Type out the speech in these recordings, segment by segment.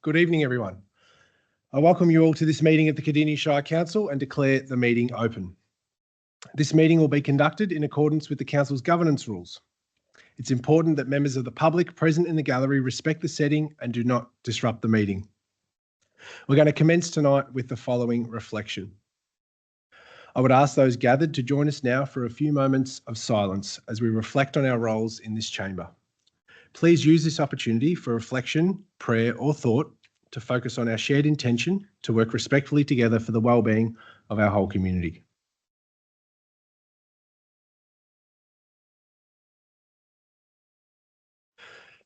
Good evening, everyone. I welcome you all to this meeting of the Cardinia Shire Council and declare the meeting open. This meeting will be conducted in accordance with the Council's governance rules. It's important that members of the public present in the gallery respect the setting and do not disrupt the meeting. We're going to commence tonight with the following reflection. I would ask those gathered to join us now for a few moments of silence as we reflect on our roles in this chamber. Please use this opportunity for reflection, prayer or thought to focus on our shared intention to work respectfully together for the well-being of our whole community.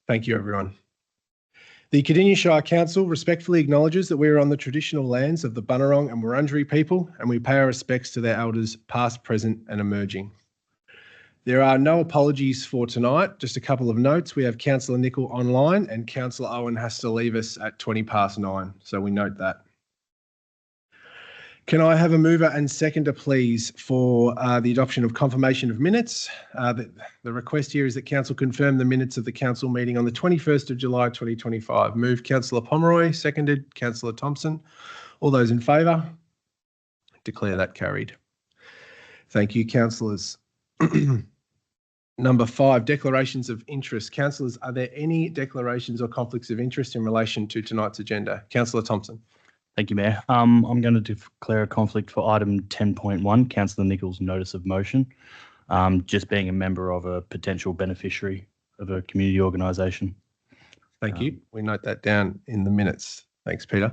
Thank you, everyone. The Cardinia Shire Council respectfully acknowledges that we are on the traditional lands of the Bunurong and Wurundjeri people, and we pay our respects to their elders past, present and emerging. There are no apologies for tonight, just a couple of notes. We have Councillor Nicol online and Councillor Owen has to leave us at 9:20, so we note that. Can I have a mover and seconder, please, for the adoption of confirmation of minutes? The request here is that Council confirm the minutes of the Council meeting on the 21st of July 2025. Move Councillor Pomeroy, seconded Councillor Thompson. All those in favour? Declare that carried. Thank you, councillors. Number 5, declarations of interest. Councillors, are there any declarations or conflicts of interest in relation to tonight's agenda? Councillor Thompson. Thank you, Mayor. I'm going to declare a conflict for item 10.1, Councillor Nicol's notice of motion, just being a member of a potential beneficiary of a community organisation. Thank you. We note that down in the minutes. Thanks, Peter.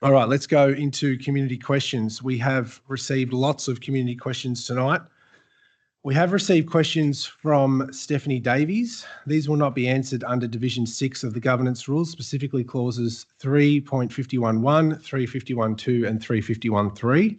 All right, let's go into community questions. We have received lots of community questions tonight. We have received questions from Stephanie Davies. These will not be answered under Division 6 of the Governance Rules, specifically clauses 3.51.1, 351.2 and 351.3.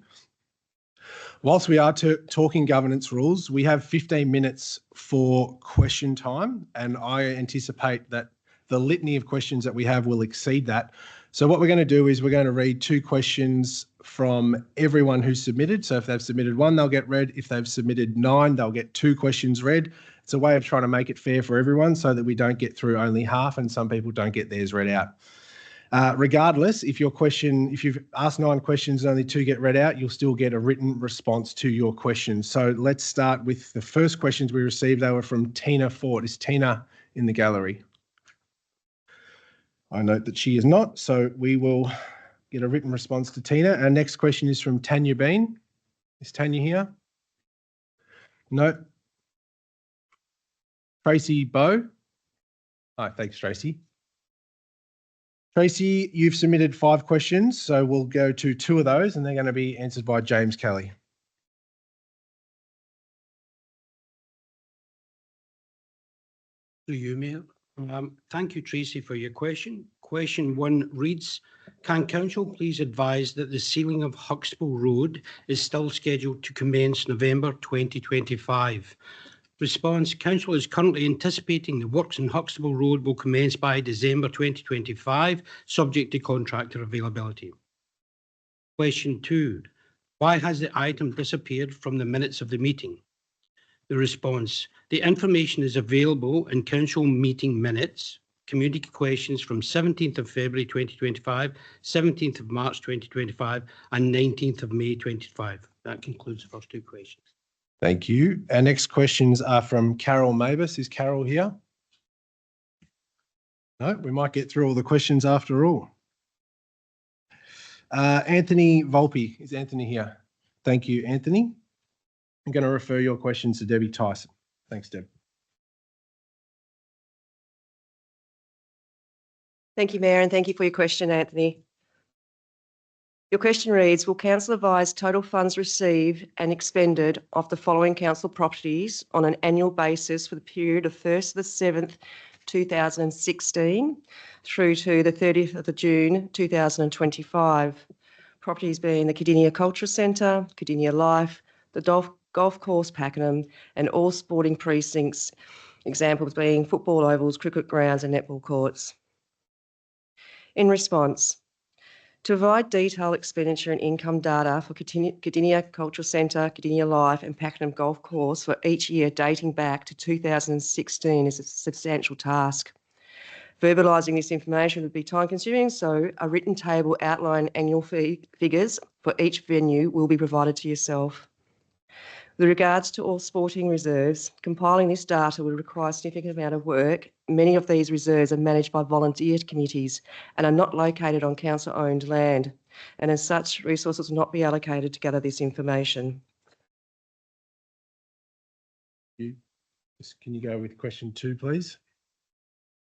Whilst we are talking governance rules, we have 15 minutes for question time, and I anticipate that the litany of questions that we have will exceed that. So what we're going to do is we're going to read 2 questions from everyone who's submitted. So if they've submitted 1, they'll get read. If they've submitted 9, they'll get 2 questions read. It's a way of trying to make it fair for everyone so that we don't get through only half and some people don't get theirs read out. Regardless, if you've asked 9 questions and only 2 get read out, you'll still get a written response to your question. So let's start with the first questions we received. They were from Tina Ford. Is Tina in the gallery? I note that she is not, so we will get a written response to Tina. Our next question is from Tanya Bean. Is Tanya here? No. Tracy Bow. Oh, thanks, Tracy. Tracy, you've submitted 5 questions, so we'll go to 2 of those and they're going to be answered by James Kelly. To you, Mayor. Thank you, Tracy, for your question. Question 1 reads, can Council please advise that the sealing of Huxtable Road is still scheduled to commence November 2025? Response, Council is currently anticipating the works on Huxtable Road will commence by December 2025, subject to contractor availability. Question 2, why has the item disappeared from the minutes of the meeting? The response, the information is available in Council meeting minutes, community questions from 17th of February 2025, 17th of March 2025 and 19th of May 2025. That concludes the first 2 questions. Thank you. Our next questions are from Carol Mavis. Is Carol here? No, we might get through all the questions after all. Anthony Volpe. Is Anthony here? Thank you, Anthony. I'm going to refer your questions to Debbie Tyson. Thanks, Deb. Thank you, Mayor, and thank you for your question, Anthony. Your question reads, will Council advise total funds received and expended of the following council properties on an annual basis for the period of 1st of the 7th, 2016 through to the 30th of June 2025? Properties being the Cardinia Cultural Centre, Cardinia Life, the Golf Course Pakenham and all sporting precincts, examples being football ovals, cricket grounds and netball courts. In response, to provide detailed expenditure and income data for Cardinia Cultural Centre, Cardinia Life and Pakenham Golf Course for each year dating back to 2016 is a substantial task. Verbalising this information would be time consuming, so a written table outlining annual figures for each venue will be provided to yourself. With regards to all sporting reserves, compiling this data would require a significant amount of work. Many of these reserves are managed by volunteer committees and are not located on council-owned land, and as such, resources will not be allocated to gather this information. Can you go with question 2, please?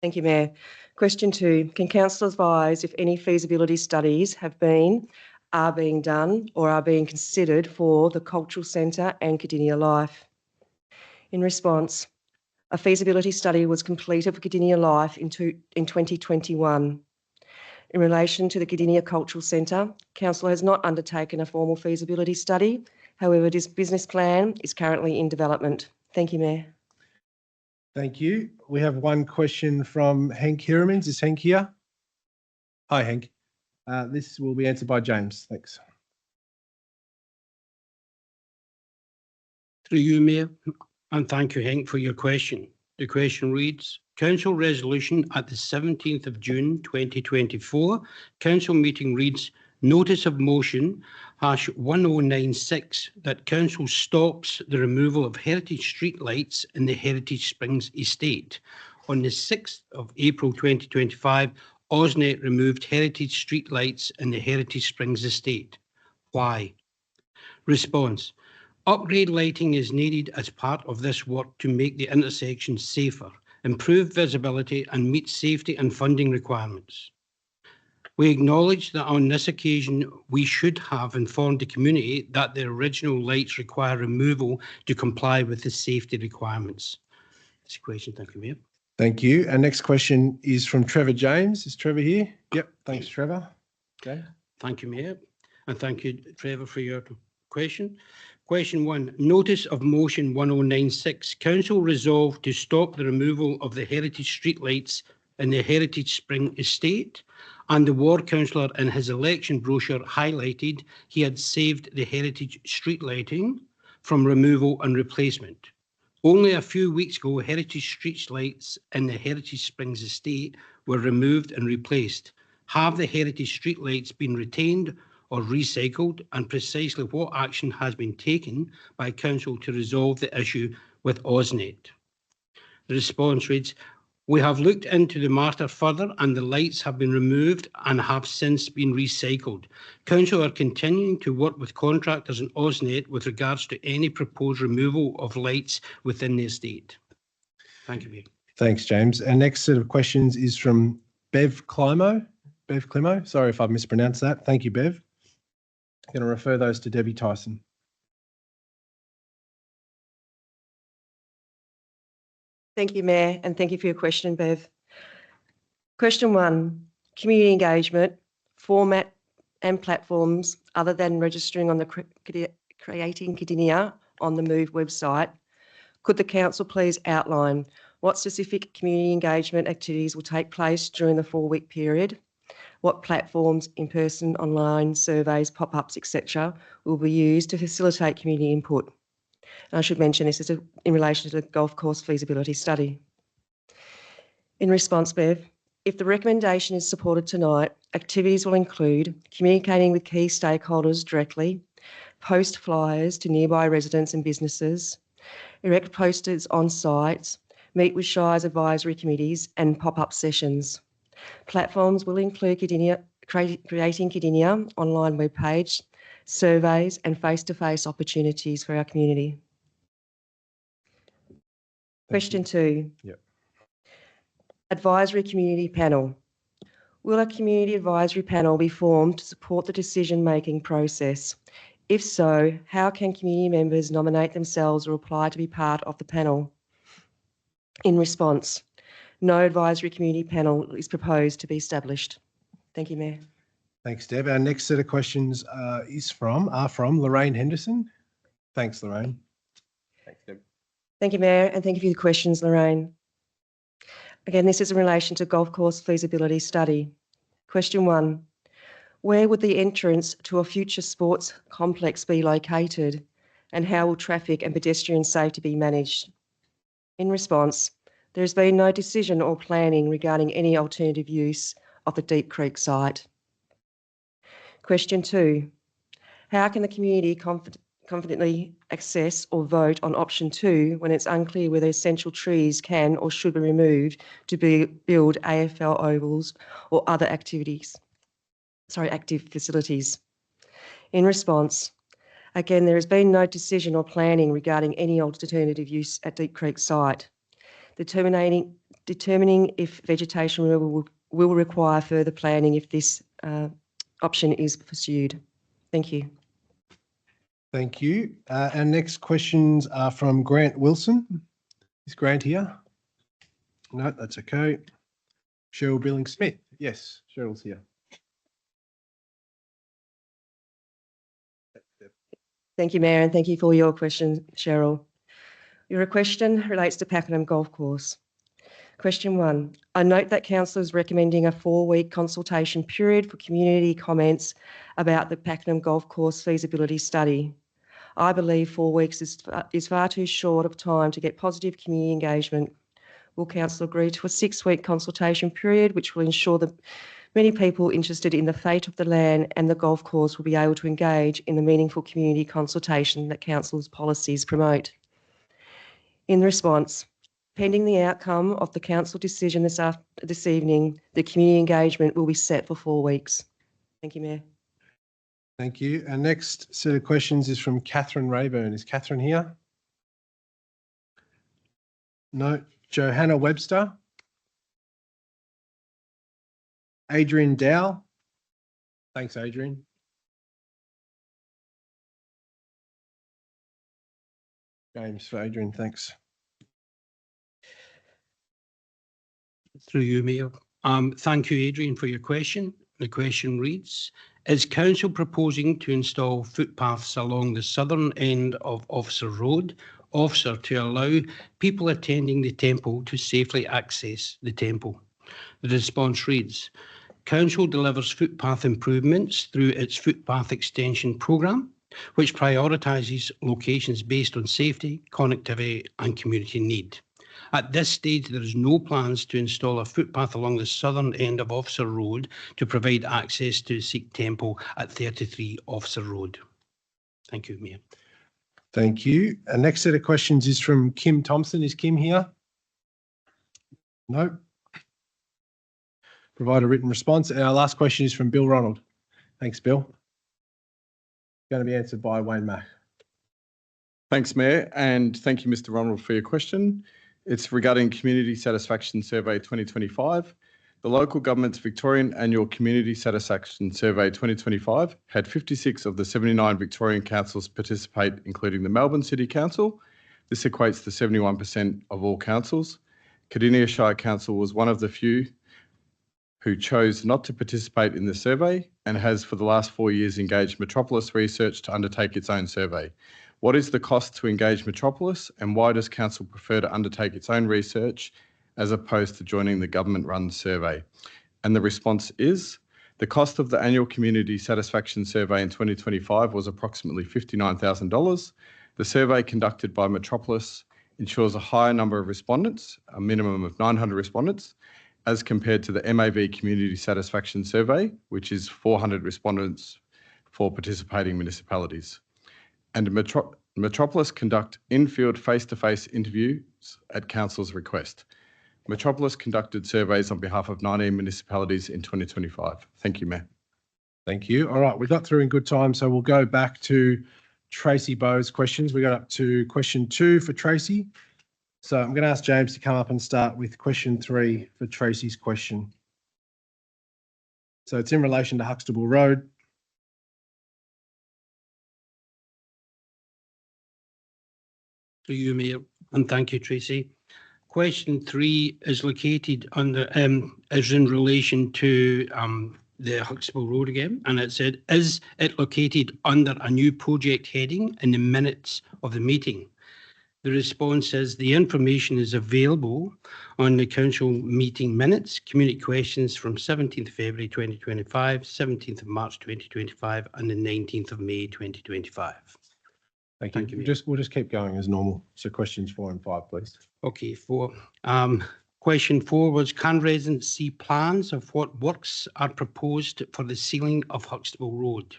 Thank you, Mayor. Question 2, can council advise if any feasibility studies have been, are being done or are being considered for the Cultural Centre and Cardinia Life? In response, a feasibility study was completed for Cardinia Life in 2021. In relation to the Cardinia Cultural Centre, council has not undertaken a formal feasibility study. However, this business plan is currently in development. Thank you, Mayor. Thank you. We have one question from Hank Hiremans. Is Hank here? Hi, Hank. This will be answered by James. Thanks. Through you, Mayor, and thank you, Henk, for your question. The question reads, Council Resolution at the 17th of June 2024, Council meeting reads, Notice of Motion #1096 that Council stops the removal of heritage street lights in the Heritage Springs estate. On the 6th of April 2025, AusNet removed heritage street lights in the Heritage Springs estate. Why? Response. Upgrade lighting is needed as part of this work to make the intersection safer, improve visibility and meet safety and funding requirements. We acknowledge that on this occasion, we should have informed the community that the original lights require removal to comply with the safety requirements. That's a question. Thank you, Mayor. Thank you. Our next question is from Trevor James. Is Trevor here? Yep. Thanks, Trevor. Okay. Thank you, Mayor. And thank you, Trevor, for your question. Question 1. Notice of Motion 1096. Council resolved to stop the removal of the heritage street lights in the Heritage Spring estate, and the ward councillor in his election brochure highlighted he had saved the heritage street lighting from removal and replacement. Only a few weeks ago, heritage street lights in the Heritage Springs estate were removed and replaced. Have the heritage street lights been retained or recycled, and precisely what action has been taken by council to resolve the issue with AusNet? The response reads, we have looked into the matter further and the lights have been removed and have since been recycled. Council are continuing to work with contractors and AusNet with regards to any proposed removal of lights within the estate. Thank you, Mayor. Thanks, James. Our next set of questions is from Bev Climo. Bev Climo. Sorry if I've mispronounced that. Thank you, Bev. I'm going to refer those to Debbie Tyson. Thank you, Mayor, and thank you for your question, Bev. Question 1, community engagement, format and platforms other than registering on the Creating Cardinia on the Move website. Could the council please outline what specific community engagement activities will take place during the 4-week period? What platforms, in-person, online, surveys, pop-ups, etc. will be used to facilitate community input? And I should mention this is in relation to the golf course feasibility study. In response, Bev, if the recommendation is supported tonight, activities will include communicating with key stakeholders directly, post flyers to nearby residents and businesses, erect posters on sites, meet with Shire's advisory committees and pop-up sessions. Platforms will include Creating Cardinia online webpage, surveys and face-to-face opportunities for our community. Question 2. Yep. Advisory Community Panel. Will a community advisory panel be formed to support the decision-making process? If so, how can community members nominate themselves or apply to be part of the panel? In response, no advisory community panel is proposed to be established. Thank you, Mayor. Thanks, Deb. Our next set of questions are from Lorraine Henderson. Thanks, Lorraine. Thanks, Deb. Thank you, Mayor, and thank you for your questions, Lorraine. Again, this is in relation to golf course feasibility study. Question 1, where would the entrance to a future sports complex be located, and how will traffic and pedestrian safety be managed? In response, There has been no decision or planning regarding any alternative use of the Deep Creek site. Question 2. How can the community confidently access or vote on option 2 when it's unclear whether essential trees can or should be removed to build AFL ovals or other active facilities? In response, again, there has been no decision or planning regarding any alternative use at Deep Creek site. Determining if vegetation removal will require further planning if this option is pursued. Thank you. Thank you. Our next questions are from Grant Wilson. Is Grant here? No, that's okay. Cheryl Billing-Smith. Yes, Cheryl's here. Thank you, Mayor, and thank you for your question, Cheryl. Your question relates to Pakenham Golf Course. Question 1. I note that Council is recommending a 4-week consultation period for community comments about the Pakenham Golf Course feasibility study. I believe 4 weeks is far too short of time to get positive community engagement. Will Council agree to a 6-week consultation period which will ensure that many people interested in the fate of the land and the golf course will be able to engage in the meaningful community consultation that Council's policies promote? In response, pending the outcome of the Council decision this evening, the community engagement will be set for 4 weeks. Thank you, Mayor. Thank you. Our next set of questions is from Catherine Rayburn. Is Catherine here? No. Johanna Webster. Adrian Dow. Thanks, Adrian. James for Adrian, thanks. Through you, Mayor. Thank you, Adrian, for your question. The question reads, is Council proposing to install footpaths along the southern end of Officer Road, to allow people attending the temple to safely access the temple? The response reads, Council delivers footpath improvements through its footpath extension programme, which prioritises locations based on safety, connectivity and community need. At this stage, there is no plans to install a footpath along the southern end of Officer Road to provide access to Sikh Temple at 33 Officer Road. Thank you, Mayor. Thank you. Our next set of questions is from Kim Thompson. Is Kim here? No. Provide a written response. And our last question is from Bill Ronald. Thanks, Bill. Going to be answered by Wayne Mack. Thanks, Mayor, and thank you, Mr. Ronald, for your question. It's regarding Community Satisfaction Survey 2025. The Local Government's Victorian Annual Community Satisfaction Survey 2025 had 56 of the 79 Victorian councils participate, including the Melbourne City Council. This equates to 71% of all councils. Cardinia Shire Council was one of the few who chose not to participate in the survey and has for the last 4 years engaged Metropolis Research to undertake its own survey. What is the cost to engage Metropolis, and why does Council prefer to undertake its own research as opposed to joining the government-run survey? And the response is, the cost of the annual Community Satisfaction Survey in 2025 was approximately $59,000. The survey conducted by Metropolis ensures a higher number of respondents, a minimum of 900 respondents, as compared to the MAV Community Satisfaction Survey, which is 400 respondents for participating municipalities. And Metropolis conduct in-field face-to-face interviews at Council's request. Metropolis conducted surveys on behalf of 19 municipalities in 2025. Thank you, Mayor. Thank you. All right, we got through in good time, so we'll go back to Tracy Bowes' questions. We got up to question 2 for Tracy. So I'm going to ask James to come up and start with question 3 for Tracy's question. So it's in relation to Huxtable Road. To you, Mayor, and thank you, Tracy. Question 3 is located under is in relation to the Huxtable Road again, and it said, is it located under a new project heading in the minutes of the meeting? The response is the information is available on the council meeting minutes, community questions from 17th February 2025, 17th of March 2025, and the 19th of May 2025. Thank you. We'll just keep going as normal. So questions 4 and 5, please. Okay, 4. Question 4 was, can residents see plans of what works are proposed for the sealing of Huxtable Road?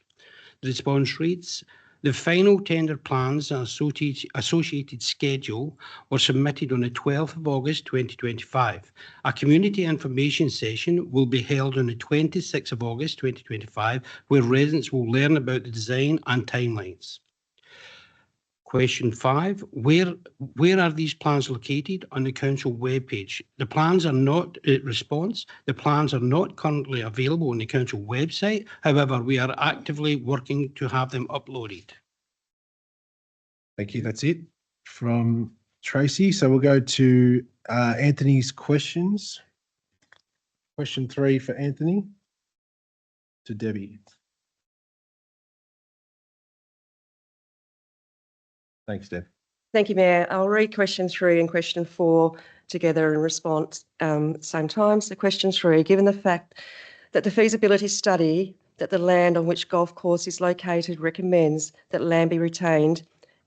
The response reads, the final tender plans and associated schedule were submitted on the 12th of August 2025. A community information session will be held on the 26th of August 2025, where residents will learn about the design and timelines. Question 5, where are these plans located on the council webpage? The plans are not, response, the plans are not currently available on the council website. However, we are actively working to have them uploaded. Thank you. That's it from Tracy. So we'll go to Anthony's questions. Question 3 for Anthony to Debbie. Thanks, Deb. Thank you, Mayor. I'll read question 3 and question 4 together in response at the same time. So question 3, given the fact that the feasibility study that the land on which golf course is located recommends that land be retained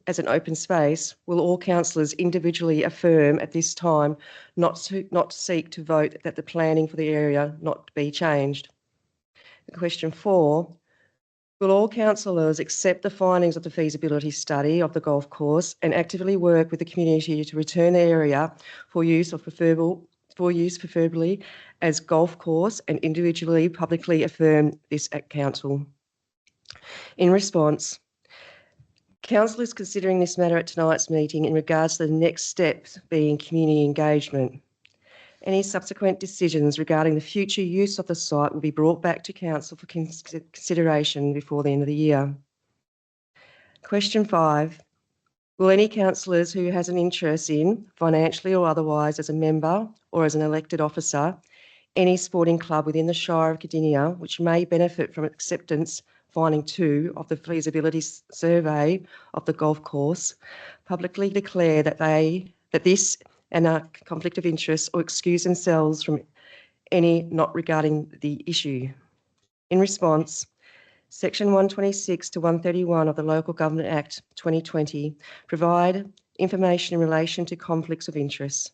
as an open space, will all councillors individually affirm at this time not to seek to vote that the planning for the area not be changed? Question 4, will all councillors accept the findings of the feasibility study of the golf course and actively work with the community to return the area for use preferably as golf course and individually publicly affirm this at council? In response, council is considering this matter at tonight's meeting in regards to the next steps being community engagement. Any subsequent decisions regarding the future use of the site will be brought back to council for consideration before the end of the year. Question 5, will any councillors who has an interest in, financially or otherwise, as a member or as an elected officer, any sporting club within the Shire of Cardinia which may benefit from acceptance finding 2 of the feasibility survey of the golf course, publicly declare that this and a conflict of interest or excuse themselves from any not regarding the issue? In response, Section 126 to 131 of the Local Government Act 2020 provide information in relation to conflicts of interest.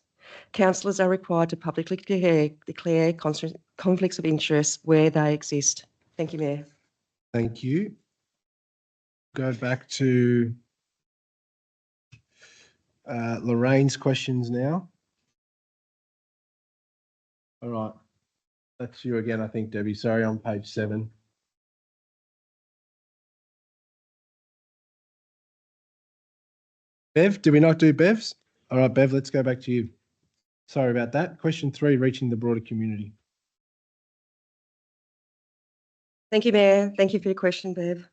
Councillors are required to publicly declare conflicts of interest where they exist. Thank you, Mayor. Thank you. Go back to Lorraine's questions now. All right. That's you again, I think, Debbie. Sorry, on page 7. Bev, did we not do Bev's? All right, Bev, let's go back to you. Sorry about that. Question 3, reaching the broader community. Thank you, Mayor. Thank you for your question, Bev.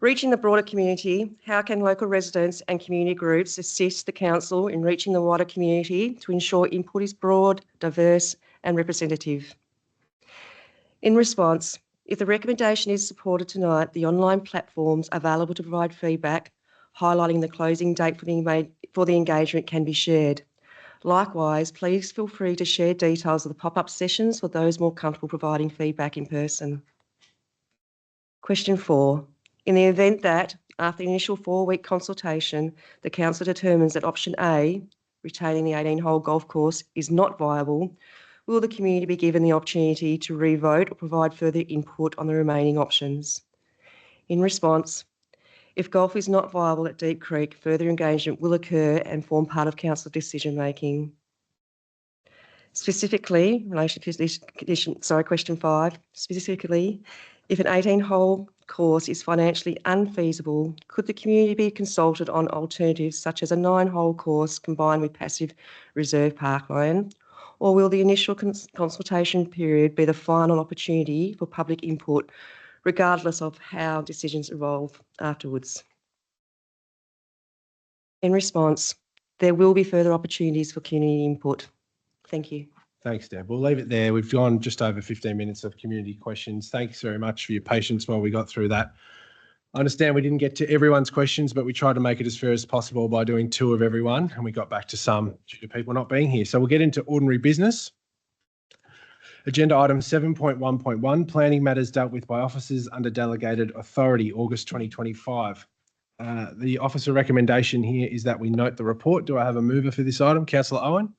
Reaching the broader community, how can local residents and community groups assist the council in reaching the wider community to ensure input is broad, diverse and representative? In response, if the recommendation is supported tonight, the online platforms available to provide feedback highlighting the closing date for the engagement can be shared. Likewise, please feel free to share details of the pop-up sessions for those more comfortable providing feedback in person. Question 4. In the event that, after the initial 4-week consultation, the council determines that option A, retaining the 18-hole golf course, is not viable, will the community be given the opportunity to re-vote or provide further input on the remaining options? In response, if golf is not viable at Deep Creek, further engagement will occur and form part of council decision making. Specifically, in relation to this question 5, specifically, if an 18-hole course is financially unfeasible, could the community be consulted on alternatives such as a 9-hole course combined with passive reserve parkland? Or will the initial consultation period be the final opportunity for public input, regardless of how decisions evolve afterwards? In response, there will be further opportunities for community input. Thank you. Thanks, Deb. We'll leave it there. We've gone just over 15 minutes of community questions. Thanks very much for your patience while we got through that. I understand we didn't get to everyone's questions, but we tried to make it as fair as possible by doing 2 of everyone, and we got back to some due to people not being here. So we'll get into ordinary business. Agenda item 7.1.1, planning matters dealt with by officers under delegated authority, August 2025. The officer recommendation here is that we note the report. Do I have a mover for this item? Councillor Owen?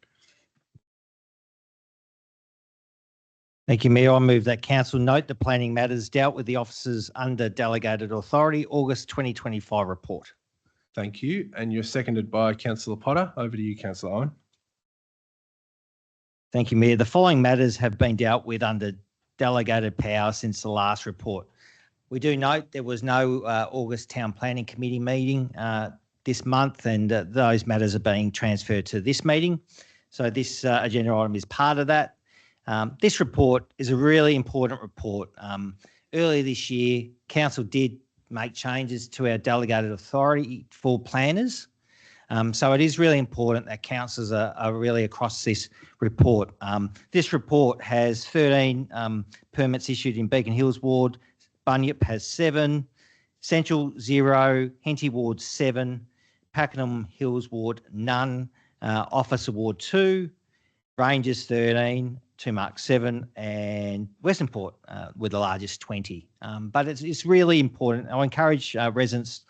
Thank you, Mayor. I move that council note the planning matters dealt with the officers under delegated authority August 2025 report. Thank you. And you're seconded by Councillor Potter. Over to you, Councillor Owen. Thank you, Mayor. The following matters have been dealt with under delegated power since the last report. We do note there was no August Town Planning Committee meeting this month, and those matters are being transferred to this meeting. So this agenda item is part of that. This report is a really important report. Earlier this year, Council did make changes to our delegated authority for planners. So it is really important that councillors are really across this report. This report has 13 permits issued in Beacon Hills Ward, Bunyip has 7, Central 0, Henty Ward 7, Pakenham Hills Ward none, Officer Ward 2, Rangers 13, Tumark 7, and Western Port with the largest 20. But it's really important. I encourage residents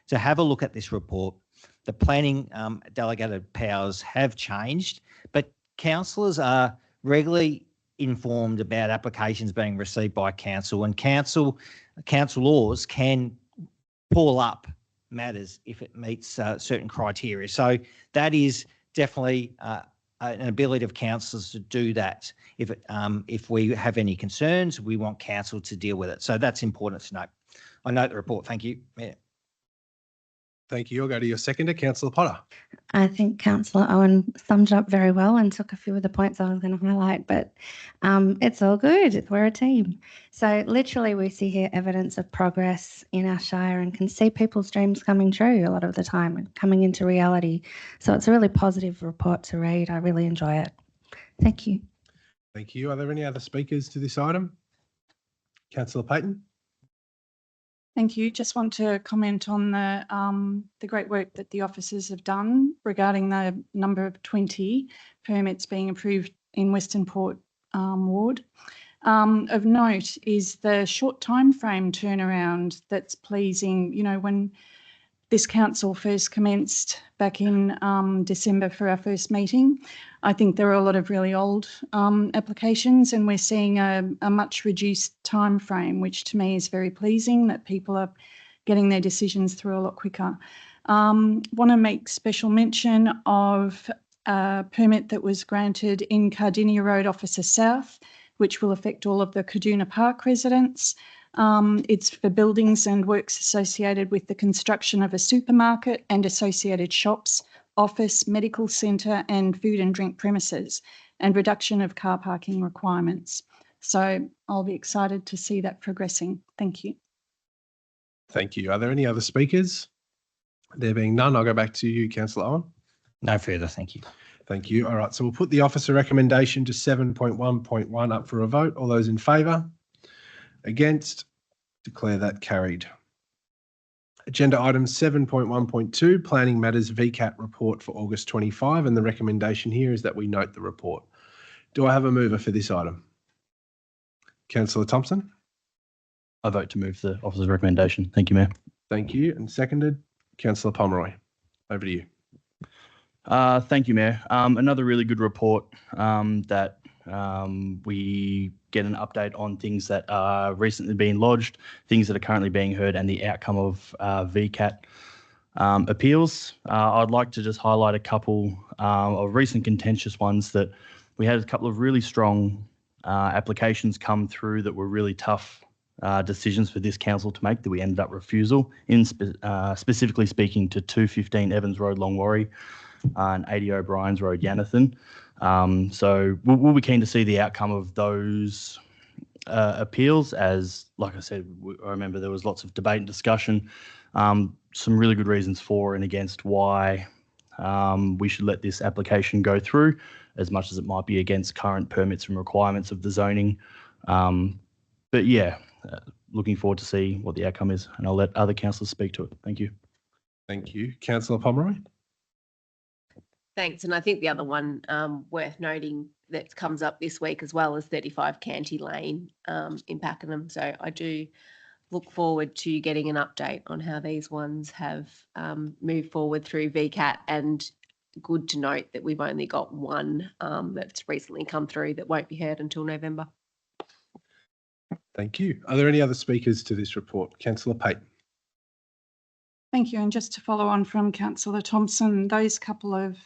to have a look at this report. The planning delegated powers have changed, but councillors are regularly informed about applications being received by council, and council laws can pull up matters if it meets certain criteria. So that is definitely an ability of councillors to do that. If we have any concerns, we want council to deal with it. So that's important to note. I note the report. Thank you, Mayor. Thank you. I'll go to your seconder, Councillor Potter. I think Councillor Owen summed it up very well and took a few of the points I was going to highlight, but it's all good. We're a team. So literally we see here evidence of progress in our Shire and can see people's dreams coming true a lot of the time and coming into reality. So it's a really positive report to read. I really enjoy it. Thank you. Thank you. Are there any other speakers to this item? Councillor Payton? Thank you. Just want to comment on the great work that the officers have done regarding the number of 20 permits being approved in Western Port Ward. Of note is the short time frame turnaround that's pleasing. You know, when this council first commenced back in December for our first meeting, I think there are a lot of really old applications, and we're seeing a much reduced time frame, which to me is very pleasing, that people are getting their decisions through a lot quicker. Want to make special mention of a permit that was granted in Cardinia Road, Officer South, which will affect all of the Kaduna Park residents. It's for buildings and works associated with the construction of a supermarket and associated shops, office, medical centre and food and drink premises, and reduction of car parking requirements. So I'll be excited to see that progressing. Thank you. Thank you. Are there any other speakers? There being none, I'll go back to you, Councillor Owen. No further. Thank you. Thank you. All right, so we'll put the officer recommendation to 7.1.1 up for a vote. All those in favour? Against? Declare that carried. Agenda item 7.1.2, Planning Matters VCAT report for August 25, and the recommendation here is that we note the report. Do I have a mover for this item? Councillor Thompson? I vote to move the officer's recommendation. Thank you, Mayor. Thank you. And seconded, Councillor Pomeroy. Over to you. Thank you, Mayor. Another really good report that we get an update on things that are recently being lodged, things that are currently being heard, and the outcome of VCAT appeals. I'd like to just highlight a couple of recent contentious ones that we had a couple of really strong applications come through that were really tough decisions for this council to make that we ended up refusal in specifically speaking to 215 Evans Road, Longwarry, and 80 O'Brien's Road, Yanathan. So we'll be keen to see the outcome of those appeals, as, like I said, I remember there was lots of debate and discussion, some really good reasons for and against why we should let this application go through, as much as it might be against current permits and requirements of the zoning. But yeah, looking forward to see what the outcome is, and I'll let other councillors speak to it. Thank you. Thank you. Councillor Pomeroy? Thanks. And I think the other one worth noting that comes up this week as well is 35 Canty Lane in Pakenham. So I do look forward to getting an update on how these ones have moved forward through VCAT, and good to note that we've only got one that's recently come through that won't be heard until November. Thank you. Are there any other speakers to this report? Councillor Payton. Thank you. And just to follow on from Councillor Thompson, those couple of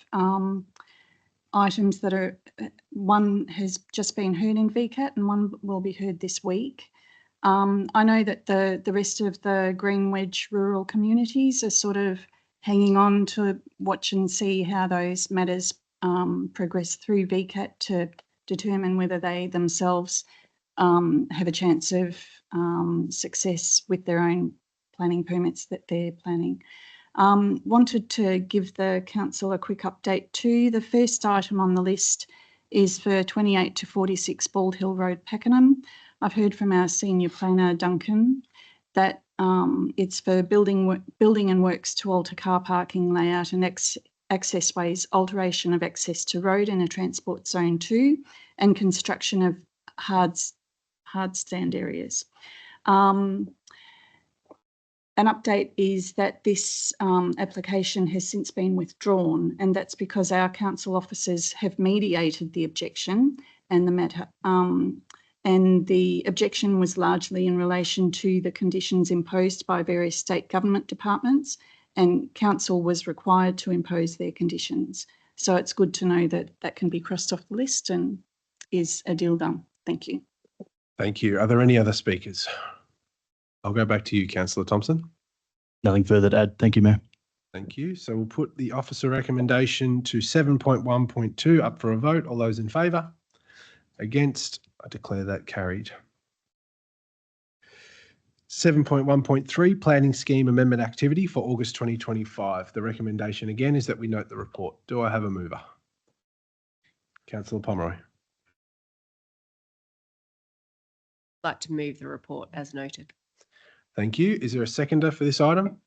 items that are, one has just been heard in VCAT and one will be heard this week. I know that the rest of the Green Wedge rural communities are sort of hanging on to watch and see how those matters progress through VCAT to determine whether they themselves have a chance of success with their own planning permits that they're planning. Wanted to give the council a quick update too. The first item on the list is for 28 to 46 Bald Hill Road, Pakenham. I've heard from our senior planner, Duncan, that it's for building and works to alter car parking layout and access ways, alteration of access to road in a transport zone 2, and construction of hard stand areas. An update is that this application has since been withdrawn, and that's because our council officers have mediated the objection and the matter. And the objection was largely in relation to the conditions imposed by various state government departments, and council was required to impose their conditions. So it's good to know that that can be crossed off the list and is a deal done. Thank you. Thank you. Are there any other speakers? I'll go back to you, Councillor Thompson. Nothing further to add. Thank you, Mayor. Thank you. So we'll put the officer recommendation to 7.1.2 up for a vote. All those in favour? Against? I declare that carried. 7.1.3 Planning Scheme Amendment Activity for August 2025. The recommendation again is that we note the report. Do I have a mover? Councillor Pomeroy. I'd like to move the report as noted. Thank you. Is there a seconder for this item?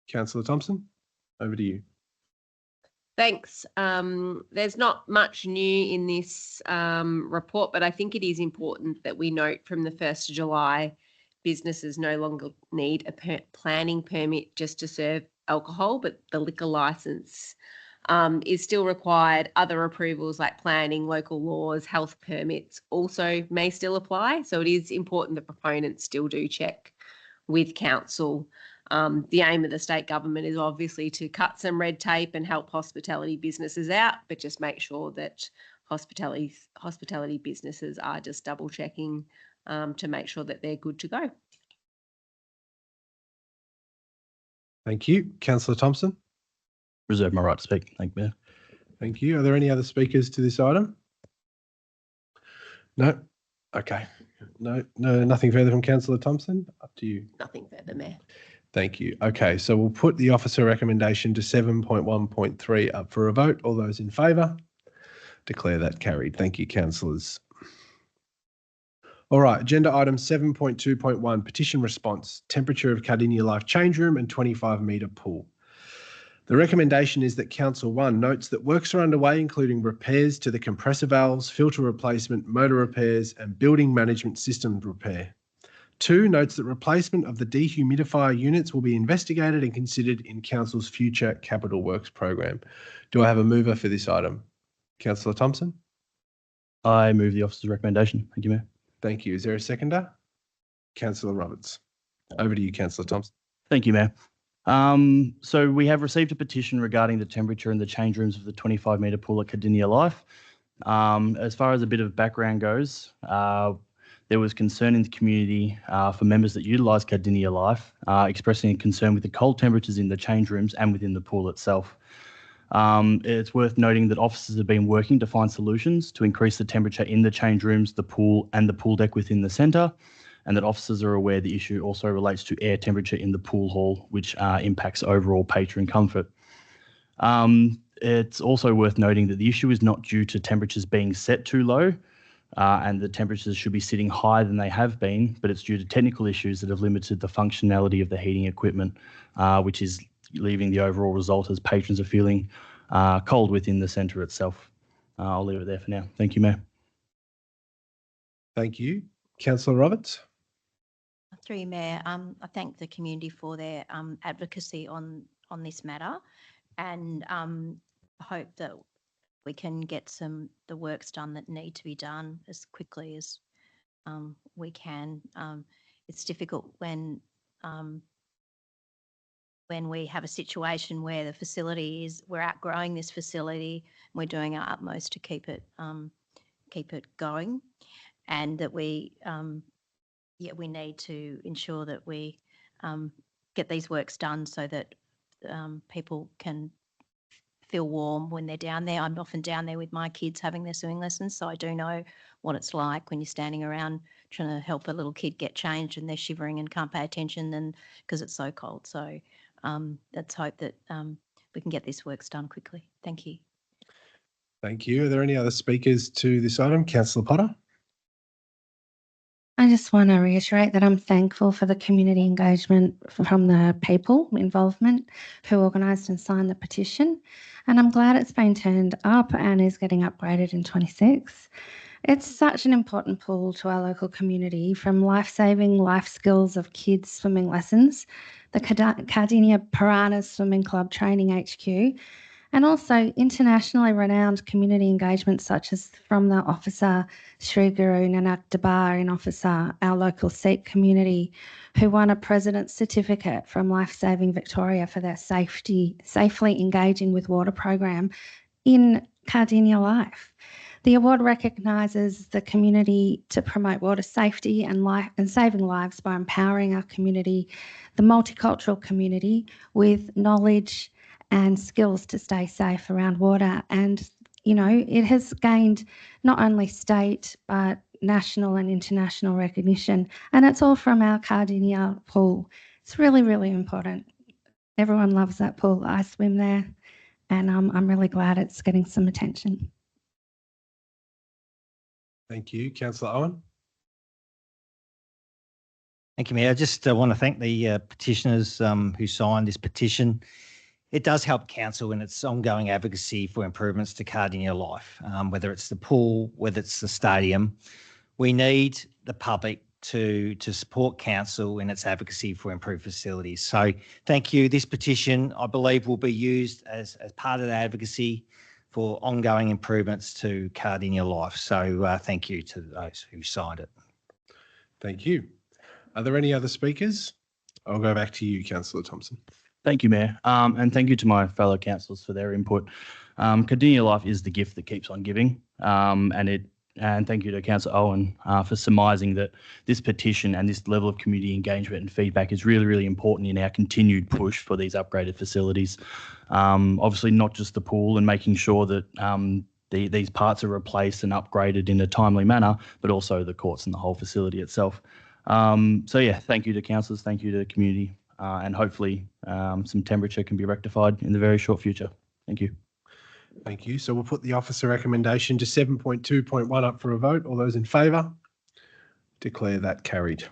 Councillor Thompson, over to you. Thanks. There's not much new in this report, but I think it is important that we note from the 1st of July, businesses no longer need a planning permit just to serve alcohol, but the liquor licence is still required. Other approvals like planning, local laws, health permits also may still apply. So it is important that proponents still do check with council. The aim of the state government is obviously to cut some red tape and help hospitality businesses out, but just make sure that hospitality businesses are just double checking to make sure that they're good to go. Thank you. Councillor Thompson. Reserve my right to speak. Thank you, Mayor. Thank you. Are there any other speakers to this item? No? Okay. No, nothing further from Councillor Thompson. Up to you. Nothing further, Mayor. Thank you. Okay, so we'll put the officer recommendation to 7.1.3 up for a vote. All those in favour? Declare that carried. Thank you, councillors. All right, agenda item 7.2.1, petition response, temperature of Cardinia Life change room and 25-metre pool. The recommendation is that Council 1 notes that works are underway, including repairs to the compressor valves, filter replacement, motor repairs, and building management system repair. 2 notes that replacement of the dehumidifier units will be investigated and considered in Council's future capital works program. Do I have a mover for this item? Councillor Thompson? I move the officer's recommendation. Thank you, Mayor. Thank you. Is there a seconder? Councillor Roberts. Over to you, Councillor Thompson. Thank you, Mayor. So we have received a petition regarding the temperature in the change rooms of the 25-metre pool at Cardinia Life. As far as a bit of background goes, there was concern in the community for members that utilise Cardinia Life, expressing a concern with the cold temperatures in the change rooms and within the pool itself. It's worth noting that officers have been working to find solutions to increase the temperature in the change rooms, the pool and the pool deck within the centre, and that officers are aware the issue also relates to air temperature in the pool hall, which impacts overall patron comfort. It's also worth noting that the issue is not due to temperatures being set too low, and the temperatures should be sitting higher than they have been, but it's due to technical issues that have limited the functionality of the heating equipment, which is leaving the overall result as patrons are feeling cold within the centre itself. I'll leave it there for now. Thank you, Mayor. Thank you. Councillor Roberts? Through you, Mayor, I thank the community for their advocacy on this matter, and hope that we can get the works done that need to be done as quickly as we can. It's difficult when we have a situation where the facility we're outgrowing this facility, and we're doing our utmost to keep it going, and that we need to ensure that we get these works done so that people can feel warm when they're down there. I'm often down there with my kids having their swimming lessons, so I do know what it's like when you're standing around trying to help a little kid get changed and they're shivering and can't pay attention, and because it's so cold. So let's hope that we can get this works done quickly. Thank you. Thank you. Are there any other speakers to this item? Councillor Potter. I just want to reiterate that I'm thankful for the community engagement from the people involvement who organised and signed the petition. And I'm glad it's been turned up and is getting upgraded in 26. It's such an important pool to our local community, from life-saving life skills of kids swimming lessons, the Cardinia Piranhas Swimming Club Training HQ, and also internationally renowned community engagement such as from the officer Sri Guru Nanak Dabar in Officer, our local Sikh community, who won a President's Certificate from Life Saving Victoria for their safely engaging with water program in Cardinia Life. The award recognises the community to promote water safety and saving lives by empowering our community, the multicultural community, with knowledge and skills to stay safe around water. And, you know, it has gained not only state but national and international recognition, and it's all from our Cardinia pool. It's really, really important. Everyone loves that pool. I swim there, and I'm really glad it's getting some attention. Thank you. Councillor Owen. Thank you, Mayor. I just want to thank the petitioners who signed this petition. It does help council in its ongoing advocacy for improvements to Cardinia Life, whether it's the pool, whether it's the stadium. We need the public to support council in its advocacy for improved facilities. So thank you. This petition, I believe, will be used as part of the advocacy for ongoing improvements to Cardinia Life. So thank you to those who signed it. Thank you. Are there any other speakers? I'll go back to you, Councillor Thompson. Thank you, Mayor. And thank you to my fellow councillors for their input. Cardinia Life is the gift that keeps on giving. And thank you to Councillor Owen for surmising that this petition and this level of community engagement and feedback is really, really important in our continued push for these upgraded facilities. Obviously, not just the pool and making sure that these parts are replaced and upgraded in a timely manner, but also the courts and the whole facility itself. So yeah, thank you to councillors, thank you to the community. And hopefully some temperature can be rectified in the very short future. Thank you. Thank you. So we'll put the officer recommendation to 7.2.1 up for a vote. All those in favour? Declare that carried.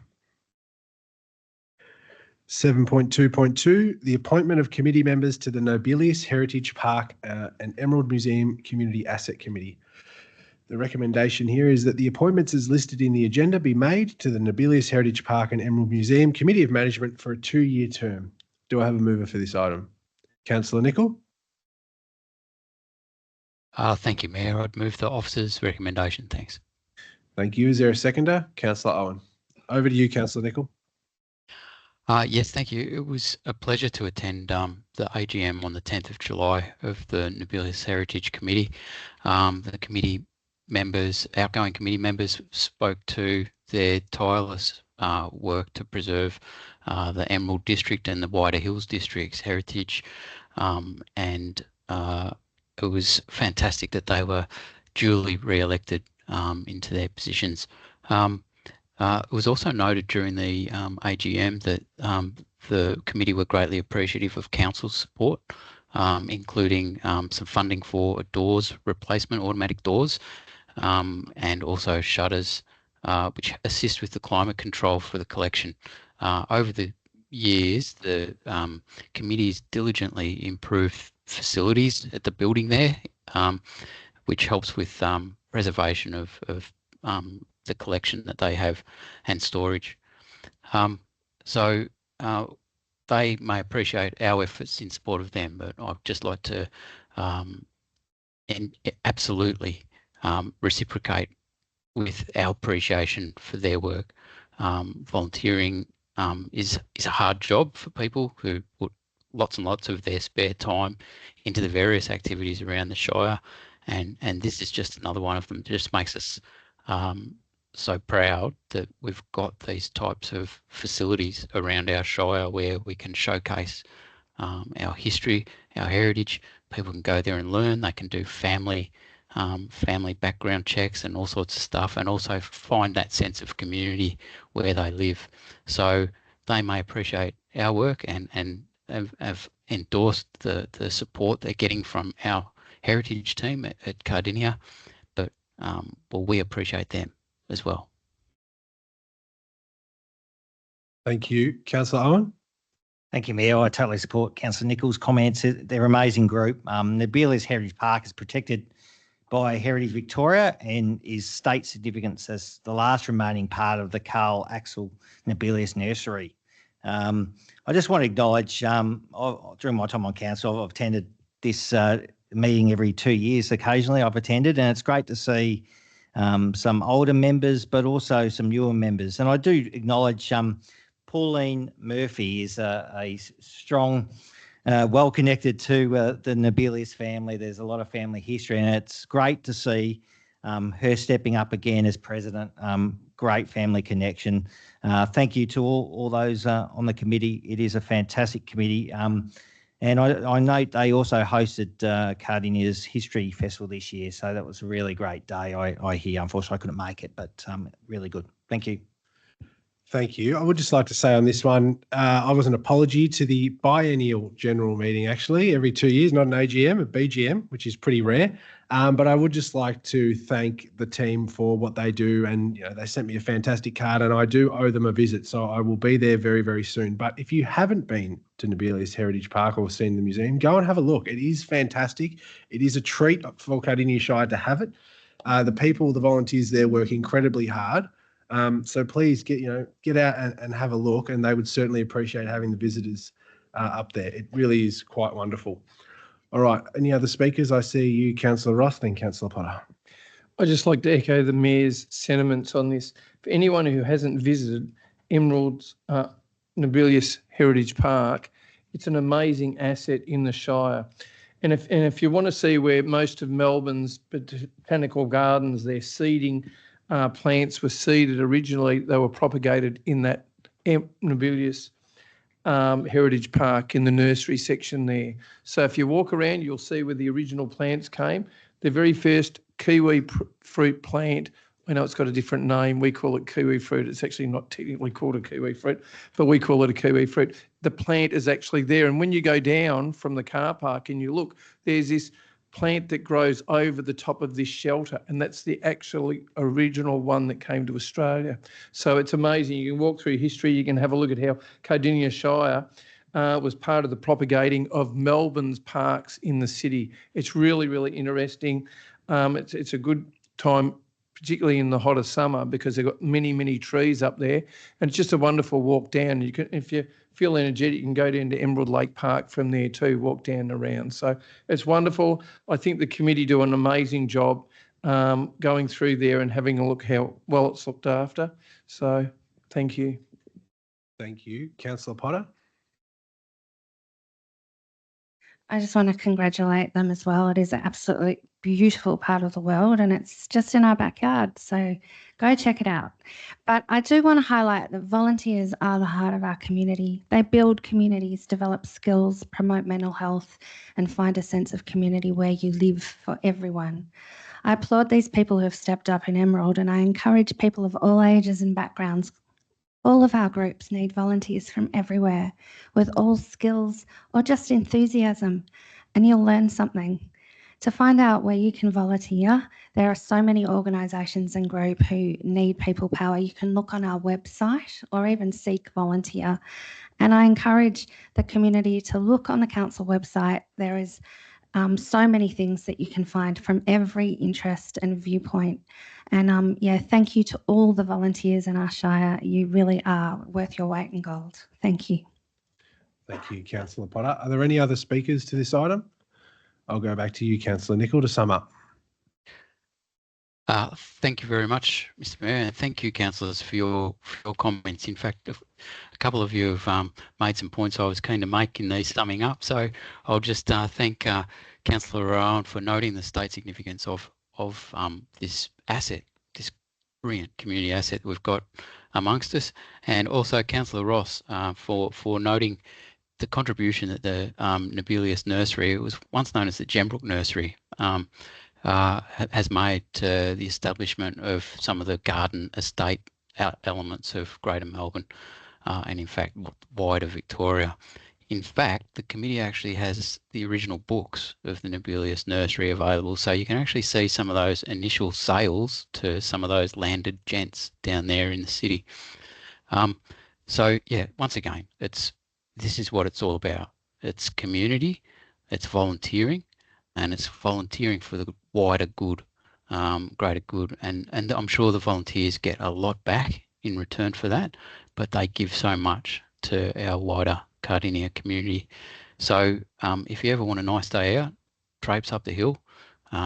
7.2.2, the appointment of committee members to the Nobilius Heritage Park and Emerald Museum Community Asset Committee. The recommendation here is that the appointments as listed in the agenda be made to the Nobilius Heritage Park and Emerald Museum Committee of Management for a 2-year term. Do I have a mover for this item? Councillor Nicol? Thank you, Mayor. I'd move the officer's recommendation. Thanks. Thank you. Is there a seconder? Councillor Owen. Over to you, Councillor Nicol. Yes, thank you. It was a pleasure to attend the AGM on the 10th of July of the Nobilius Heritage Committee. The committee members, outgoing committee members, spoke to their tireless work to preserve the Emerald District and the wider Hills District's heritage, and it was fantastic that they were duly re-elected into their positions. It was also noted during the AGM that the committee were greatly appreciative of council's support, including some funding for doors replacement, automatic doors, and also shutters, which assist with the climate control for the collection. Over the years, the committee's diligently improved facilities at the building there, which helps with preservation of the collection that they have and storage. So they may appreciate our efforts in support of them, but I'd just like to and absolutely reciprocate with our appreciation for their work. Volunteering is a hard job for people who put lots and lots of their spare time into the various activities around the Shire, and this is just another one of them. It just makes us so proud that we've got these types of facilities around our Shire where we can showcase our history, our heritage. People can go there and learn. They can do family background checks and all sorts of stuff, and also find that sense of community where they live. So they may appreciate our work and have endorsed the support they're getting from our heritage team at Cardinia, but well, we appreciate them as well. Thank you. Councillor Owen? Thank you, Mayor. I totally support Councillor Nichols' comments. They're an amazing group. Nabilius Heritage Park is protected by Heritage Victoria and is state significance as the last remaining part of the Carl Axel Nabilius Nursery. I just want to acknowledge, during my time on council, I've attended this meeting every 2 years occasionally. I've attended, and it's great to see some older members, but also some newer members. And I do acknowledge Pauline Murphy is a strong, well connected to the Nabilius family. There's a lot of family history, and it's great to see her stepping up again as president. Great family connection. Thank you to all those on the committee. It is a fantastic committee. And I note they also hosted Cardinia's History Festival this year, so that was a really great day. I hear, unfortunately, I couldn't make it, but really good. Thank you. Thank you. I would just like to say on this one, I was an apology to the biennial general meeting, actually, every 2 years, not an AGM, a BGM, which is pretty rare. But I would just like to thank the team for what they do. And they sent me a fantastic card, and I do owe them a visit. So I will be there very, very soon. But if you haven't been to Nabilius Heritage Park or seen the museum, go and have a look. It is fantastic. It is a treat for Cardinia Shire to have it. The people, the volunteers there work incredibly hard. So please get out and have a look, and they would certainly appreciate having the visitors up there. It really is quite wonderful. All right. Any other speakers? I see you, Councillor Ross, then Councillor Potter. I'd just like to echo the Mayor's sentiments on this. For anyone who hasn't visited Emerald's Nabilius Heritage Park, it's an amazing asset in the Shire. And if you want to see where most of Melbourne's botanical gardens, their seeding plants were seeded originally, they were propagated in that Nabilius Heritage Park in the nursery section there. So if you walk around, you'll see where the original plants came. The very first kiwi fruit plant, I know it's got a different name. We call it kiwi fruit. It's actually not technically called a kiwi fruit, but we call it a kiwi fruit. The plant is actually there. And when you go down from the car park and you look, there's this plant that grows over the top of this shelter, and that's the actually original one that came to Australia. So it's amazing. You can walk through history. You can have a look at how Cardinia Shire was part of the propagating of Melbourne's parks in the city. It's really, really interesting. It's a good time, particularly in the hotter summer, because they've got many, many trees up there, and it's just a wonderful walk down. You can, if you feel energetic, you can go down to Emerald Lake Park from there too, walk down and around. So it's wonderful. I think the committee do an amazing job going through there and having a look how well it's looked after. So thank you. Thank you. Councillor Potter? I just want to congratulate them as well. It is an absolutely beautiful part of the world, and it's just in our backyard. So go check it out. But I do want to highlight that volunteers are the heart of our community. They build communities, develop skills, promote mental health, and find a sense of community where you live for everyone. I applaud these people who have stepped up in Emerald, and I encourage people of all ages and backgrounds. All of our groups need volunteers from everywhere with all skills or just enthusiasm, and you'll learn something. To find out where you can volunteer, there are so many organisations and groups who need people power. You can look on our website or even seek volunteer. And I encourage the community to look on the council website. There is So many things that you can find from every interest and viewpoint. And yeah, thank you to all the volunteers in our Shire. You really are worth your weight in gold. Thank you. Thank you, Councillor Potter. Are there any other speakers to this item? I'll go back to you, Councillor Nicol, to sum up. Thank you very much, Mr. Mayor, and thank you, councillors, for your comments. In fact, a couple of you have made some points I was keen to make in these summing up. So I'll just thank Councillor Rowan for noting the state significance of this asset, this brilliant community asset we've got amongst us, and also Councillor Ross for noting the contribution that the Nobelius Nursery, it was once known as the Gembrook Nursery, has made to the establishment of some of the garden estate elements of Greater Melbourne and in fact wider Victoria. In fact, the committee actually has the original books of the Nobelius Nursery available, so you can actually see some of those initial sales to some of those landed gents down there in the city. So yeah, once again, this is what it's all about. It's community, it's volunteering, and it's volunteering for the wider good, greater good. And I'm sure the volunteers get a lot back in return for that, but they give so much to our wider Cardinia community. So if you ever want a nice day out, traipse up the hill,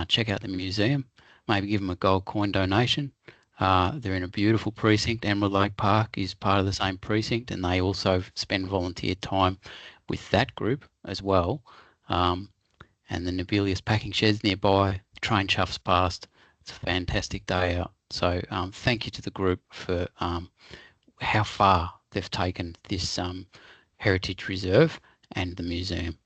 check out the museum, maybe give them a gold coin donation. They're in a beautiful precinct. Emerald Lake Park is part of the same precinct, and they also spend volunteer time with that group as well. And the Nobelius packing sheds nearby, train chuffs past. It's a fantastic day out. So thank you to the group for how far they've taken this heritage reserve and the museum.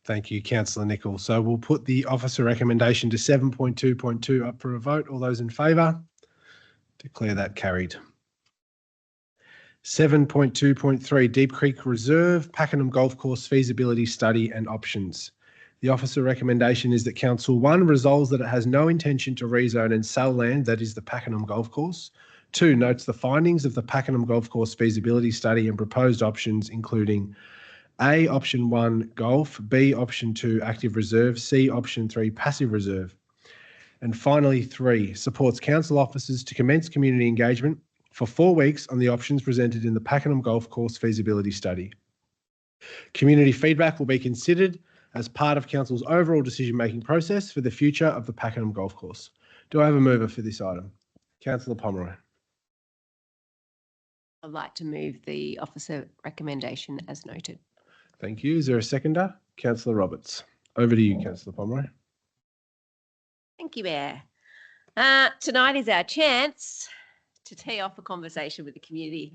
Thank you, Councillor Nicol. So we'll put the officer recommendation to 7.2.2 up for a vote. All those in favour? Declare that carried. 7.2.3 Deep Creek Reserve, Pakenham Golf Course Feasibility Study and Options. The officer recommendation is that Council 1 resolves that it has no intention to rezone and sell land that is the Pakenham Golf Course. 2 notes the findings of the Pakenham Golf Course Feasibility Study and proposed options, including A, Option 1, Golf, B, Option 2, Active Reserve, C, Option 3, Passive Reserve. And finally, 3, supports council officers to commence community engagement for 4 weeks on the options presented in the Pakenham Golf Course Feasibility Study. Community feedback will be considered as part of council's overall decision-making process for the future of the Pakenham Golf Course. Do I have a mover for this item? Councillor Pomeroy. I'd like to move the officer recommendation as noted. Thank you. Is there a seconder? Councillor Roberts. Over to you, Councillor Pomeroy. Thank you, Mayor. Tonight is our chance to tee off a conversation with the community.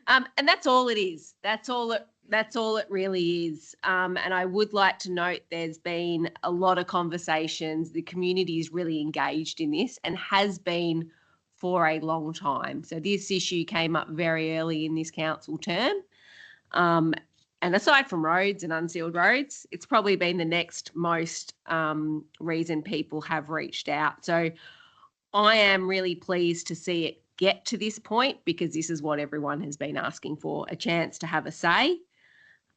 And that's all it is. That's all it really is. And I would like to note there's been a lot of conversations. The community is really engaged in this and has been for a long time. So this issue came up very early in this council term. And aside from roads and unsealed roads, it's probably been the next most reason people have reached out. So I am really pleased to see it get to this point because this is what everyone has been asking for, a chance to have a say.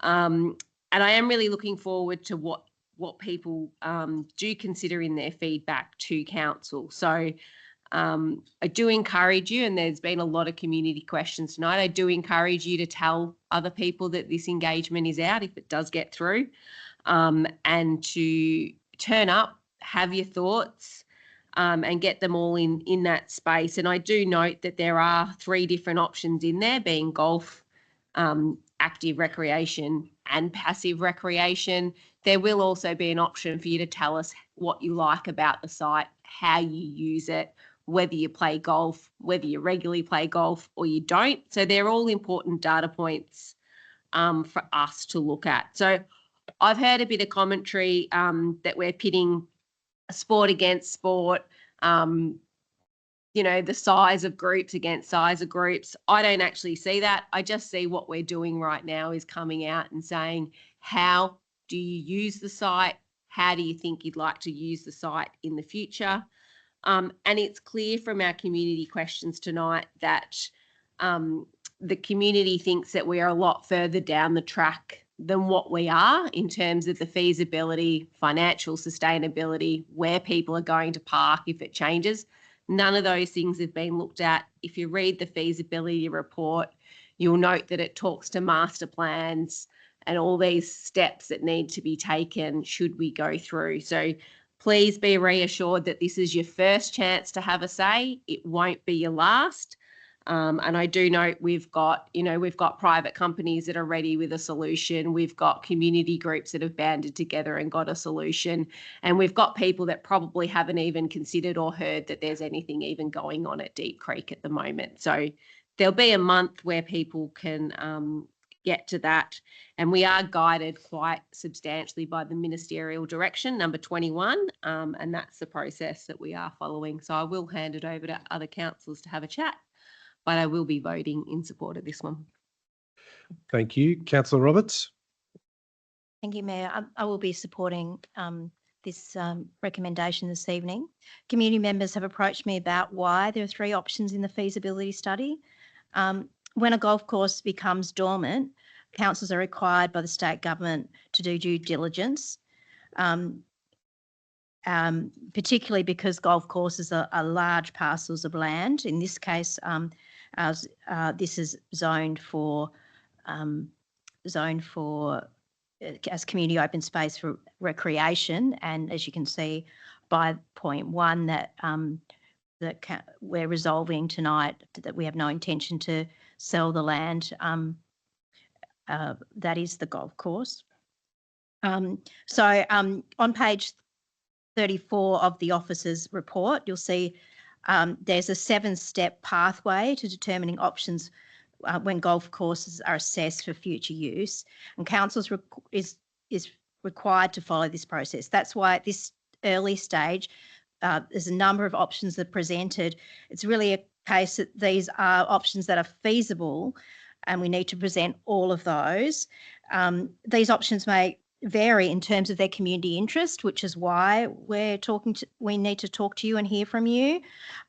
And I am really looking forward to what people do consider in their feedback to council. So I do encourage you, and there's been a lot of community questions tonight, I do encourage you to tell other people that this engagement is out if it does get through, and to turn up, have your thoughts, and get them all in that space. And I do note that there are 3 different options in there, being golf, active recreation and passive recreation. There will also be an option for you to tell us what you like about the site, how you use it, whether you play golf, whether you regularly play golf or you don't. So they're all important data points for us to look at. So I've heard a bit of commentary that we're pitting sport against sport, the size of groups against size of groups. I don't actually see that. I just see what we're doing right now is coming out and saying, how do you use the site? How do you think you'd like to use the site in the future? And it's clear from our community questions tonight that the community thinks that we are a lot further down the track than what we are in terms of the feasibility, financial sustainability, where people are going to park if it changes. None of those things have been looked at. If you read the feasibility report, you'll note that it talks to master plans and all these steps that need to be taken should we go through. So please be reassured that this is your first chance to have a say. It won't be your last. And I do note we've got private companies that are ready with a solution. We've got community groups that have banded together and got a solution. And we've got people that probably haven't even considered or heard that there's anything even going on at Deep Creek at the moment. So there'll be a month where people can get to that. And we are guided quite substantially by the ministerial direction, number 21. And that's the process that we are following. So I will hand it over to other councillors to have a chat, but I will be voting in support of this one. Thank you. Councillor Roberts. Thank you, Mayor. I will be supporting this recommendation this evening. Community members have approached me about why there are 3 options in the feasibility study. When a golf course becomes dormant, councils are required by the state government to do due diligence, particularly because golf courses are large parcels of land. In this case, this is zoned for as community open space for recreation, and as you can see by point 1 that we're resolving tonight that we have no intention to sell the land. That is the golf course. On page 34 of the officer's report, you'll see there's a 7-step pathway to determining options when golf courses are assessed for future use, and council is required to follow this process. That's why at this early stage, there's a number of options that are presented. It's really a case that these are options that are feasible, and we need to present all of those. These options may vary in terms of their community interest, which is why we need to talk to you and hear from you.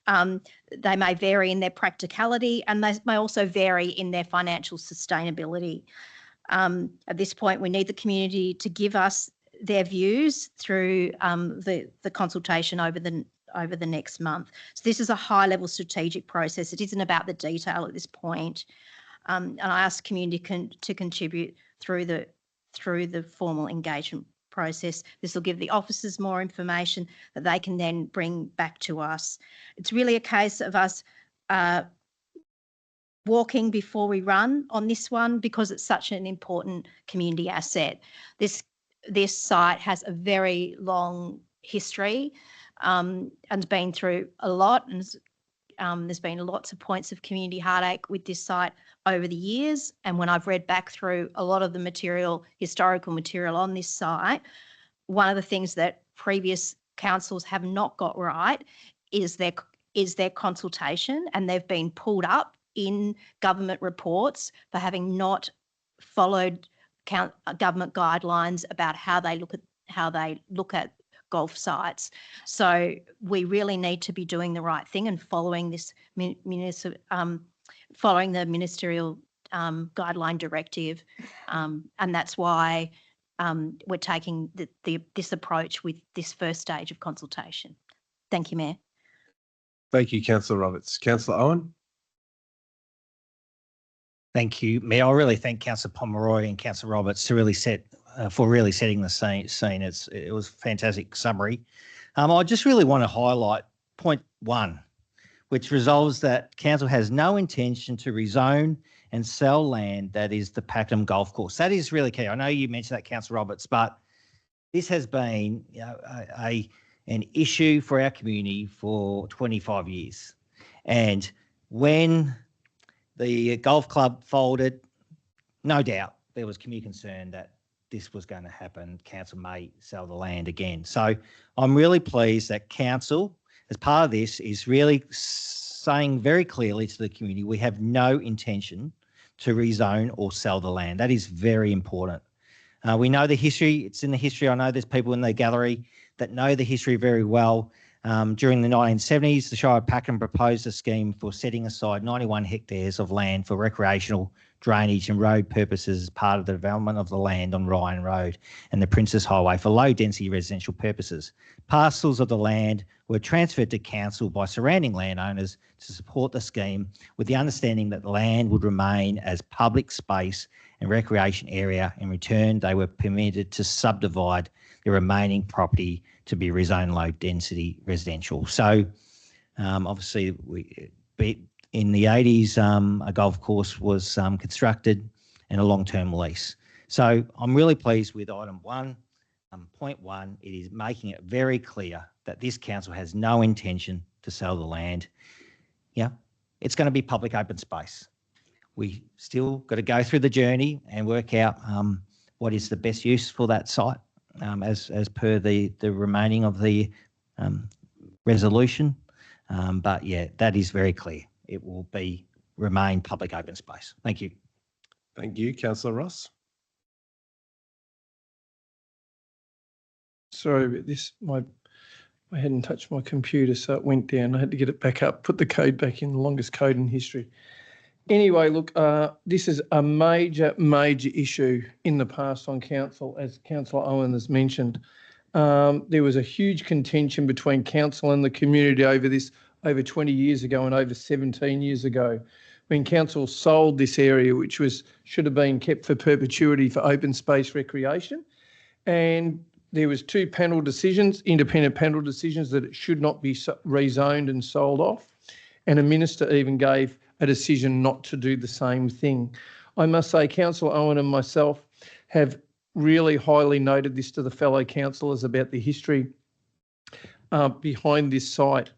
They may vary in their practicality, and they may also vary in their financial sustainability. At this point, we need the community to give us their views through the consultation over the next month. So this is a high-level strategic process. It isn't about the detail at this point. And I ask the community to contribute through the formal engagement process. This will give the officers more information that they can then bring back to us. It's really a case of us walking before we run on this one, because it's such an important community asset. This site has a very long history and has been through a lot, and there's been lots of points of community heartache with this site over the years. And when I've read back through a lot of the historical material on this site, one of the things that previous councils have not got right is their consultation, and they've been pulled up in government reports for having not followed government guidelines about how they look at golf sites. So we really need to be doing the right thing and following this following the ministerial guideline directive, and that's why we're taking this approach with this first stage of consultation. Thank you, Mayor. Thank you, Councillor Roberts. Councillor Owen. Thank you, Mayor. I really thank Councillor Pomeroy and Councillor Roberts for really setting the scene. It was a fantastic summary. I just really want to highlight point 1, which resolves that council has no intention to rezone and sell land that is the Pakenham Golf Course. That is really key. I know you mentioned that, Councillor Roberts, but this has been an issue for our community for 25 years. And when the golf club folded, no doubt there was community concern that this was going to happen. Council may sell the land again. So I'm really pleased that council, as part of this, is really saying very clearly to the community, we have no intention to rezone or sell the land. That is very important. We know the history. It's in the history. I know there's people in the gallery that know the history very well. During the 1970s, the Shire of Pakenham proposed a scheme for setting aside 91 hectares of land for recreational, drainage and road purposes as part of the development of the land on Ryan Road and the Princess Highway for low-density residential purposes. Parcels of the land were transferred to council by surrounding landowners to support the scheme, with the understanding that the land would remain as public space and recreation area. In return, they were permitted to subdivide the remaining property to be rezoned low-density residential. So, obviously, in the 80s, a golf course was constructed and a long-term lease. So I'm really pleased with item 1.1. It is making it very clear that this council has no intention to sell the land. Yeah, it's going to be public open space. We still got to go through the journey and work out what is the best use for that site as per the remaining of the resolution. But yeah, that is very clear. It will remain public open space. Thank you. Thank you, Councillor Ross. Sorry about this. I hadn't touched my computer, so it went down. I had to get it back up, put the code back in, the longest code in history. Anyway, look, this is a major issue in the past on council, as Councillor Owen has mentioned. There was a huge contention between council and the community over this over 20 years ago and over 17 years ago, when council sold this area, which should have been kept for perpetuity for open space recreation. And there was two panel decisions, independent panel decisions, that it should not be rezoned and sold off. And a minister even gave a decision not to do the same thing. I must say, Councillor Owen and myself have really highly noted this to the fellow councillors about the history behind this site.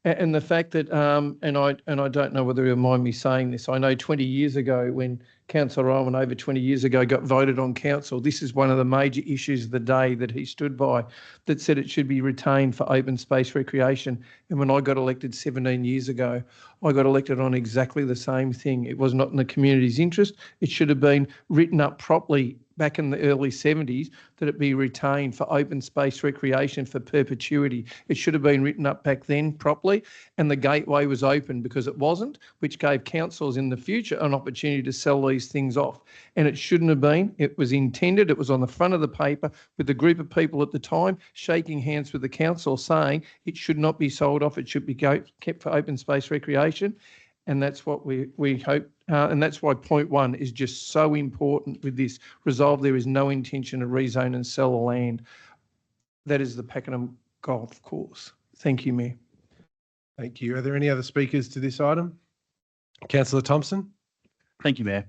And the fact that, and I don't know whether you mind me saying this, I know 20 years ago when Councillor Owen over 20 years ago got voted on council, this is one of the major issues of the day that he stood by, that said it should be retained for open space recreation. And when I got elected 17 years ago, I got elected on exactly the same thing. It was not in the community's interest. It should have been written up properly back in the early 70s that it be retained for open space recreation for perpetuity. It should have been written up back then properly, and the gateway was open because it wasn't, which gave councils in the future an opportunity to sell these things off. And it shouldn't have been. It was intended, it was on the front of the paper with a group of people at the time shaking hands with the council saying it should not be sold off, it should be kept for open space recreation. And that's what we hope, and that's why point 1 is just so important with this. Resolve, there is no intention to rezone and sell the land. That is the Pakenham Golf Course. Thank you, Mayor. Thank you. Are there any other speakers to this item? Councillor Thompson. Thank you, Mayor.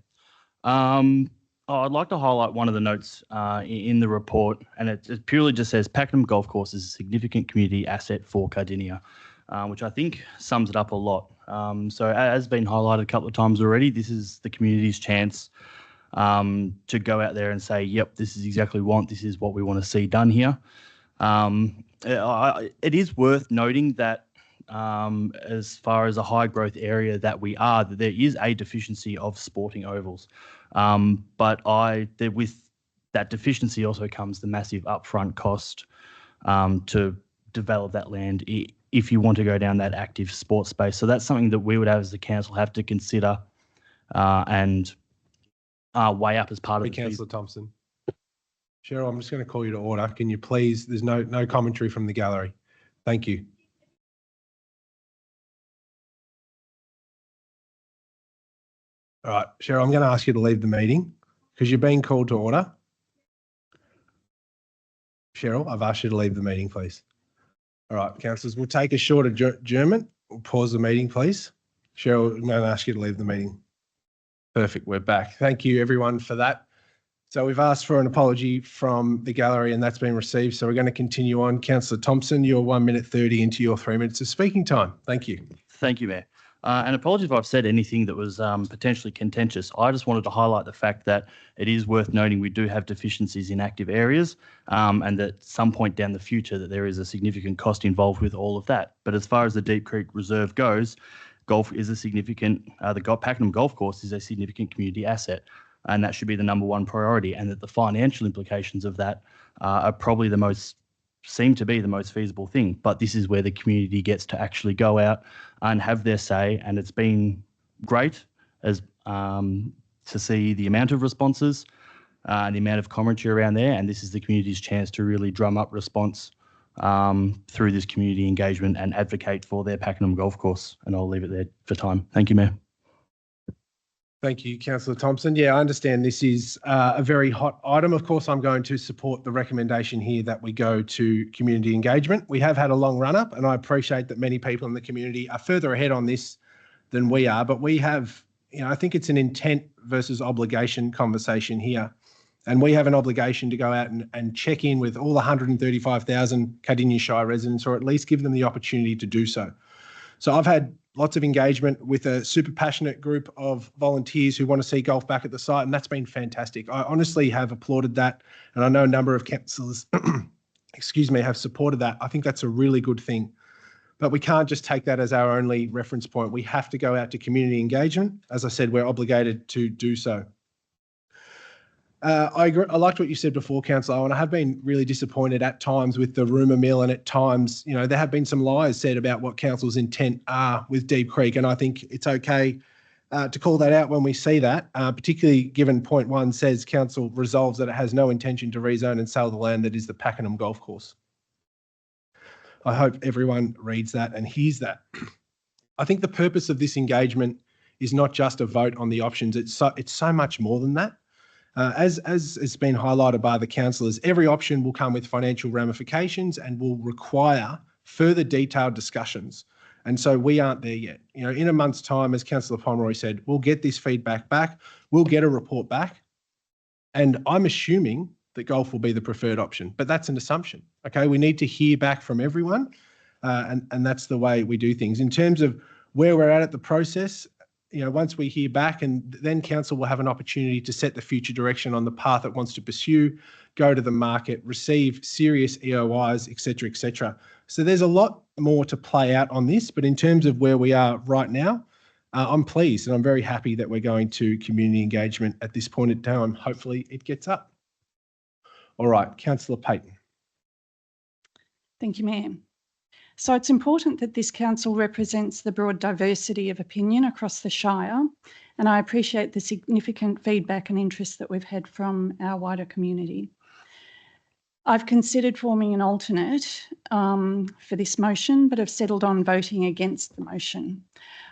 I'd like to highlight one of the notes in the report, and it purely just says Pakenham Golf Course is a significant community asset for Cardinia, which I think sums it up a lot. So as been highlighted a couple of times already, this is the community's chance to go out there and say, yep, this is exactly what we want. This is what we want to see done here. It is worth noting that as far as a high growth area that we are, that there is a deficiency of sporting ovals. But with that deficiency also comes the massive upfront cost to develop that land if you want to go down that active sports space. So that's something that we would have as the council have to consider and weigh up as part of it. Councillor Thompson. Cheryl, I'm just going to call you to order. Can you please, there's no commentary from the gallery. Thank you. All right, Cheryl, I'm going to ask you to leave the meeting because you're being called to order. Cheryl, I've asked you to leave the meeting, please. All right, councillors, we'll take a short adjournment. We'll pause the meeting, please. Cheryl, I'm going to ask you to leave the meeting. Perfect, we're back. Thank you, everyone, for that. So we've asked for an apology from the gallery and that's been received. So we're going to continue on. Councillor Thompson, you're 1 minute 30 into your 3 minutes of speaking time. Thank you. Thank you, Mayor. And apologies if I've said anything that was potentially contentious. I just wanted to highlight the fact that it is worth noting we do have deficiencies in active areas and that at some point down the future that there is a significant cost involved with all of that. But as far as the Deep Creek Reserve goes, golf is a significant, the Pakenham Golf Course is a significant community asset, and that should be the #1 priority, and that the financial implications of that are probably the most seem to be the most feasible thing, but this is where the community gets to actually go out and have their say. And it's been great as to see the amount of responses and the amount of commentary around there. And this is the community's chance to really drum up response through this community engagement and advocate for their Pakenham golf course. And I'll leave it there for time. Thank you, Mayor. Thank you, Councillor Thompson. Yeah, I understand this is a very hot item. Of course, I'm going to support the recommendation here that we go to community engagement. We have had a long run up, and I appreciate that many people in the community are further ahead on this than we are, but we have, I think it's an intent versus obligation conversation here. And we have an obligation to go out and check in with all 135,000 Cardinia Shire residents, or at least give them the opportunity to do so. So I've had lots of engagement with a super passionate group of volunteers who want to see golf back at the site, and that's been fantastic. I honestly have applauded that, and I know a number of councillors, have supported that. I think that's a really good thing. But we can't just take that as our only reference point. We have to go out to community engagement. As I said, we're obligated to do so. I liked what you said before, Councillor Owen. I have been really disappointed at times with the rumour mill, and at times, there have been some lies said about what council's intent are with Deep Creek, and I think it's okay to call that out when we see that, particularly given point 1 says council resolves that it has no intention to rezone and sell the land that is the Pakenham golf course. I hope everyone reads that and hears that. I think the purpose of this engagement is not just a vote on the options. It's so much more than that. As it's been highlighted by the councillors, every option will come with financial ramifications and will require further detailed discussions. And so we aren't there yet. In a month's time, as Councillor Pomeroy said, we'll get this feedback back. We'll get a report back. And I'm assuming that golf will be the preferred option, but that's an assumption. Okay, we need to hear back from everyone, and that's the way we do things. In terms of where we're at the process, once we hear back, and then council will have an opportunity to set the future direction on the path it wants to pursue, go to the market, receive serious EOIs, et cetera, et cetera. So there's a lot more to play out on this, but in terms of where we are right now, I'm pleased and I'm very happy that we're going to community engagement at this point in time. Hopefully it gets up. All right, Councillor Payton. Thank you, Mayor. So it's important that this council represents the broad diversity of opinion across the Shire, and I appreciate the significant feedback and interest that we've had from our wider community. I've considered forming an alternate for this motion, but have settled on voting against the motion.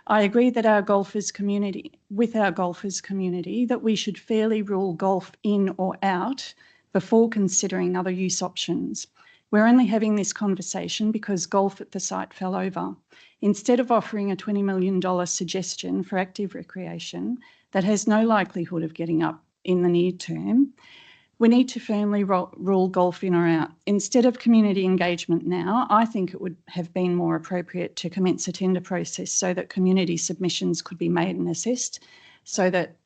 I agree that our golfers community, that we should fairly rule golf in or out before considering other use options. We're only having this conversation because golf at the site fell over. Instead of offering a $20 million suggestion for active recreation that has no likelihood of getting up in the near term, we need to firmly rule golf in or out. Instead of community engagement now, I think it would have been more appropriate to commence a tender process so that community submissions could be made and assessed, so that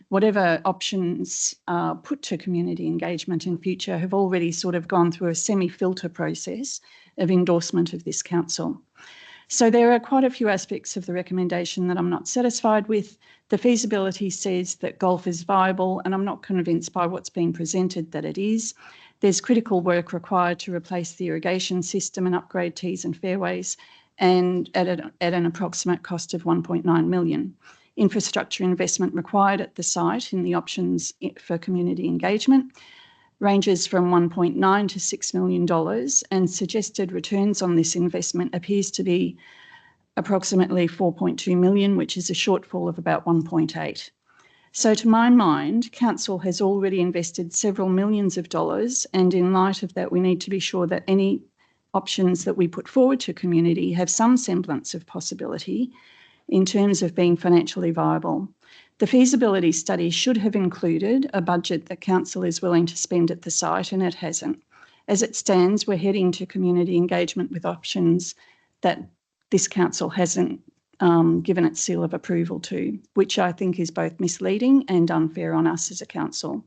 whatever options are put to community engagement in future have already sort of gone through a semi-filter process of endorsement of this council. So there are quite a few aspects of the recommendation that I'm not satisfied with. The feasibility says that golf is viable, and I'm not convinced by what's been presented that it is. There's critical work required to replace the irrigation system and upgrade tees and fairways, and at an approximate cost of $1.9 million. Infrastructure investment required at the site in the options for community engagement ranges from $1.9 to $6 million, and suggested returns on this investment appears to be approximately 4.2 million, which is a shortfall of about 1.8. So to my mind, council has already invested several millions of dollars, and in light of that, we need to be sure that any options that we put forward to community have some semblance of possibility in terms of being financially viable. The feasibility study should have included a budget that council is willing to spend at the site, and it hasn't. As it stands, we're heading to community engagement with options that this council hasn't given its seal of approval to, which I think is both misleading and unfair on us as a council.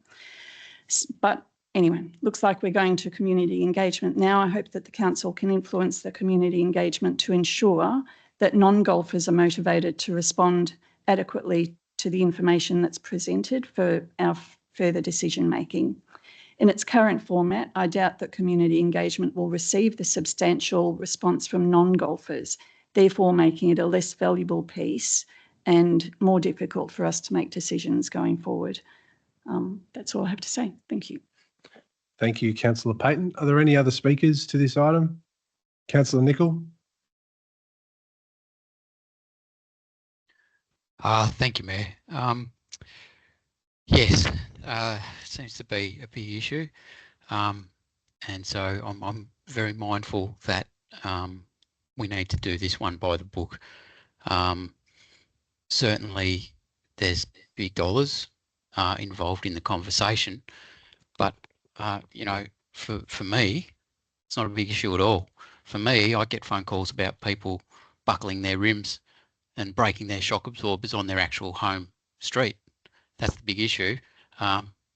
But anyway, looks like we're going to community engagement now. I hope that the council can influence the community engagement to ensure that non-golfers are motivated to respond adequately to the information that's presented for our further decision making. In its current format, I doubt that community engagement will receive the substantial response from non-golfers, therefore making it a less valuable piece and more difficult for us to make decisions going forward. That's all I have to say. Thank you. Thank you, Councillor Payton. Are there any other speakers to this item? Councillor Nicol? Thank you, Mayor. Yes, seems to be a big issue. And so I'm very mindful that we need to do this one by the book. Certainly there's big dollars involved in the conversation, but you know, for me, it's not a big issue at all. For me, I get phone calls about people buckling their rims and breaking their shock absorbers on their actual home street. That's the big issue.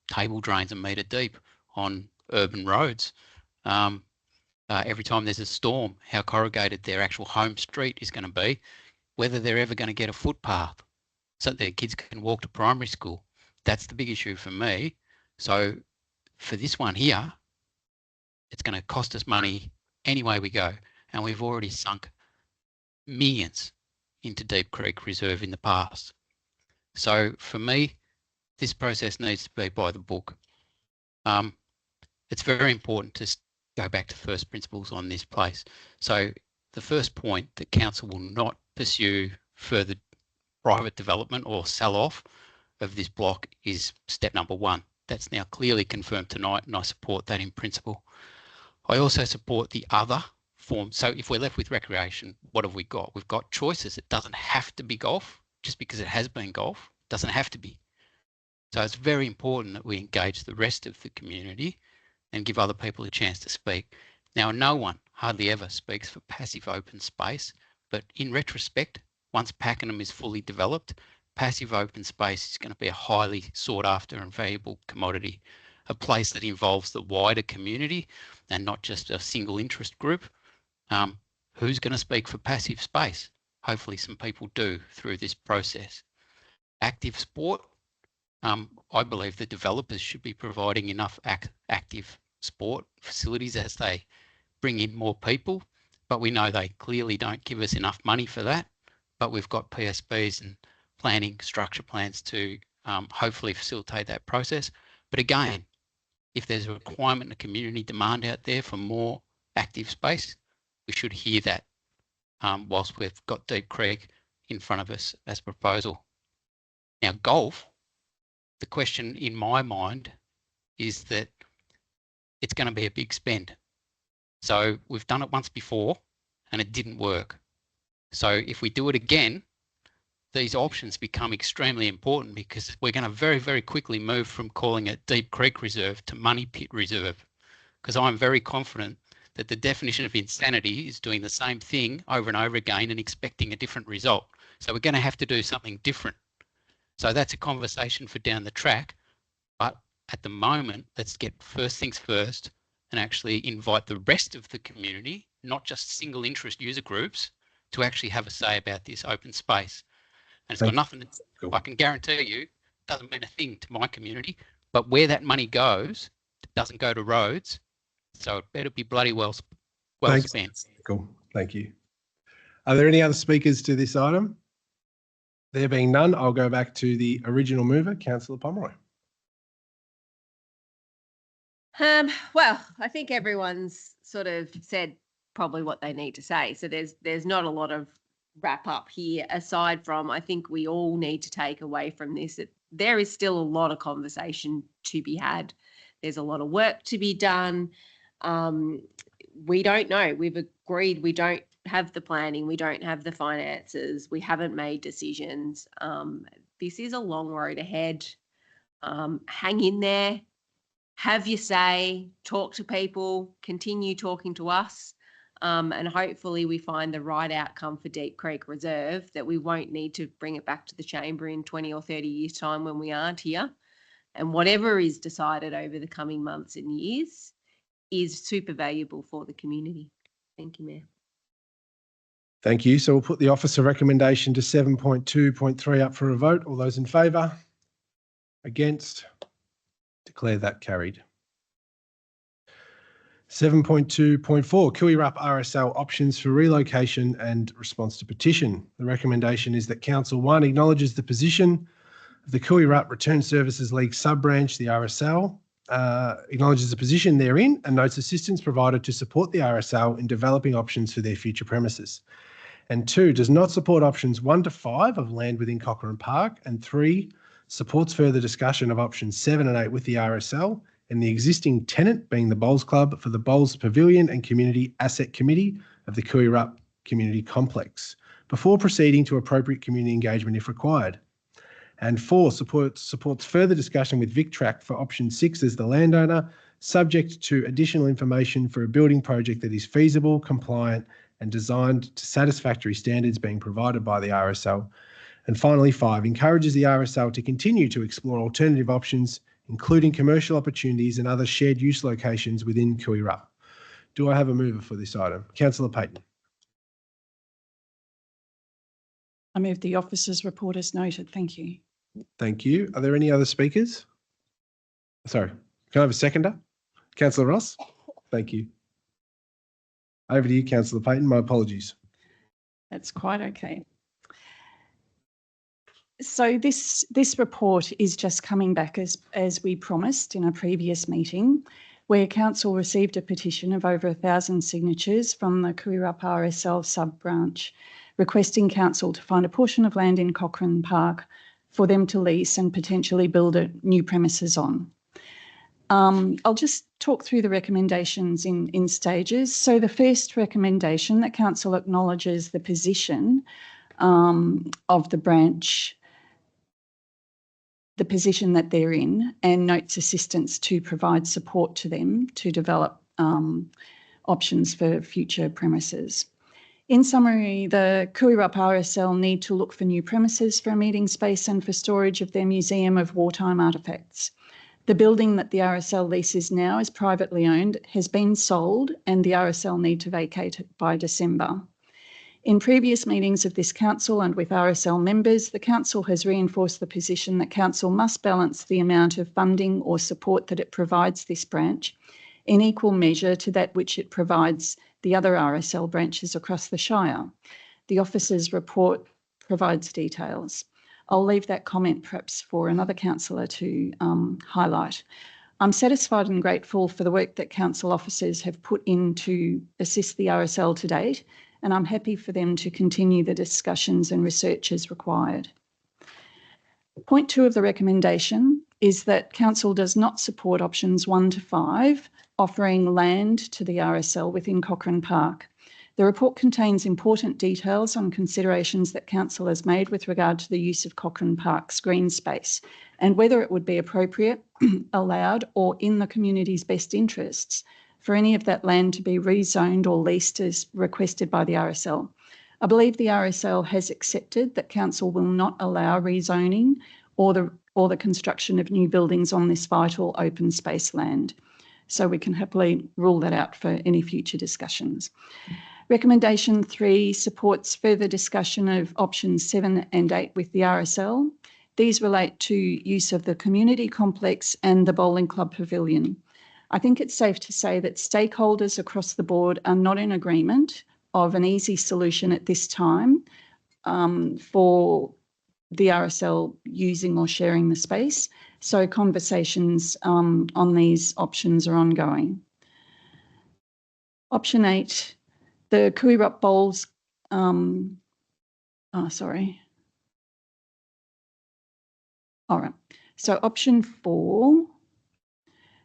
Table drains a metre deep on urban roads. Every time there's a storm, how corrugated their actual home street is going to be, whether they're ever going to get a footpath so that their kids can walk to primary school. That's the big issue for me. So for this one here, it's going to cost us money any way we go. And we've already sunk millions into Deep Creek Reserve in the past. So for me, this process needs to be by the book. It's very important to go back to first principles on this place. So the first point, that council will not pursue further private development or sell off of this block, is step number one. That's now clearly confirmed tonight, and I support that in principle. I also support the other form. So if we're left with recreation, what have we got? We've got choices. It doesn't have to be golf. Just because it has been golf, it doesn't have to be. So it's very important that we engage the rest of the community and give other people a chance to speak. Now, no one hardly ever speaks for passive open space, but in retrospect, once Pakenham is fully developed, passive open space is going to be a highly sought after and valuable commodity, a place that involves the wider community and not just a single interest group. Who's going to speak for passive space? Hopefully some people do through this process. Active sport, I believe the developers should be providing enough active sport facilities as they bring in more people, but we know they clearly don't give us enough money for that. But we've got PSBs and planning structure plans to hopefully facilitate that process. But again, if there's a requirement and a community demand out there for more active space, we should hear that whilst we've got Deep Creek in front of us as a proposal. Now, golf, the question in my mind is that it's going to be a big spend. So we've done it once before and it didn't work. So if we do it again, these options become extremely important, because we're going to very, very quickly move from calling it Deep Creek Reserve to Money Pit Reserve, because I'm very confident that the definition of insanity is doing the same thing over and over again and expecting a different result. So we're going to have to do something different. So that's a conversation for down the track. But at the moment, let's get first things first and actually invite the rest of the community, not just single interest user groups, to actually have a say about this open space. And it's got nothing, I can guarantee you, it doesn't mean a thing to my community, but where that money goes, it doesn't go to roads. So it better be bloody well spent. Cool. Thank you. Are there any other speakers to this item? There being none, I'll go back to the original mover, Councillor Pomeroy. Well, I think everyone's sort of said probably what they need to say. So there's not a lot of wrap up here, aside from, I think we all need to take away from this that there is still a lot of conversation to be had. There's a lot of work to be done. We don't know. We've agreed we don't have the planning. We don't have the finances. We haven't made decisions. This is a long road ahead. Hang in there. Have your say. Talk to people. Continue talking to us. And hopefully we find the right outcome for Deep Creek Reserve, that we won't need to bring it back to the chamber in 20 or 30 years' time when we aren't here. And whatever is decided over the coming months and years is super valuable for the community. Thank you, Mayor. Thank you. So we'll put the officer recommendation to 7.2.3 up for a vote. All those in favour? Against? Declare that carried. 7.2.4 Kuirup RSL options for relocation and response to petition. The recommendation is that Council 1 acknowledges the position of the Kuirup Return Services League sub-branch, the RSL, acknowledges the position therein and notes assistance provided to support the RSL in developing options for their future premises. And 2, does not support options 1 to 5 of land within Cochrane Park, and 3, supports further discussion of options 7 and 8 with the RSL and the existing tenant being the Bowls Club for the Bowls Pavilion and Community Asset Committee of the Kuirup Community Complex, before proceeding to appropriate community engagement if required. And 4, supports further discussion with VicTrack for option 6 as the landowner, subject to additional information for a building project that is feasible, compliant and designed to satisfactory standards being provided by the RSL. And finally, 5, encourages the RSL to continue to explore alternative options, including commercial opportunities and other shared use locations within Kuirup. Do I have a mover for this item? Councillor Payton. I move the officers' report as noted. Thank you. Thank you. Are there any other speakers? Sorry, can I have a seconder? Councillor Ross? Thank you. Over to you, Councillor Payton. My apologies. That's quite okay. So this report is just coming back as we promised in a previous meeting, where Council received a petition of over 1,000 signatures from the Kuirup RSL sub-branch, requesting Council to find a portion of land in Cochrane Park for them to lease and potentially build a new premises on. I'll just talk through the recommendations in stages. So the first recommendation, that Council acknowledges the position of the branch, the position that they're in, and notes assistance to provide support to them to develop options for future premises. In summary, the Kuirup RSL need to look for new premises for a meeting space and for storage of their museum of wartime artefacts. The building that the RSL leases now is privately owned, has been sold, and the RSL need to vacate it by December. In previous meetings of this council and with RSL members, the council has reinforced the position that council must balance the amount of funding or support that it provides this branch in equal measure to that which it provides the other RSL branches across the Shire. The officer's report provides details. I'll leave that comment perhaps for another councillor to highlight. I'm satisfied and grateful for the work that council officers have put in to assist the RSL to date, and I'm happy for them to continue the discussions and research as required. Point 2 of the recommendation is that council does not support options 1 to 5, offering land to the RSL within Cochrane Park. The report contains important details on considerations that council has made with regard to the use of Cochrane Park's green space and whether it would be appropriate, allowed or in the community's best interests for any of that land to be rezoned or leased as requested by the RSL. I believe the RSL has accepted that council will not allow rezoning or the construction of new buildings on this vital open space land. So we can happily rule that out for any future discussions. Recommendation 3 supports further discussion of options 7 and 8 with the RSL. These relate to use of the community complex and the bowling club pavilion. I think it's safe to say that stakeholders across the board are not in agreement of an easy solution at this time for the RSL using or sharing the space. So conversations on these options are ongoing. Option 8, the Kuirup Bowls, All right. So option 4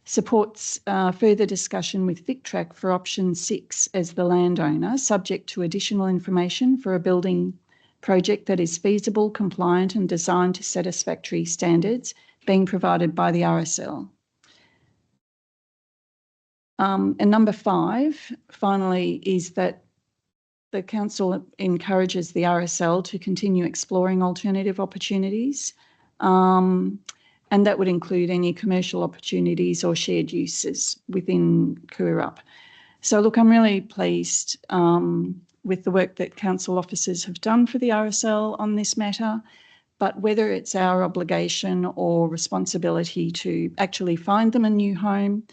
supports further discussion with VicTrack for option 6 as the landowner, subject to additional information for a building project that is feasible, compliant and designed to satisfactory standards being provided by the RSL. And number 5, finally, is that the council encourages the RSL to continue exploring alternative opportunities, and that would include any commercial opportunities or shared uses within Kuirup. So look, I'm really pleased with the work that council officers have done for the RSL on this matter, but whether it's our obligation or responsibility to actually find them a new home,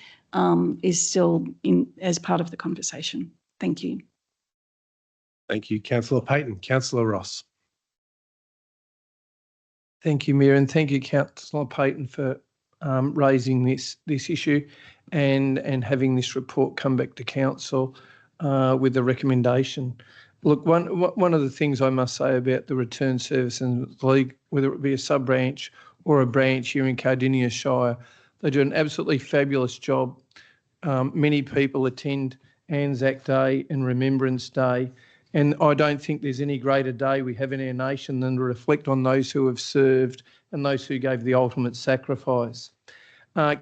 is still in as part of the conversation. Thank you. Thank you, Councillor Payton. Councillor Ross. Thank you, Mayor, and thank you, Councillor Payton, for raising this issue and having this report come back to council with a recommendation. Look, one of the things I must say about the Return Service and League, whether it be a sub-branch or a branch here in Cardinia Shire, they do an absolutely fabulous job. Many people attend Anzac Day and Remembrance Day, and I don't think there's any greater day we have in our nation than to reflect on those who have served and those who gave the ultimate sacrifice.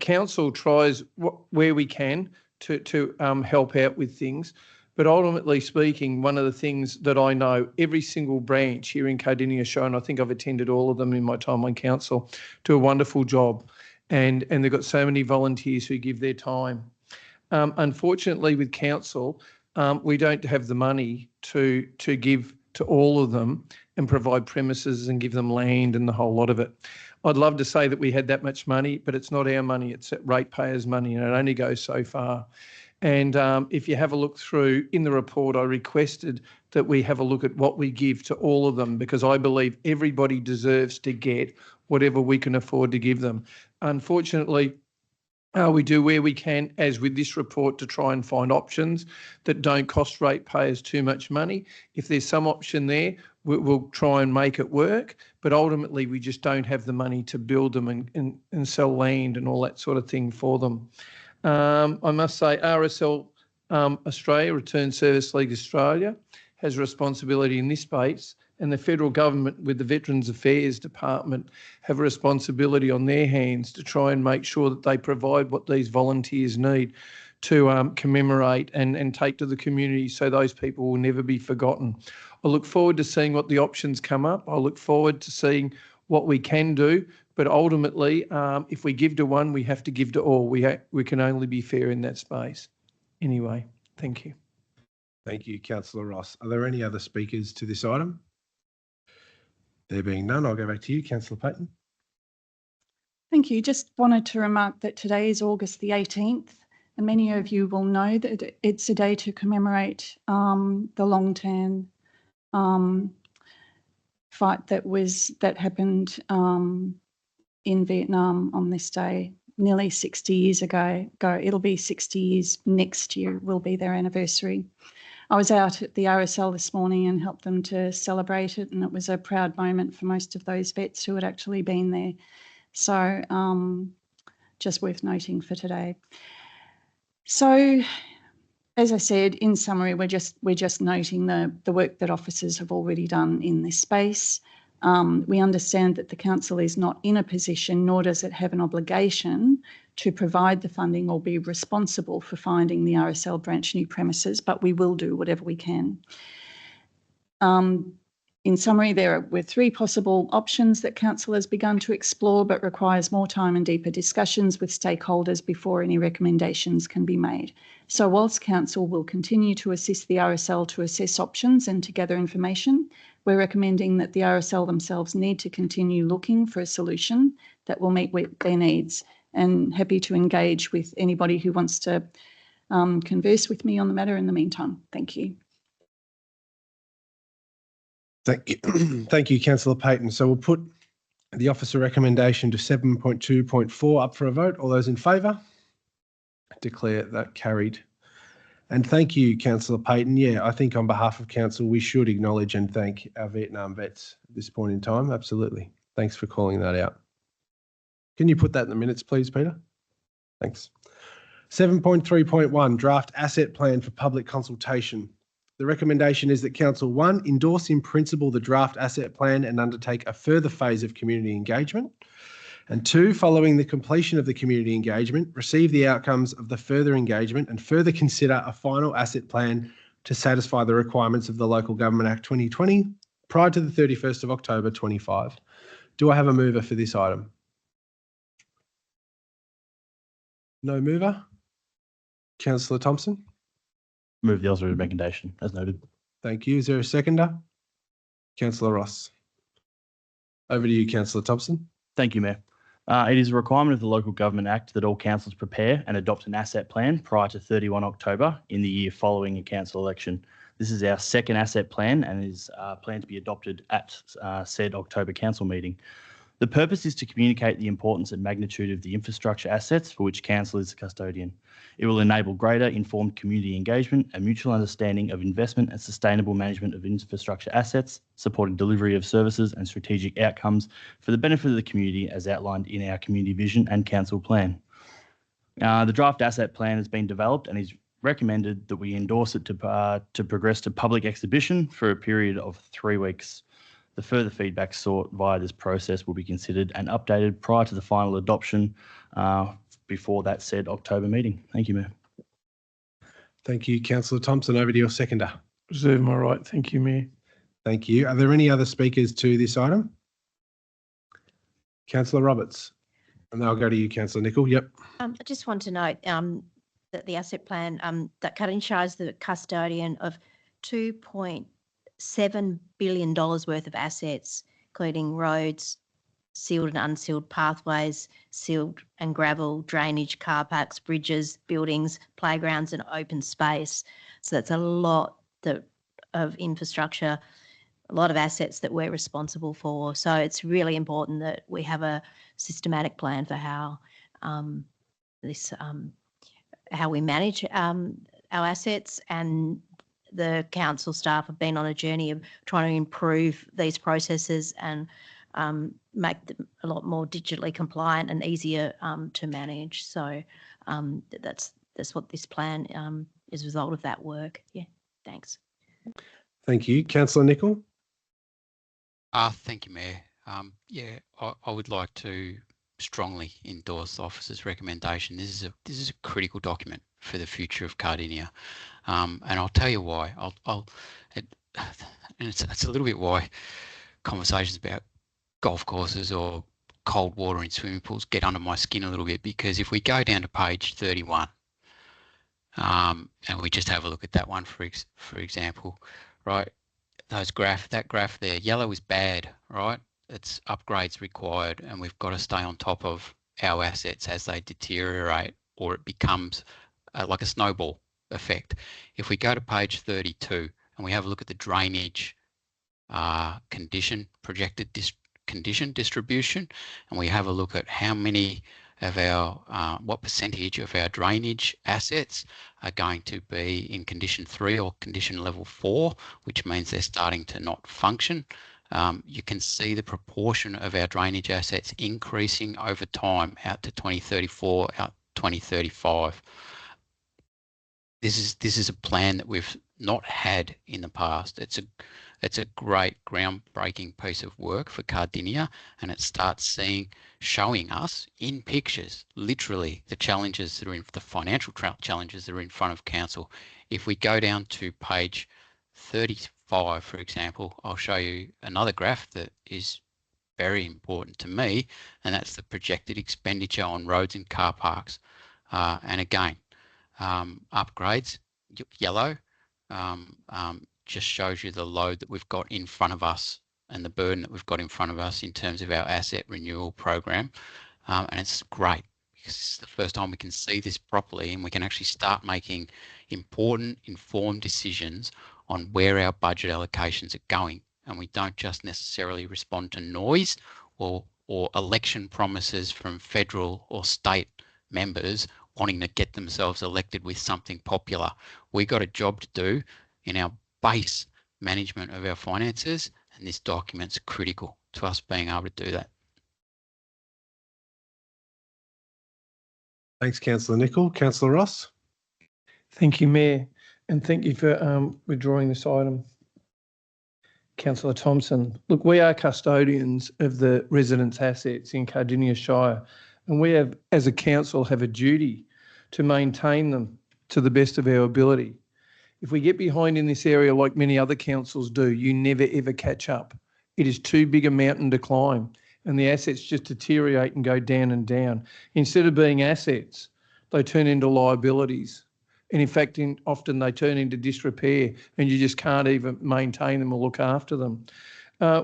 Council tries where we can to help out with things, but ultimately speaking, one of the things that I know, every single branch here in Cardinia Shire, and I think I've attended all of them in my time on council, do a wonderful job, and they've got so many volunteers who give their time. Unfortunately, with council, we don't have the money to give to all of them and provide premises and give them land and the whole lot of it. I'd love to say that we had that much money, but it's not our money, it's ratepayers' money, and it only goes so far. And if you have a look through in the report, I requested that we have a look at what we give to all of them, because I believe everybody deserves to get whatever we can afford to give them. Unfortunately, we do where we can, as with this report, to try and find options that don't cost ratepayers too much money. If there's some option there, we'll try and make it work, but ultimately we just don't have the money to build them and sell land and all that sort of thing for them. I must say RSL Australia, Return Service League Australia, has responsibility in this space, and the federal government with the Veterans Affairs Department have a responsibility on their hands to try and make sure that they provide what these volunteers need to commemorate and take to the community, so those people will never be forgotten. I look forward to seeing what the options come up. I look forward to seeing what we can do, but ultimately, if we give to one, we have to give to all. We can only be fair in that space. Anyway, thank you. Thank you, Councillor Ross. Are there any other speakers to this item? There being none, I'll go back to you, Councillor Payton. Thank you. Just wanted to remark that today is August the 18th, and many of you will know that it's a day to commemorate the Long-Tan fight that happened in Vietnam on this day nearly 60 years ago. It'll be 60 years next year, will be their anniversary. I was out at the RSL this morning and helped them to celebrate it, and it was a proud moment for most of those vets who had actually been there. So just worth noting for today. So as I said, in summary, we're just noting the work that officers have already done in this space. We understand that the council is not in a position, nor does it have an obligation to provide the funding or be responsible for finding the RSL branch new premises, but we will do whatever we can. In summary, there were 3 possible options that council has begun to explore, but requires more time and deeper discussions with stakeholders before any recommendations can be made. So whilst council will continue to assist the RSL to assess options and to gather information, we're recommending that the RSL themselves need to continue looking for a solution that will meet their needs, and happy to engage with anybody who wants to converse with me on the matter in the meantime. Thank you. Thank you, Thank you, Councillor Payton. So we'll put the officer recommendation to 7.2.4 up for a vote. All those in favour? Declare that carried. And thank you, Councillor Payton. Yeah, I think on behalf of council, we should acknowledge and thank our Vietnam vets at this point in time. Absolutely. Thanks for calling that out. Can you put that in the minutes, please, Peter? Thanks. 7.3.1, draft asset plan for public consultation. The recommendation is that Council 1, endorse in principle the draft asset plan and undertake a further phase of community engagement. And 2, following the completion of the community engagement, receive the outcomes of the further engagement and further consider a final asset plan to satisfy the requirements of the Local Government Act 2020 prior to the 31st of October 25. Do I have a mover for this item? No mover. Councillor Thompson. Move the officer recommendation as noted. Thank you. Is there a seconder? Councillor Ross. Over to you, Councillor Thompson. Thank you, Mayor. It is a requirement of the Local Government Act that all councils prepare and adopt an asset plan prior to 31 October in the year following a council election. This is our second asset plan and is planned to be adopted at said October council meeting. The purpose is to communicate the importance and magnitude of the infrastructure assets for which council is the custodian. It will enable greater informed community engagement and mutual understanding of investment and sustainable management of infrastructure assets, supporting delivery of services and strategic outcomes for the benefit of the community as outlined in our community vision and council plan. The draft asset plan has been developed and is recommended that we endorse it to progress to public exhibition for a period of 3 weeks. The further feedback sought via this process will be considered and updated prior to the final adoption before that said October meeting. Thank you, Mayor. Thank you, Councillor Thompson. Over to your seconder. Reserve my right. Thank you, Mayor. Thank you. Are there any other speakers to this item? Councillor Roberts. And then I'll go to you, Councillor Nicol. Yep. I just want to note that the asset plan, that Cardinia Shire is the custodian of $2.7 billion worth of assets, including roads, sealed and unsealed pathways, sealed and gravel, drainage, car parks, bridges, buildings, playgrounds and open space. So that's a lot of infrastructure, a lot of assets that we're responsible for. So it's really important that we have a systematic plan for how how we manage our assets, and the council staff have been on a journey of trying to improve these processes and make them a lot more digitally compliant and easier to manage. So that's what this plan is a result of that work. Yeah, thanks. Thank you. Councillor Nicol. Thank you, Mayor. I would like to strongly endorse the officer's recommendation. This is a critical document for the future of Cardinia, and I'll tell you why. It's a little bit why conversations about golf courses or cold water in swimming pools get under my skin a little bit, because if we go down to page 31 and we just have a look at that one for example, right? That graph there, yellow is bad, right? It's upgrades required, and we've got to stay on top of our assets as they deteriorate, or it becomes like a snowball effect. If we go to page 32 and we have a look at the drainage projected condition distribution, and we have a look at how many of our, what percentage of our drainage assets are going to be in condition 3 or condition level 4, which means they're starting to not function. You can see the proportion of our drainage assets increasing over time out to 2034, out 2035. This is a plan that we've not had in the past. It's a great groundbreaking piece of work for Cardinia, and it starts showing us in pictures, literally, the challenges that are the financial challenges that are in front of council. If we go down to page 35, for example, I'll show you another graph that is very important to me, and that's the projected expenditure on roads and car parks. And again, upgrades, yellow, just shows you the load that we've got in front of us and the burden that we've got in front of us in terms of our asset renewal program. And it's great because it's the first time we can see this properly, and we can actually start making important, informed decisions on where our budget allocations are going. And we don't just necessarily respond to noise or election promises from federal or state members wanting to get themselves elected with something popular. We got a job to do in our base management of our finances, and this document's critical to us being able to do that. Thanks, Councillor Nicol. Councillor Ross. Thank you, Mayor, and thank you for withdrawing this item. Councillor Thompson, look, we are custodians of the residents' assets in Cardinia Shire, and we have, as a council, have a duty to maintain them to the best of our ability. If we get behind in this area like many other councils do, you never ever catch up. It is too big a mountain to climb, and the assets just deteriorate and go down and down. Instead of being assets, they turn into liabilities. And in fact, often they turn into disrepair, and you just can't even maintain them or look after them.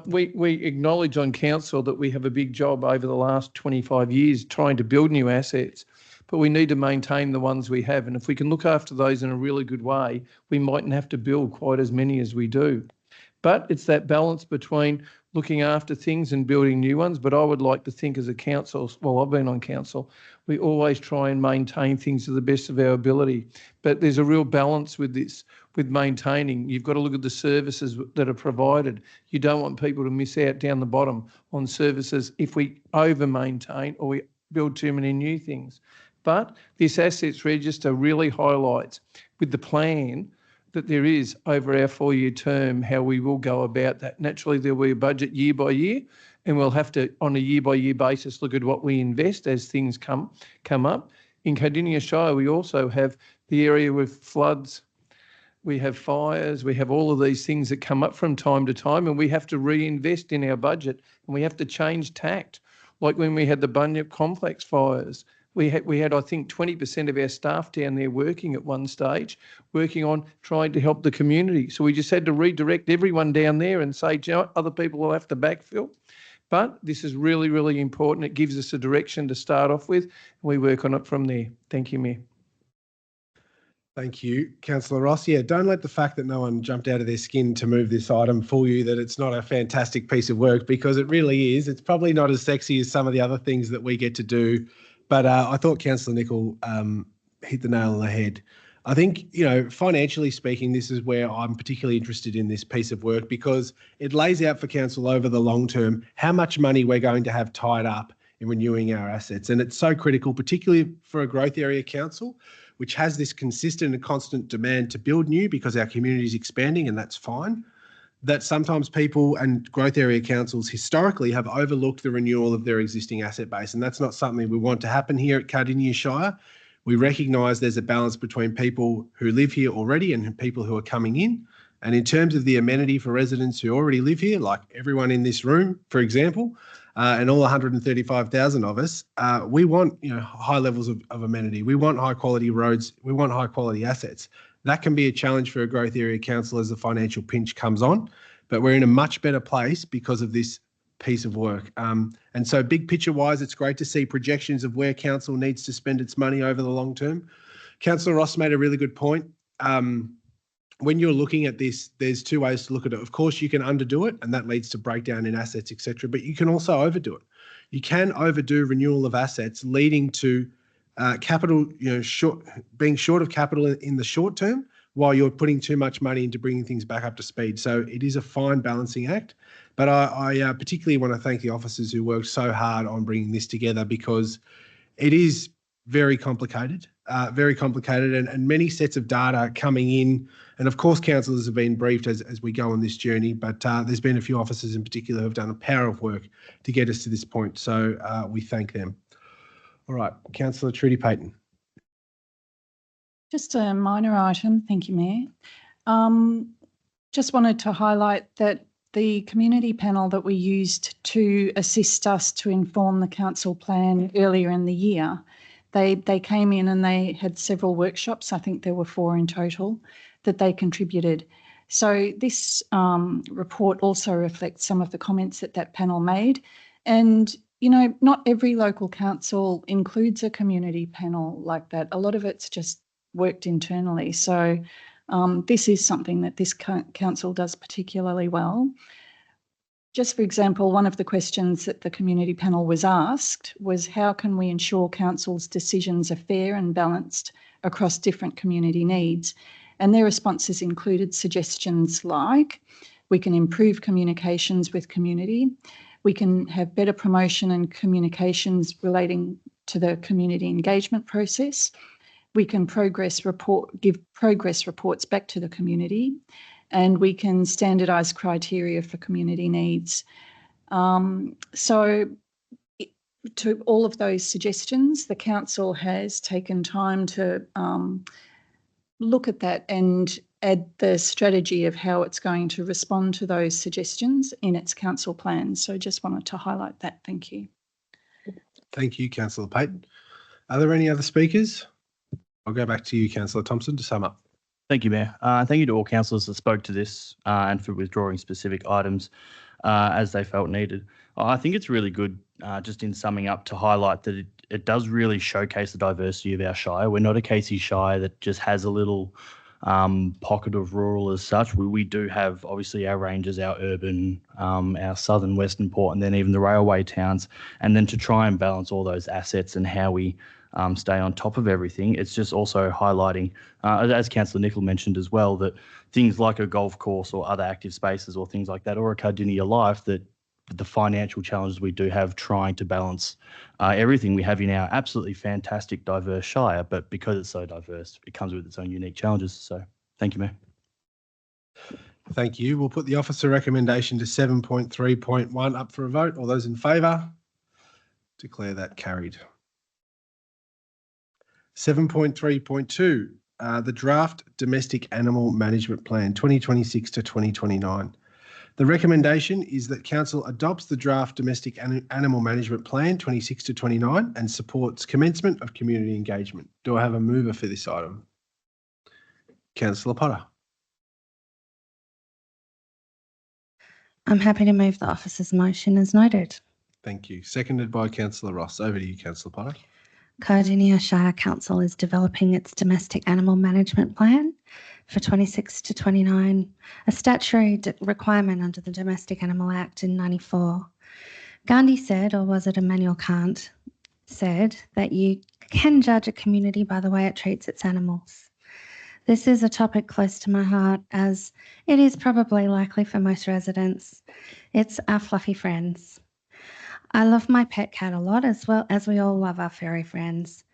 We acknowledge on council that we have a big job over the last 25 years trying to build new assets, but we need to maintain the ones we have. And if we can look after those in a really good way, we mightn't have to build quite as many as we do. But it's that balance between looking after things and building new ones. But I would like to think as a council, well, I've been on council, we always try and maintain things to the best of our ability. But there's a real balance with this, with maintaining. You've got to look at the services that are provided. You don't want people to miss out down the bottom on services if we over-maintain or we build too many new things. But this assets register really highlights with the plan that there is over our 4-year term, how we will go about that. Naturally, there will be a budget year by year, and we'll have to, on a year by year basis, look at what we invest as things come up. In Cardinia Shire, we also have the area with floods, we have fires, we have all of these things that come up from time to time, and we have to reinvest in our budget, and we have to change tact. Like when we had the Bunyip Complex fires, we had, I think, 20% of our staff down there working at one stage, working on trying to help the community. So we just had to redirect everyone down there and say, you know what, other people will have to backfill. But this is really, really important. It gives us a direction to start off with, and we work on it from there. Thank you, Mayor. Thank you, Councillor Ross. Yeah, don't let the fact that no one jumped out of their skin to move this item fool you that it's not a fantastic piece of work, because it really is. It's probably not as sexy as some of the other things that we get to do. But I thought Councillor Nicol hit the nail on the head. I think, you know, financially speaking, this is where I'm particularly interested in this piece of work, because it lays out for council over the long term how much money we're going to have tied up in renewing our assets. And it's so critical, particularly for a growth area council, which has this consistent and constant demand to build new because our community is expanding, and that's fine, that sometimes people and growth area councils historically have overlooked the renewal of their existing asset base. And that's not something we want to happen here at Cardinia Shire. We recognise there's a balance between people who live here already and people who are coming in. And in terms of the amenity for residents who already live here, like everyone in this room, for example, and all 135,000 of us, we want, you know, high levels of amenity. We want high quality roads. We want high quality assets. That can be a challenge for a growth area council as the financial pinch comes on, but we're in a much better place because of this piece of work. And so big picture wise, it's great to see projections of where council needs to spend its money over the long term. Councillor Ross made a really good point. When you're looking at this, there's two ways to look at it. Of course, you can underdo it, and that leads to breakdown in assets, etc. But you can also overdo it. You can overdo renewal of assets, leading to capital, you know, being short of capital in the short term, while you're putting too much money into bringing things back up to speed. So it is a fine balancing act. But I particularly want to thank the officers who worked so hard on bringing this together, because it is very complicated, and many sets of data coming in. And of course, councillors have been briefed as we go on this journey, but there's been a few officers in particular who have done a power of work to get us to this point. So we thank them. All right, Councillor Trudy Payton. Just a minor item. Thank you, Mayor. Just wanted to highlight that the community panel that we used to assist us to inform the council plan earlier in the year, they came in and they had several workshops. I think there were 4 in total that they contributed. So this report also reflects some of the comments that panel made. And, you know, not every local council includes a community panel like that. A lot of it's just worked internally. So this is something that this council does particularly well. Just for example, one of the questions that the community panel was asked was, how can we ensure council's decisions are fair and balanced across different community needs? And their responses included suggestions like, we can improve communications with community, we can have better promotion and communications relating to the community engagement process, we can give progress reports back to the community, and we can standardise criteria for community needs. So to all of those suggestions, the council has taken time to look at that and add the strategy of how it's going to respond to those suggestions in its council plan. So just wanted to highlight that. Thank you. Thank you, Councillor Payton. Are there any other speakers? I'll go back to you, Councillor Thompson, to sum up. Thank you, Mayor. Thank you to all councillors that spoke to this and for withdrawing specific items. as they felt needed. I think it's really good, just in summing up, to highlight that it does really showcase the diversity of our Shire. We're not a Casey Shire that just has a little pocket of rural as such. We do have obviously our ranges, our urban, our southern Western Port, and then even the railway towns. And then to try and balance all those assets and how we stay on top of everything, it's just also highlighting, as Councillor Nicol mentioned as well, that things like a golf course or other active spaces or things like that, or a Cardinia Life, that the financial challenges we do have trying to balance everything we have in our absolutely fantastic, diverse Shire, but because it's so diverse, it comes with its own unique challenges. So thank you, Mayor. Thank you. We'll put the officer recommendation to 7.3.1 up for a vote. All those in favour? Declare that carried. 7.3.2, the draft domestic animal management plan 2026 to 2029. The recommendation is that Council adopts the draft domestic animal management plan 26 to 29 and supports commencement of community engagement. Do I have a mover for this item? Councillor Potter. I'm happy to move the officer's motion as noted. Thank you. Seconded by Councillor Ross. Over to you, Councillor Potter. Cardinia Shire Council is developing its domestic animal management plan for 26 to 29, a statutory requirement under the Domestic Animal Act in 94. Gandhi said, or was it Immanuel Kant, said that you can judge a community by the way it treats its animals. This is a topic close to my heart, as it is probably likely for most residents. It's our fluffy friends. I love my pet cat a lot, as well as we all love our furry friends.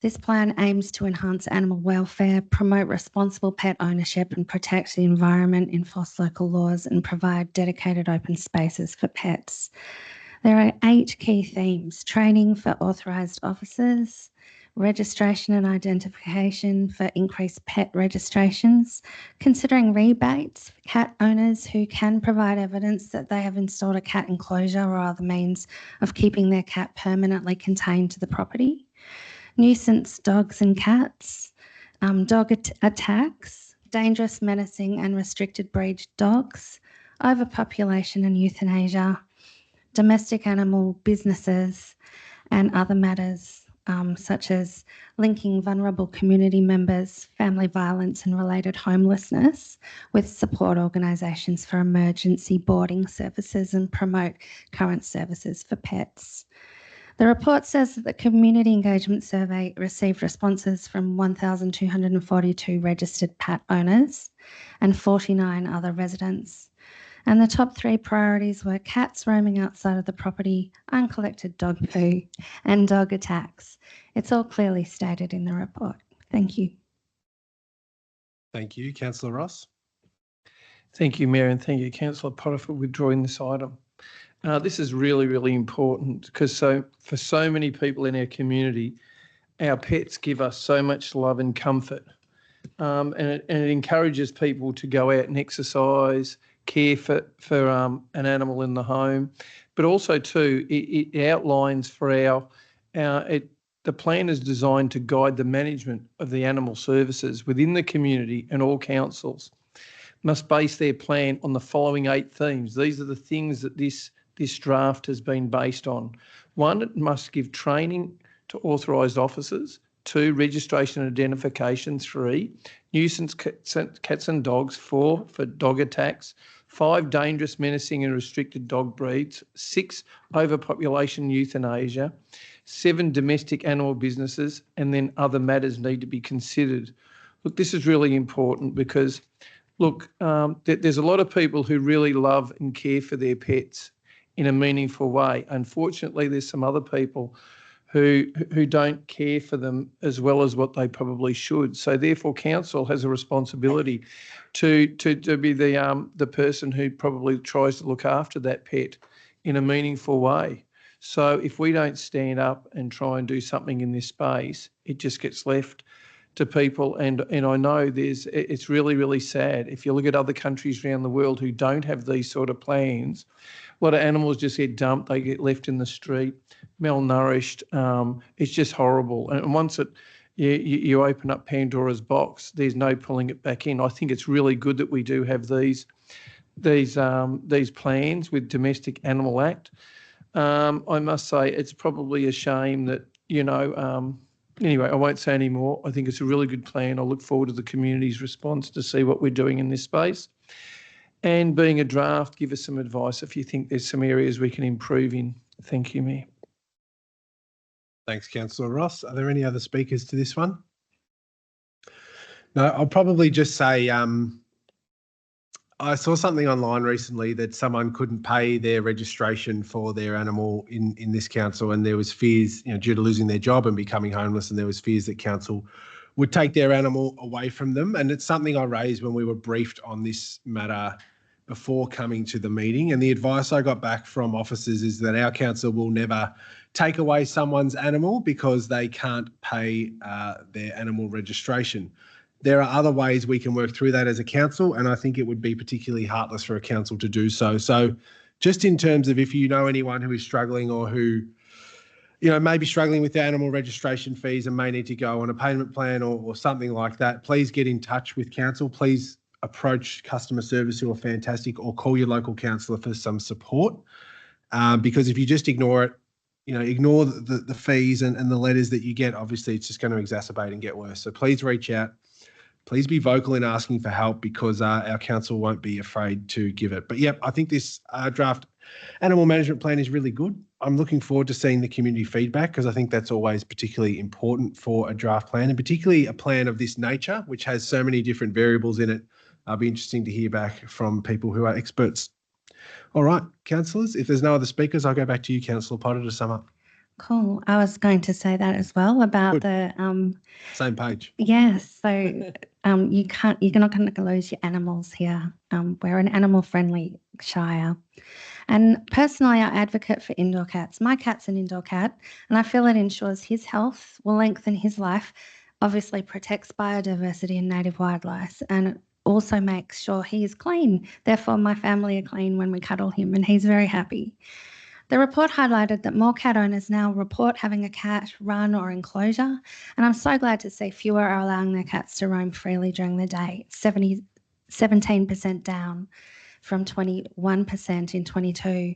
This plan aims to enhance animal welfare, promote responsible pet ownership and protect the environment, enforce local laws and provide dedicated open spaces for pets. There are 8 key themes: training for authorised officers, registration and identification for increased pet registrations, considering rebates for cat owners who can provide evidence that they have installed a cat enclosure or other means of keeping their cat permanently contained to the property, nuisance dogs and cats, dog attacks, dangerous, menacing and restricted breed dogs, overpopulation and euthanasia, domestic animal businesses and other matters such as linking vulnerable community members, family violence and related homelessness with support organisations for emergency boarding services and promote current services for pets. The report says that the Community Engagement Survey received responses from 1,242 registered pet owners and 49 other residents. And the top 3 priorities were cats roaming outside of the property, uncollected dog poo, and dog attacks. It's all clearly stated in the report. Thank you. Thank you. Councillor Ross. Thank you, Mayor, and thank you, Councillor Potter, for withdrawing this item. This is really, really important because for so many people in our community, our pets give us so much love and comfort, and it encourages people to go out and exercise, care for an animal in the home, but also too it outlines for the plan is designed to guide the management of the animal services within the community, and all councils must base their plan on the following 8 themes. These are the things that this draft has been based on. 1, it must give training to authorised officers. 2, registration and identification. 3, nuisance cats and dogs. 4, for dog attacks. 5, dangerous, menacing and restricted dog breeds. 6, overpopulation, euthanasia. 7, domestic animal businesses, and then other matters need to be considered. Look, this is really important because, look, there's a lot of people who really love and care for their pets in a meaningful way. Unfortunately, there's some other people who don't care for them as well as what they probably should. So therefore, council has a responsibility to be the person who probably tries to look after that pet in a meaningful way. So if we don't stand up and try and do something in this space, it just gets left to people. And I know it's really, really sad. If you look at other countries around the world who don't have these sort of plans, a lot of animals just get dumped, they get left in the street, malnourished. It's just horrible. And once you open up Pandora's box, there's no pulling it back in. I think it's really good that we do have these these plans with Domestic Animal Act. I must say it's probably a shame that, anyway, I won't say any more. I think it's a really good plan. I look forward to the community's response to see what we're doing in this space. And being a draft, give us some advice if you think there's some areas we can improve in. Thank you, Mayor. Thanks, Councillor Ross. Are there any other speakers to this one? No, I'll probably just say I saw something online recently that someone couldn't pay their registration for their animal in this council, and there was fears, due to losing their job and becoming homeless, and there was fears that council would take their animal away from them. And it's something I raised when we were briefed on this matter before coming to the meeting. And the advice I got back from officers is that our council will never take away someone's animal because they can't pay their animal registration. There are other ways we can work through that as a council, and I think it would be particularly heartless for a council to do so. So just in terms of if you know anyone who is struggling or who, may be struggling with their animal registration fees and may need to go on a payment plan or something like that, please get in touch with council. Please approach customer service, who are fantastic, or call your local councillor for some support. Because if you just ignore it, ignore the fees and the letters that you get, obviously it's just going to exacerbate and get worse. So please reach out. Please be vocal in asking for help, because our council won't be afraid to give it. But I think this draft animal management plan is really good. I'm looking forward to seeing the community feedback, because I think that's always particularly important for a draft plan, and particularly a plan of this nature, which has so many different variables in it. It'll be interesting to hear back from people who are experts. All right, councillors, if there's no other speakers, I'll go back to you, Councillor Potter, to sum up. Cool. I was going to say that as well about Good. the Same page. yes. So you're not going to lose your animals here. We're an animal friendly shire. And personally, I advocate for indoor cats. My cat's an indoor cat, and I feel it ensures his health, will lengthen his life, obviously protects biodiversity and native wildlife, and it also makes sure he is clean. Therefore, my family are clean when we cuddle him, and he's very happy. The report highlighted that more cat owners now report having a cat run or enclosure, and I'm so glad to see fewer are allowing their cats to roam freely during the day, 17% down from 21% in 22.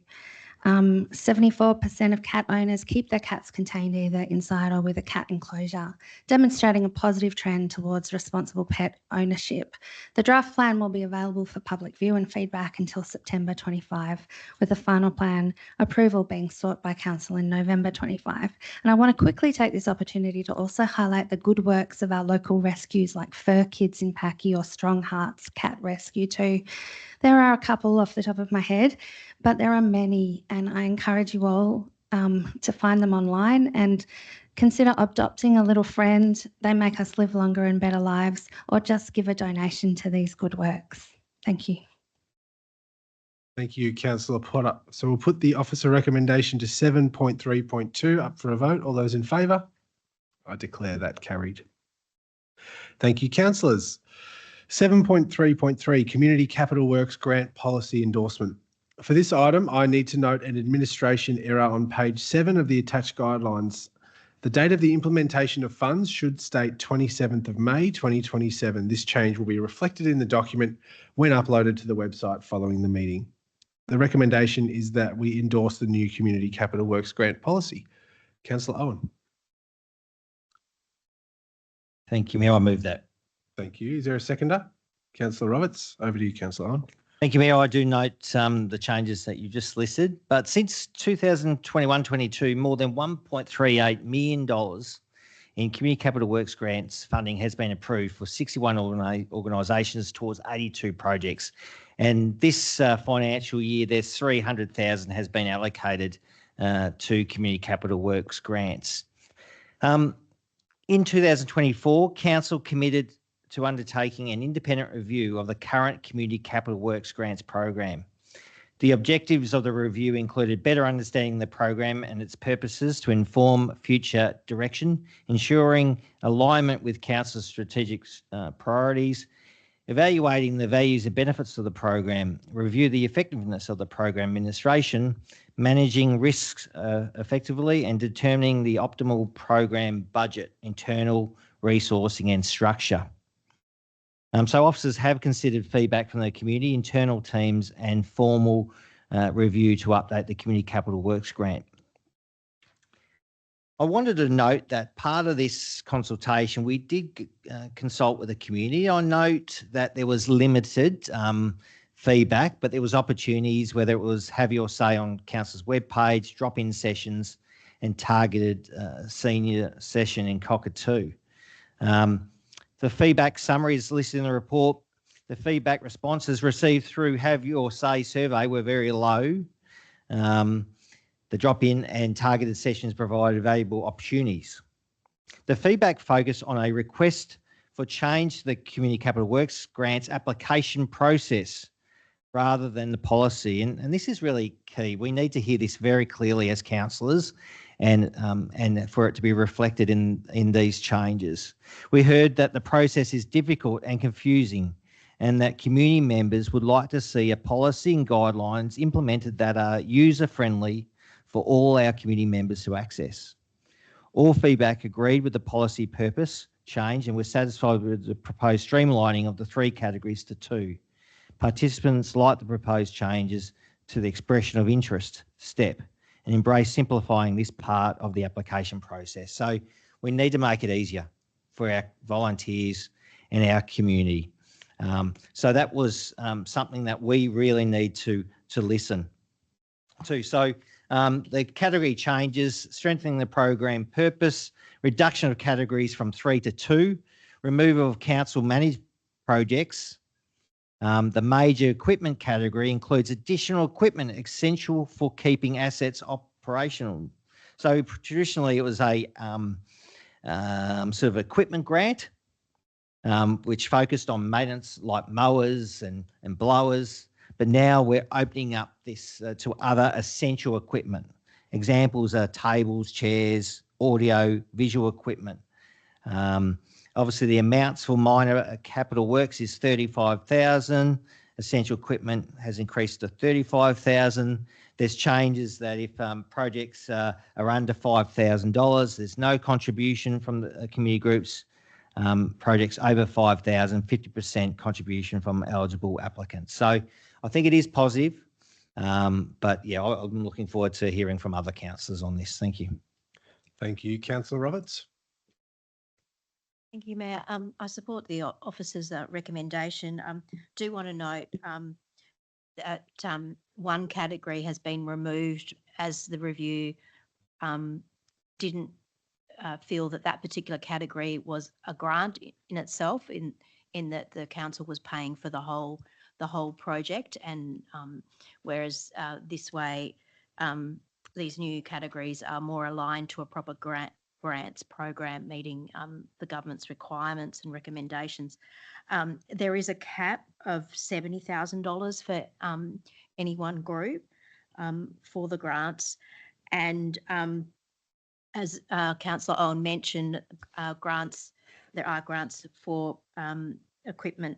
74% of cat owners keep their cats contained either inside or with a cat enclosure, demonstrating a positive trend towards responsible pet ownership. The draft plan will be available for public view and feedback until September 25, with the final plan approval being sought by Council in November 25. And I want to quickly take this opportunity to also highlight the good works of our local rescues like Fur Kids in Packy or Strong Hearts Cat Rescue too. There are a couple off the top of my head, but there are many, and I encourage you all to find them online and consider adopting a little friend. They make us live longer and better lives, or just give a donation to these good works. Thank you. Thank you, Councillor Potter. So we'll put the officer recommendation to 7.3.2 up for a vote. All those in favour? I declare that carried. Thank you, councillors. 7.3.3 Community Capital Works Grant Policy Endorsement. For this item, I need to note an administration error on page 7 of the attached guidelines. The date of the implementation of funds should state 27th of May 2027. This change will be reflected in the document when uploaded to the website following the meeting. The recommendation is that we endorse the new Community Capital Works Grant Policy. Councillor Owen. Thank you, Mayor. I move that. Thank you. Is there a seconder? Councillor Roberts, over to you, Councillor Owen. Thank you, Mayor. I do note the changes that you just listed, but since 2021-22, more than $1.38 million in Community Capital Works grants funding has been approved for 61 organisations towards 82 projects. And this financial year, there's 300,000 has been allocated to Community Capital Works grants. In 2024, Council committed to undertaking an independent review of the current Community Capital Works Grants program. The objectives of the review included better understanding the program and its purposes to inform future direction, ensuring alignment with Council's strategic priorities, evaluating the values and benefits of the program, review the effectiveness of the program administration, managing risks effectively, and determining the optimal program budget, internal resourcing and structure. So officers have considered feedback from the community, internal teams and formal review to update the Community Capital Works grant. I wanted to note that part of this consultation, we did consult with the community. I note that there was limited feedback, but there was opportunities, whether it was have your say on council's webpage, drop-in sessions and targeted senior session in Cockatoo. The feedback summary is listed in the report. The feedback responses received through Have Your Say survey were very low. The drop-in and targeted sessions provided valuable opportunities. The feedback focused on a request for change to the Community Capital Works grants application process rather than the policy. And this is really key. We need to hear this very clearly as councillors and for it to be reflected in these changes. We heard that the process is difficult and confusing and that community members would like to see a policy and guidelines implemented that are user-friendly for all our community members to access. All feedback agreed with the policy purpose change and were satisfied with the proposed streamlining of the 3 categories to 2. Participants liked the proposed changes to the expression of interest step and embrace simplifying this part of the application process. So we need to make it easier for our volunteers and our community. So that was something that we really need to listen to. So the category changes, strengthening the program purpose, reduction of categories from 3 to 2, removal of council managed projects. The major equipment category includes additional equipment essential for keeping assets operational. So traditionally it was a sort of equipment grant, which focused on maintenance like mowers and blowers. But now we're opening up this to other essential equipment. Examples are tables, chairs, audio, visual equipment. Obviously, the amounts for minor capital works is $35,000. Essential equipment has increased to $35,000. There's changes that if projects are under $5,000, there's no contribution from the community groups. Projects over $5,000, 50% contribution from eligible applicants. So I think it is positive, but yeah, I'm looking forward to hearing from other councillors on this. Thank you. Thank you, Councillor Roberts. Thank you, Mayor. I support the officer's recommendation. Do want to note that one category has been removed as the review didn't feel that particular category was a grant in itself, in that the council was paying for the whole project, and whereas this way these new categories are more aligned to a proper grants program meeting the government's requirements and recommendations. There is a cap of $70,000 for any one group for the grants, and as Councillor Owen mentioned, there are grants for equipment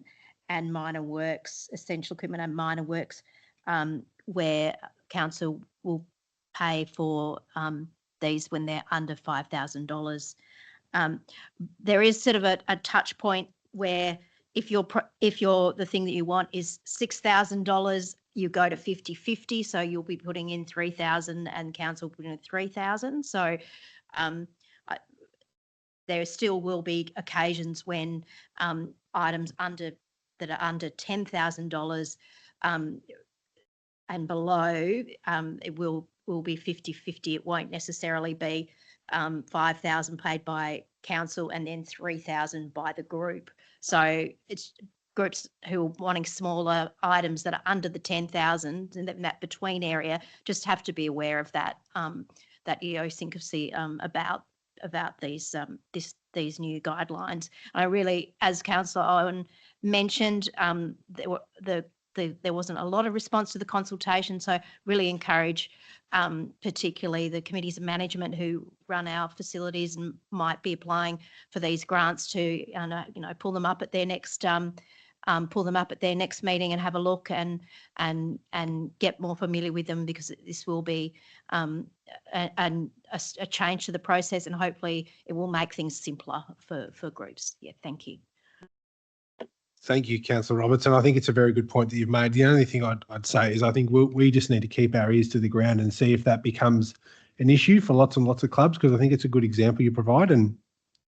and minor works, essential equipment and minor works, where council will pay for these when they're under $5,000. There is sort of a touch point where if the thing that you want is $6,000, you go to 50-50, so you'll be putting in $3,000 and council putting in $3,000. So there still will be occasions when items that are under $10,000 and below, it will be 50-50. It won't necessarily be $5,000 paid by council and then $3,000 by the group. So it's groups who are wanting smaller items that are under the 10,000 and that between area just have to be aware of that idiosyncrasy about these new guidelines. I really, as Councillor Owen mentioned, there wasn't a lot of response to the consultation, so really encourage particularly the committees of management who run our facilities and might be applying for these grants to pull them up at their next meeting and have a look and get more familiar with them, because this will be a change to the process, and hopefully it will make things simpler for groups. Yeah, thank you. Thank you, Councillor Robertson. I think it's a very good point that you've made. The only thing I'd say is I think we just need to keep our ears to the ground and see if that becomes an issue for lots and lots of clubs, because I think it's a good example you provide. And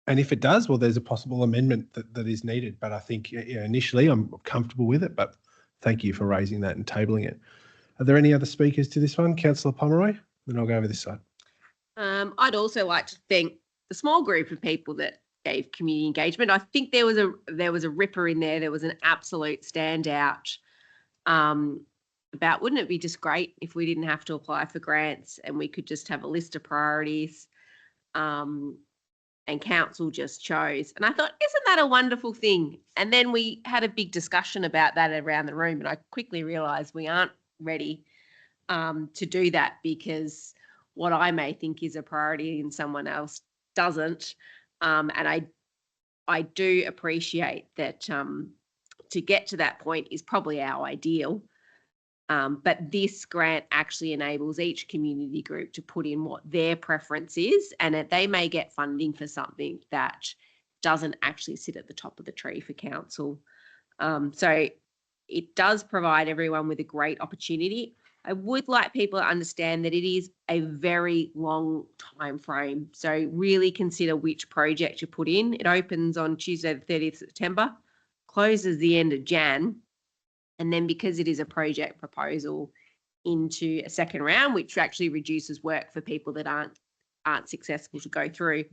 if it does, well, there's a possible amendment that is needed. But I think initially I'm comfortable with it, but thank you for raising that and tabling it. Are there any other speakers to this one? Councillor Pomeroy? Then I'll go over this side. I'd also like to thank the small group of people that gave community engagement. I think there was a ripper in there. There was an absolute standout about, wouldn't it be just great if we didn't have to apply for grants and we could just have a list of priorities, and council just chose. And I thought, isn't that a wonderful thing? And then we had a big discussion about that around the room, and I quickly realised we aren't ready to do that, because what I may think is a priority and someone else doesn't. And I do appreciate that to get to that point is probably our ideal. But this grant actually enables each community group to put in what their preference is, and that they may get funding for something that doesn't actually sit at the top of the tree for council. So it does provide everyone with a great opportunity. I would like people to understand that it is a very long time frame. So really consider which project you put in. It opens on Tuesday, the 30th of September, closes the end of Jan. And then because it is a project proposal into a second round, which actually reduces work for people that aren't successful to go through,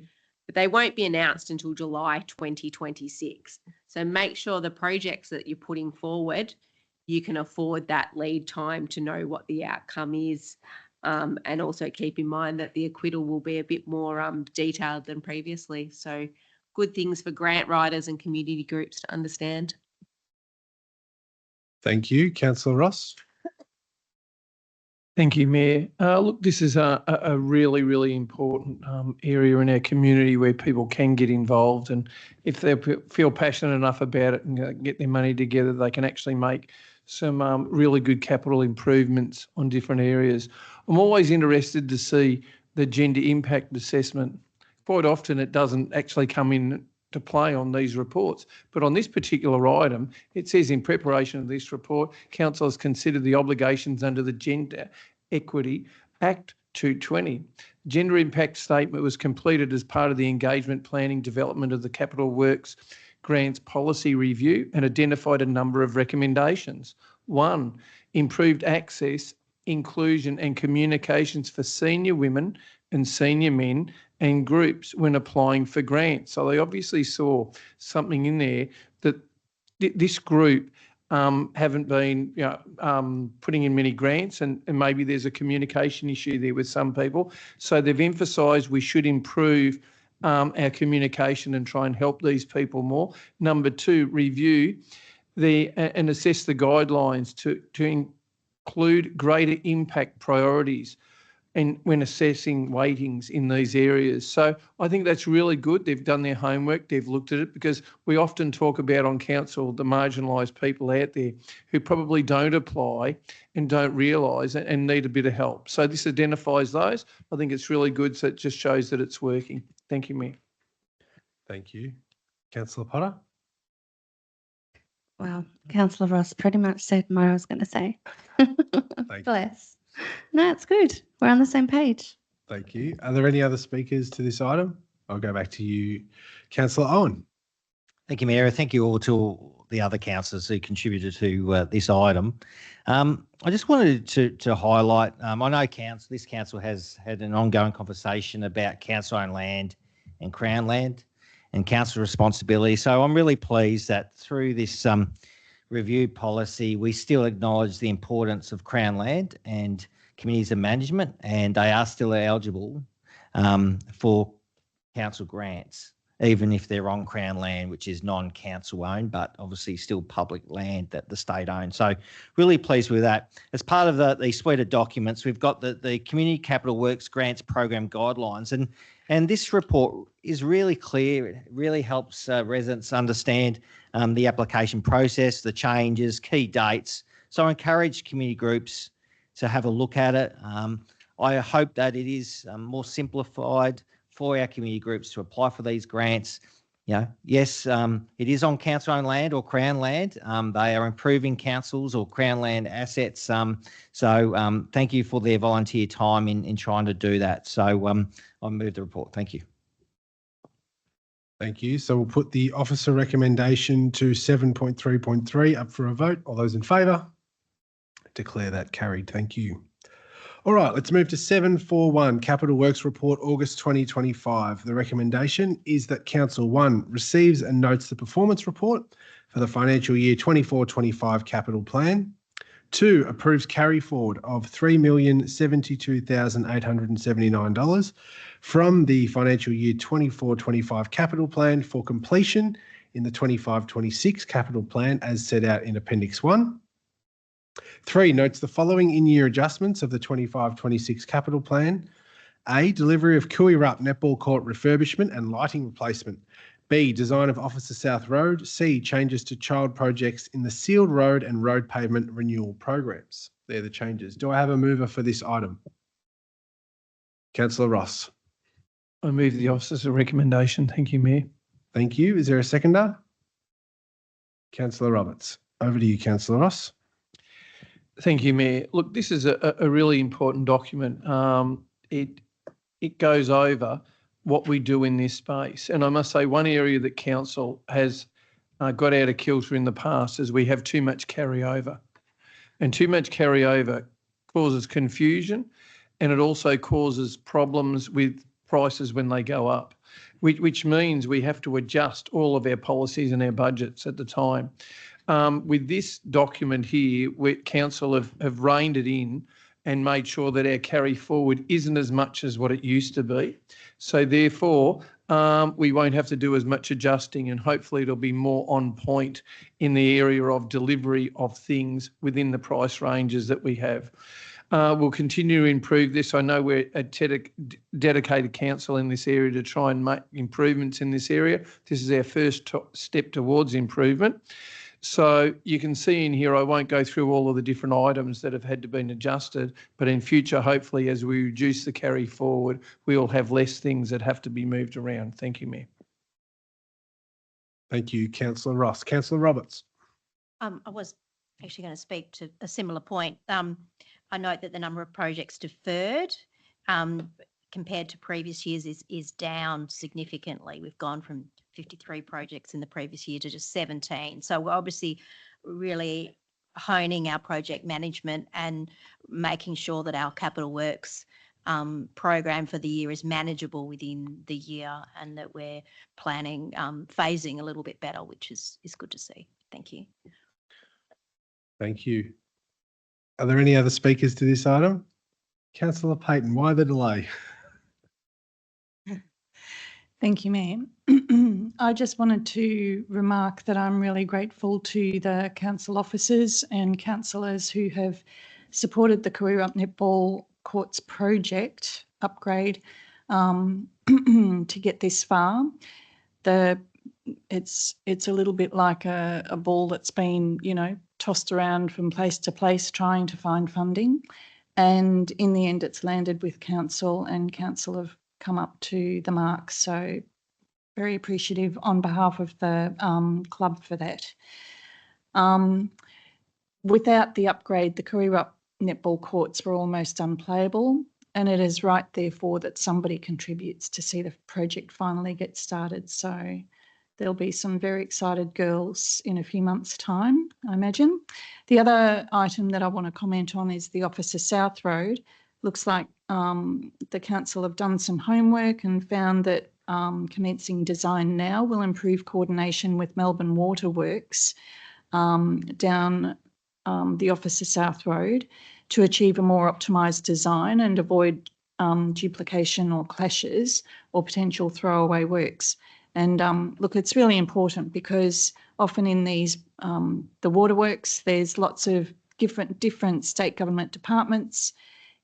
but they won't be announced until July 2026. So make sure the projects that you're putting forward, you can afford that lead time to know what the outcome is. And also keep in mind that the acquittal will be a bit more detailed than previously. So good things for grant writers and community groups to understand. Thank you. Councillor Ross? Thank you, Mayor. Look, this is a really, really important area in our community where people can get involved, and if they feel passionate enough about it and get their money together, they can actually make some really good capital improvements on different areas. I'm always interested to see the gender impact assessment. Quite often it doesn't actually come in to play on these reports, but on this particular item, it says in preparation of this report, council has considered the obligations under the Gender Equity Act 220. Gender impact statement was completed as part of the engagement planning development of the Capital Works Grants Policy Review and identified a number of recommendations. 1, improved access, inclusion and communications for senior women and senior men and groups when applying for grants. So they obviously saw something in there that this group haven't been putting in many grants, and maybe there's a communication issue there with some people. So they've emphasised we should improve our communication and try and help these people more. Number 2, review and assess the guidelines to include greater impact priorities and when assessing weightings in these areas. So I think that's really good. They've done their homework, they've looked at it, because we often talk about on council the marginalised people out there who probably don't apply and don't realise and need a bit of help. So this identifies those. I think it's really good, so it just shows that it's working. Thank you, Mayor. Thank you. Councillor Potter? Well, Councillor Ross pretty much said what I was going to say. Bless. No, it's good. We're on the same page. Thank you. Are there any other speakers to this item? I'll go back to you, Councillor Owen. Thank you, Mayor. Thank you all to all the other councillors who contributed to this item. I just wanted to highlight, I know this council has had an ongoing conversation about council-owned land and Crown land and council responsibility. So I'm really pleased that through this review policy, we still acknowledge the importance of Crown land and communities of management, and they are still eligible for council grants, even if they're on Crown land, which is non-council owned, but obviously still public land that the state owns. So really pleased with that. As part of the suite of documents, we've got the Community Capital Works Grants Program Guidelines, and this report is really clear. It really helps residents understand the application process, the changes, key dates. So I encourage community groups to have a look at it. I hope that it is more simplified for our community groups to apply for these grants. Yes, it is on council-owned land or Crown land. They are improving councils or Crown land assets. So thank you for their volunteer time in trying to do that. So I'll move the report. Thank you. Thank you. So we'll put the officer recommendation to 7.3.3 up for a vote. All those in favour? Declare that carried. Thank you. All right, let's move to 7.4.1, Capital Works Report, August 2025. The recommendation is that Council 1 receives and notes the performance report for the financial year 24-25 capital plan. 2, approves carry forward of $3,072,879 from the financial year 24-25 capital plan for completion in the 25-26 capital plan as set out in Appendix 1. 3, notes the following in-year adjustments of the 25-26 capital plan. A, delivery of Cooey Rup Netball Court refurbishment and lighting replacement. B, design of Officer South Road. C, changes to child projects in the sealed road and road pavement renewal programs. They're the changes. Do I have a mover for this item? Councillor Ross. I move the officer's recommendation. Thank you, Mayor. Thank you. Is there a seconder? Councillor Roberts. Over to you, Councillor Ross. Thank you, Mayor. Look, this is a really important document. It goes over what we do in this space. And I must say one area that council has got out of kilter in the past is we have too much carryover. And too much carryover causes confusion, and it also causes problems with prices when they go up, which means we have to adjust all of our policies and our budgets at the time. With this document here, council have reined it in and made sure that our carry forward isn't as much as what it used to be. So therefore, we won't have to do as much adjusting, and hopefully it'll be more on point in the area of delivery of things within the price ranges that we have. We'll continue to improve this. I know we're a dedicated council in this area to try and make improvements in this area. This is our first step towards improvement. So you can see in here, I won't go through all of the different items that have had to be adjusted, but in future, hopefully, as we reduce the carry forward, we'll have less things that have to be moved around. Thank you, Mayor. Thank you, Councillor Ross. Councillor Roberts. I was actually going to speak to a similar point. I note that the number of projects deferred compared to previous years is down significantly. We've gone from 53 projects in the previous year to just 17. So we're obviously really honing our project management and making sure that our capital works program for the year is manageable within the year, and that we're planning phasing a little bit better, which is good to see. Thank you. Thank you. Are there any other speakers to this item? Councillor Payton, why the delay? Thank you, Mayor. I just wanted to remark that I'm really grateful to the council officers and councillors who have supported the Cooey Rup Netball Courts project upgrade to get this far. It's a little bit like a ball that's been, tossed around from place to place trying to find funding. And in the end, it's landed with council, and council have come up to the mark. So very appreciative on behalf of the club for that. Without the upgrade, the Cooey Rup netball courts were almost unplayable, and it is right, therefore, that somebody contributes to see the project finally get started. So there'll be some very excited girls in a few months' time, I imagine. The other item that I want to comment on is the Officer South Road. Looks like the council have done some homework and found that commencing design now will improve coordination with Melbourne Waterworks down the Officer South Road to achieve a more optimised design and avoid duplication or clashes or potential throwaway works. And look, it's really important because often in these, the waterworks, there's lots of different state government departments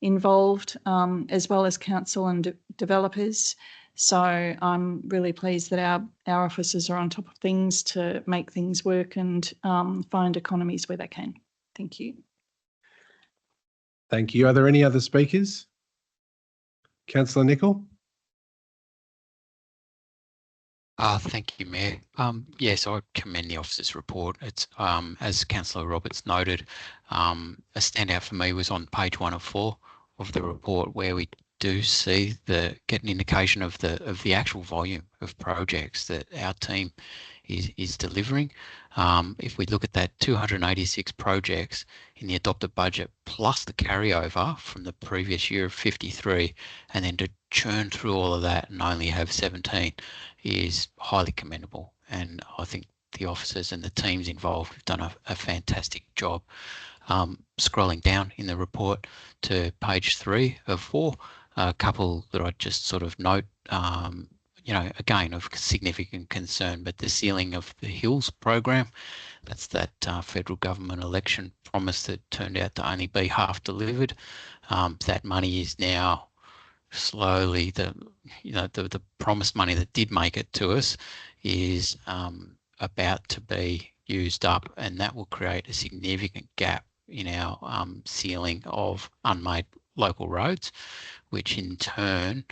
involved, as well as council and developers. So I'm really pleased that our officers are on top of things to make things work and find economies where they can. Thank you. Thank you. Are there any other speakers? Councillor Nicol? Thank you, Mayor. Yes, I commend the officer's report. It's, as Councillor Roberts noted, a standout for me was on page 1 of 4 of the report, where we do get an indication of the actual volume of projects that our team is delivering. If we look at that 286 projects in the adopted budget plus the carryover from the previous year of 53, and then to churn through all of that and only have 17 is highly commendable. And I think the officers and the teams involved have done a fantastic job. Scrolling down in the report to page 3 of 4, a couple that I just sort of note, again, of significant concern, but the sealing of the Hills program, that's that federal government election promise that turned out to only be half delivered. That money is now slowly, the promised money that did make it to us is about to be used up, and that will create a significant gap in our sealing of unmade local roads, which in turn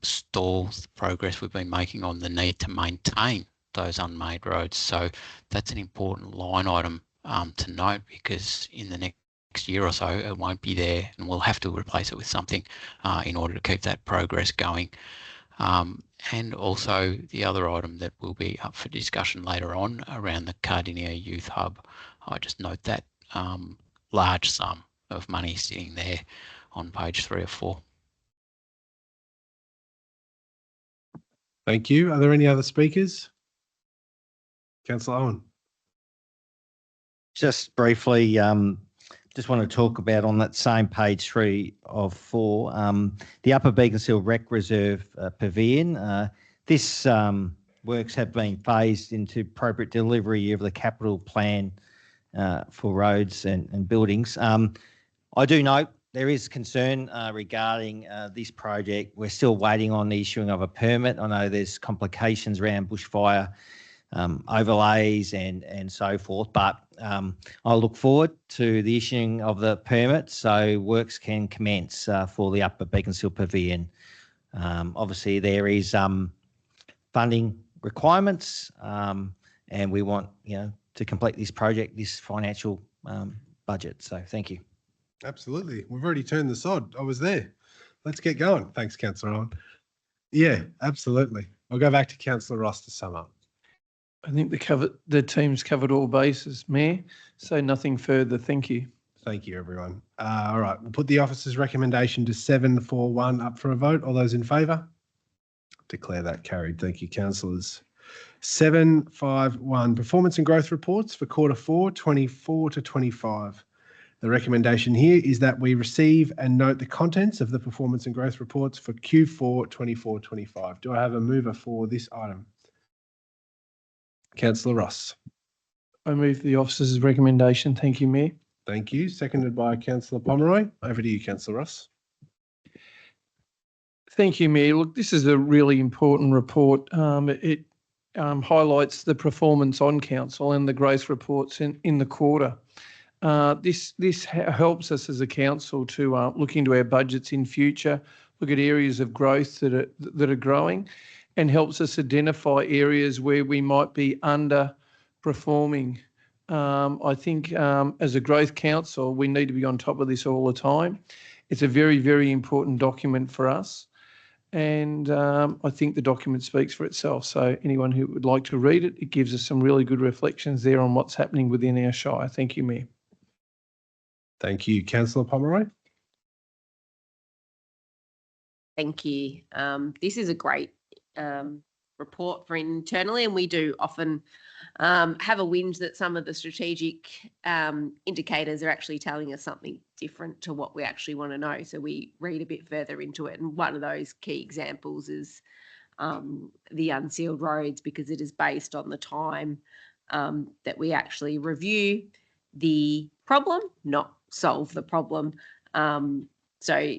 stalls the progress we've been making on the need to maintain those unmade roads. So that's an important line item to note, because in the next year or so it won't be there, and we'll have to replace it with something in order to keep that progress going. And also the other item that will be up for discussion later on around the Cardinia Youth Hub, I just note that large sum of money sitting there on page 3 or 4. Thank you. Are there any other speakers? Councillor Owen. Just briefly, just want to talk about on that same page 3 of 4, the Upper Beaconsfield Rec Reserve Pavilion. This works have been phased into appropriate delivery of the capital plan for roads and buildings. I do note there is concern regarding this project. We're still waiting on the issuing of a permit. I know there's complications around bushfire overlays and so forth, but I look forward to the issuing of the permit so works can commence for the Upper Beaconsfield Pavilion. Obviously, there is funding requirements, and we want to complete this project, this financial budget. So thank you. Absolutely. We've already turned the sod. I was there. Let's get going. Thanks, Councillor Owen. Yeah, absolutely. I'll go back to Councillor Ross to sum up. I think the team's covered all bases, Mayor. So nothing further. Thank you. Thank you, everyone. All right, we'll put the officer's recommendation to 741 up for a vote. All those in favour? Declare that carried. Thank you, councillors. 751, performance and growth reports for quarter 4, 24 to 25. The recommendation here is that we receive and note the contents of the performance and growth reports for Q4 24-25. Do I have a mover for this item? Councillor Ross. I move the officer's recommendation. Thank you, Mayor. Thank you. Seconded by Councillor Pomeroy. Over to you, Councillor Ross. Thank you, Mayor. Look, this is a really important report. It highlights the performance on council and the growth reports in the quarter. This helps us as a council to look into our budgets in future, look at areas of growth that are growing, and helps us identify areas where we might be underperforming. I think as a growth council, we need to be on top of this all the time. It's a very, very important document for us. And I think the document speaks for itself. So anyone who would like to read it, it gives us some really good reflections there on what's happening within our Shire. Thank you, Mayor. Thank you. Councillor Pomeroy. Thank you. This is a great report for internally, and we do often have a whinge that some of the strategic indicators are actually telling us something different to what we actually want to know. So we read a bit further into it. And one of those key examples is the unsealed roads, because it is based on the time that we actually review the problem, not solve the problem. So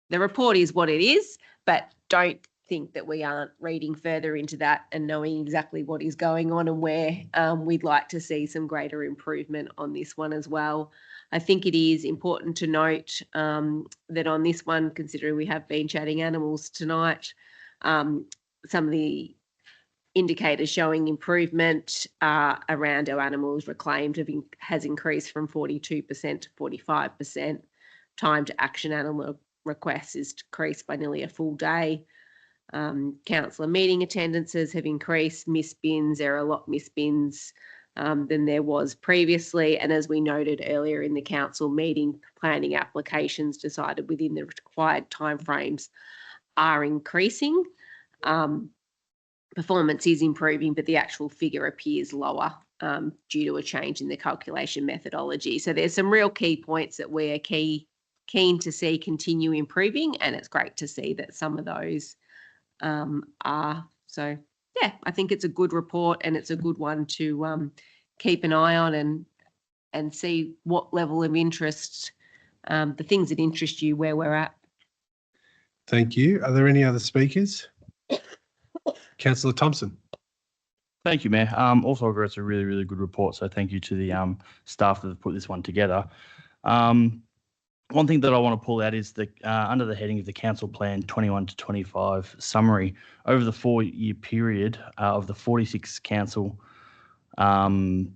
the report is what it is, but don't think that we aren't reading further into that and knowing exactly what is going on and where we'd like to see some greater improvement on this one as well. I think it is important to note that on this one, considering we have been chatting animals tonight, some of the indicators showing improvement around our animals reclaimed has increased from 42% to 45%. Time to action animal requests is decreased by nearly a full day. Councillor meeting attendances have increased. Missed bins, there are a lot missed bins than there was previously. And as we noted earlier in the council meeting, planning applications decided within the required timeframes are increasing. Performance is improving, but the actual figure appears lower due to a change in the calculation methodology. So there's some real key points that we're keen to see continue improving, and it's great to see that some of those are. So yeah, I think it's a good report, and it's a good one to keep an eye on and see what level of interest, the things that interest you, where we're at. Thank you. Are there any other speakers? Councillor Thompson. Thank you, Mayor. Also, I agree it's a really, really good report. So thank you to the staff that have put this one together. One thing that I want to pull out is the under the heading of the Council Plan 21 to 25 summary, over the 4-year period of the 46 council plan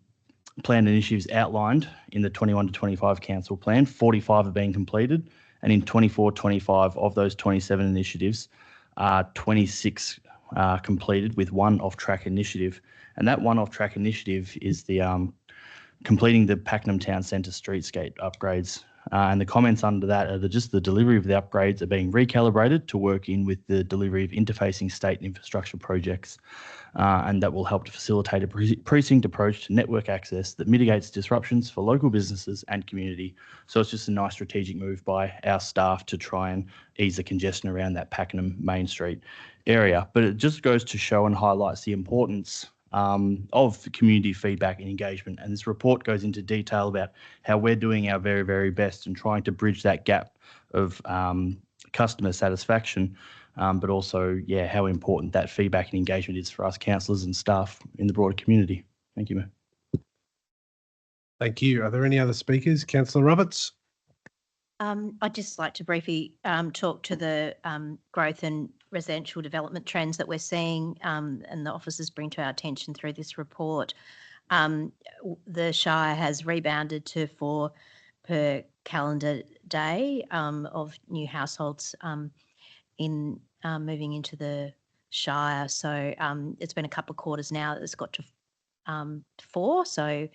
initiatives outlined in the 21 to 25 council plan, 45 have been completed, and in 24-25 of those 27 initiatives, 26 completed with one off-track initiative. And that one off-track initiative is the completing the Pakenham Town Centre streetscape upgrades. And the comments under that are just the delivery of the upgrades are being recalibrated to work in with the delivery of interfacing state infrastructure projects. And that will help to facilitate a precinct approach to network access that mitigates disruptions for local businesses and community. So it's just a nice strategic move by our staff to try and ease the congestion around that Pakenham Main Street area. But it just goes to show and highlights the importance of community feedback and engagement. And this report goes into detail about how we're doing our very, very best and trying to bridge that gap of customer satisfaction, but also, yeah, how important that feedback and engagement is for us councillors and staff in the broader community. Thank you, Mayor. Thank you. Are there any other speakers? Councillor Roberts. I'd just like to briefly talk to the growth and residential development trends that we're seeing and the officers bring to our attention through this report. The Shire has rebounded to 4 per calendar day of new households in moving into the Shire. So it's been a couple of quarters now that it's got to 4. So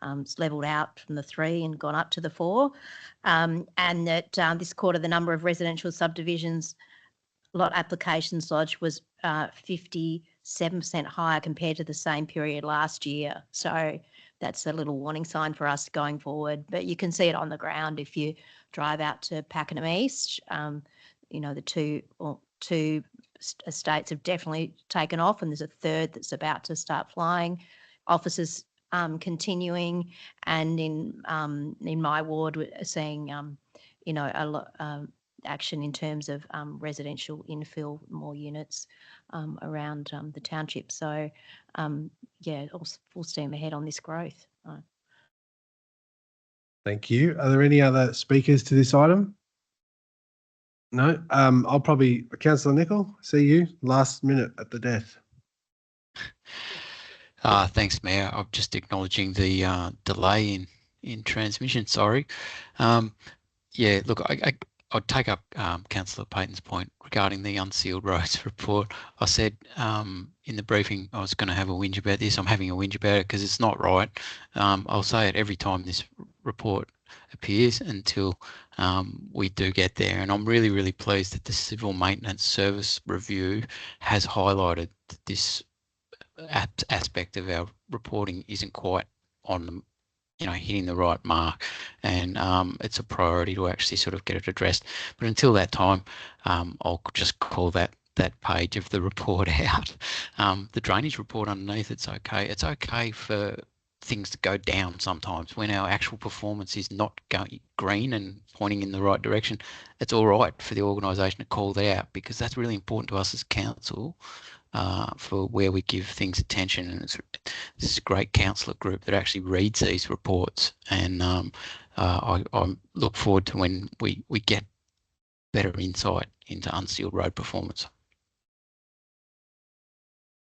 it's levelled out from the 3 and gone up to the 4. And that this quarter, the number of residential subdivisions lot applications lodged was 57% higher compared to the same period last year. So that's a little warning sign for us going forward. But you can see it on the ground if you drive out to Pakenham East. You know, the two estates have definitely taken off, and there's a third that's about to start flying. Officers continuing, and in my ward, we're seeing you know, a lot action in terms of residential infill, more units around the township. So yeah, full steam ahead on this growth. Thank you. Are there any other speakers to this item? No. I'll probably, Councillor Nicol, see you last minute at the death. Thanks, Mayor. I'm just acknowledging the delay in transmission. Sorry. Yeah, look, I'd take up Councillor Payton's point regarding the unsealed roads report. I said in the briefing I was going to have a whinge about this. I'm having a whinge about it because it's not right. I'll say it every time this report appears until we do get there. And I'm really, really pleased that the Civil Maintenance Service Review has highlighted that this aspect of our reporting isn't quite on the, you know, hitting the right mark, and it's a priority to actually sort of get it addressed. But until that time, I'll just call that page of the report out. The drainage report underneath, it's okay. It's okay for things to go down sometimes when our actual performance is not going green and pointing in the right direction. It's all right for the organisation to call that out, because that's really important to us as council. For where we give things attention, and this is a great councillor group that actually reads these reports, and I look forward to when we get better insight into unsealed road performance.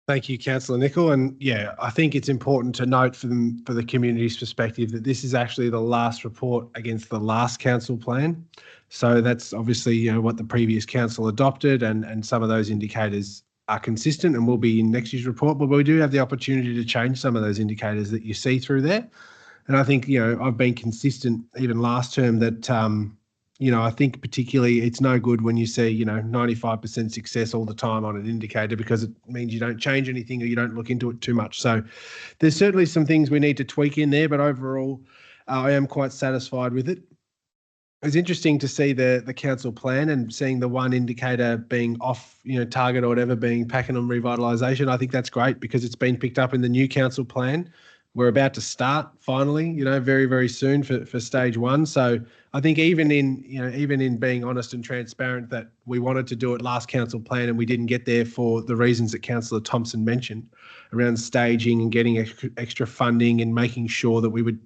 Thank you, Councillor Nicol. And yeah, I think it's important to note for the community's perspective that this is actually the last report against the last council plan. So that's obviously, what the previous council adopted, and some of those indicators are consistent and will be in next year's report, but we do have the opportunity to change some of those indicators that you see through there. And I think, I've been consistent even last term that, I think particularly it's no good when you see, 95% success all the time on an indicator, because it means you don't change anything or you don't look into it too much. So there's certainly some things we need to tweak in there, but overall, I am quite satisfied with it. It's interesting to see the council plan and seeing the one indicator being off, target or whatever, being Pakenham revitalisation. I think that's great because it's been picked up in the new council plan. We're about to start finally, very, very soon for stage one. So I think even in being honest and transparent that we wanted to do it last council plan and we didn't get there for the reasons that Councillor Thompson mentioned around staging and getting extra funding and making sure that we would,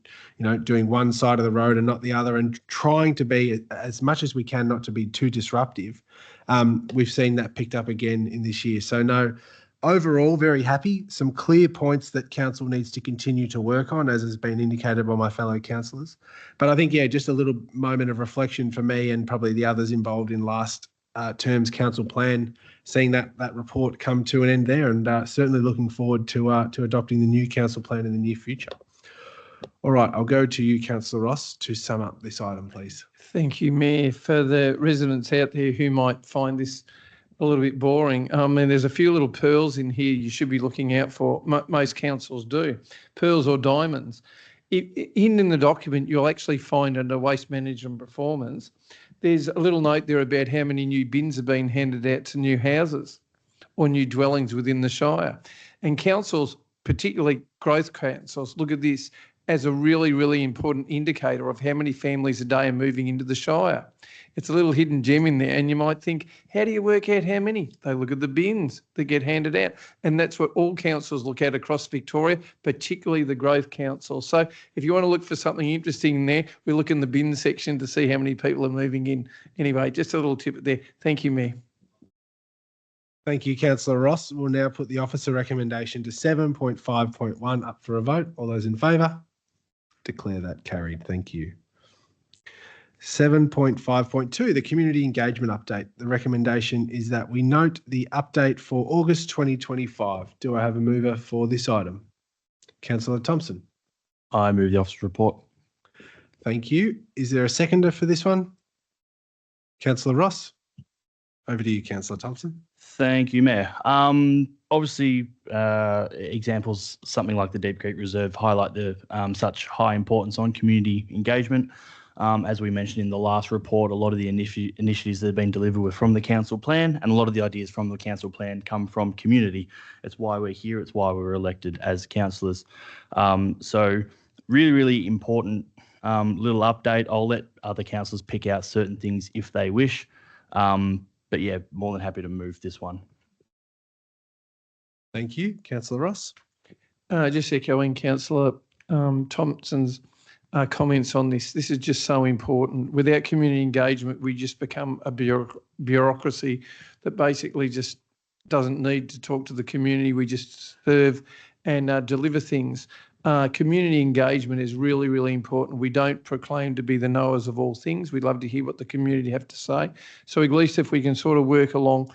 doing one side of the road and not the other, and trying to be as much as we can not to be too disruptive. We've seen that picked up again in this year. So no, overall, very happy. Some clear points that council needs to continue to work on, as has been indicated by my fellow councillors. But I think, just a little moment of reflection for me and probably the others involved in last term's council plan, seeing that report come to an end there, and certainly looking forward to adopting the new council plan in the near future. All right, I'll go to you, Councillor Ross, to sum up this item, please. Thank you, Mayor. For the residents out there who might find this a little bit boring, there's a few little pearls in here you should be looking out for. Most councils do, pearls or diamonds. In the document, you'll actually find under waste management performance, there's a little note there about how many new bins have been handed out to new houses or new dwellings within the Shire. And councils, particularly growth councils, look at this as a really, really important indicator of how many families a day are moving into the Shire. It's a little hidden gem in there, and you might think, how do you work out how many? They look at the bins that get handed out, and that's what all councils look at across Victoria, particularly the growth council. So if you want to look for something interesting in there, we look in the bin section to see how many people are moving in. Anyway, just a little tip there. Thank you, Mayor. Thank you, Councillor Ross. We'll now put the officer recommendation to 7.5.1 up for a vote. All those in favour? Declare that carried. Thank you. 7.5.2, the community engagement update. The recommendation is that we note the update for August 2025. Do I have a mover for this item? Councillor Thompson. I move the officer's report. Thank you. Is there a seconder for this one? Councillor Ross. Over to you, Councillor Thompson. Thank you, Mayor. Obviously, examples, something like the Deep Creek Reserve, highlight the such high importance on community engagement. As we mentioned in the last report, a lot of the initiatives that have been delivered were from the council plan, and a lot of the ideas from the council plan come from community. It's why we're here. It's why we were elected as councillors. So really, really important little update. I'll let other councillors pick out certain things if they wish. But yeah, more than happy to move this one. Thank you. Councillor Ross. Just echoing Councillor Thompson's comments on this. This is just so important. Without community engagement, we just become a bureaucracy that basically just doesn't need to talk to the community. We just serve and deliver things. Community engagement is really, really important. We don't proclaim to be the knowers of all things. We'd love to hear what the community have to say. So at least if we can sort of work along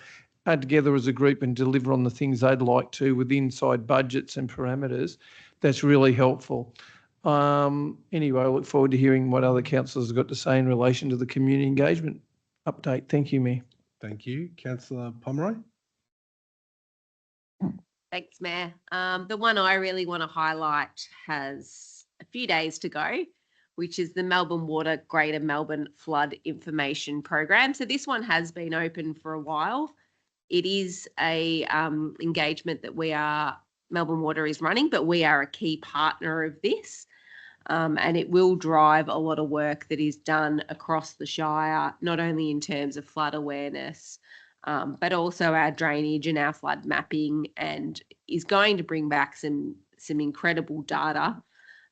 together as a group and deliver on the things they'd like to with inside budgets and parameters, that's really helpful. Anyway, I look forward to hearing what other councillors have got to say in relation to the community engagement update. Thank you, Mayor. Thank you. Councillor Pomeroy. Thanks, Mayor. The one I really want to highlight has a few days to go, which is the Melbourne Water Greater Melbourne Flood Information Program. So this one has been open for a while. It is a engagement that Melbourne Water is running, but we are a key partner of this. And it will drive a lot of work that is done across the Shire, not only in terms of flood awareness, but also our drainage and our flood mapping, and is going to bring back some incredible data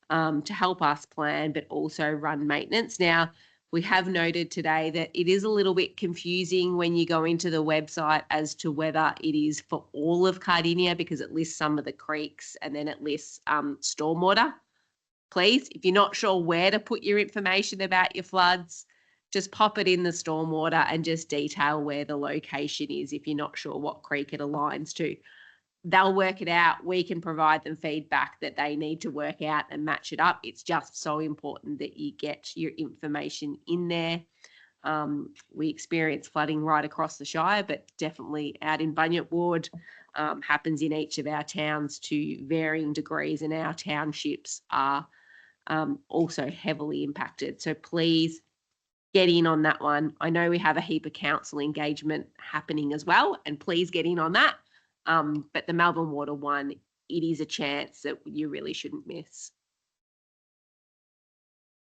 to help us plan, but also run maintenance. Now, We have noted today that it is a little bit confusing when you go into the website as to whether it is for all of Cardinia, because it lists some of the creeks and then it lists stormwater. Please, if you're not sure where to put your information about your floods, just pop it in the stormwater and just detail where the location is if you're not sure what creek it aligns to. They'll work it out. We can provide them feedback that they need to work out and match it up. It's just so important that you get your information in there. We experience flooding right across the Shire, but definitely out in Bunyip Ward, happens in each of our towns to varying degrees, and our townships are also heavily impacted. So please get in on that one. I know we have a heap of council engagement happening as well, and please get in on that. But the Melbourne Water one, it is a chance that you really shouldn't miss.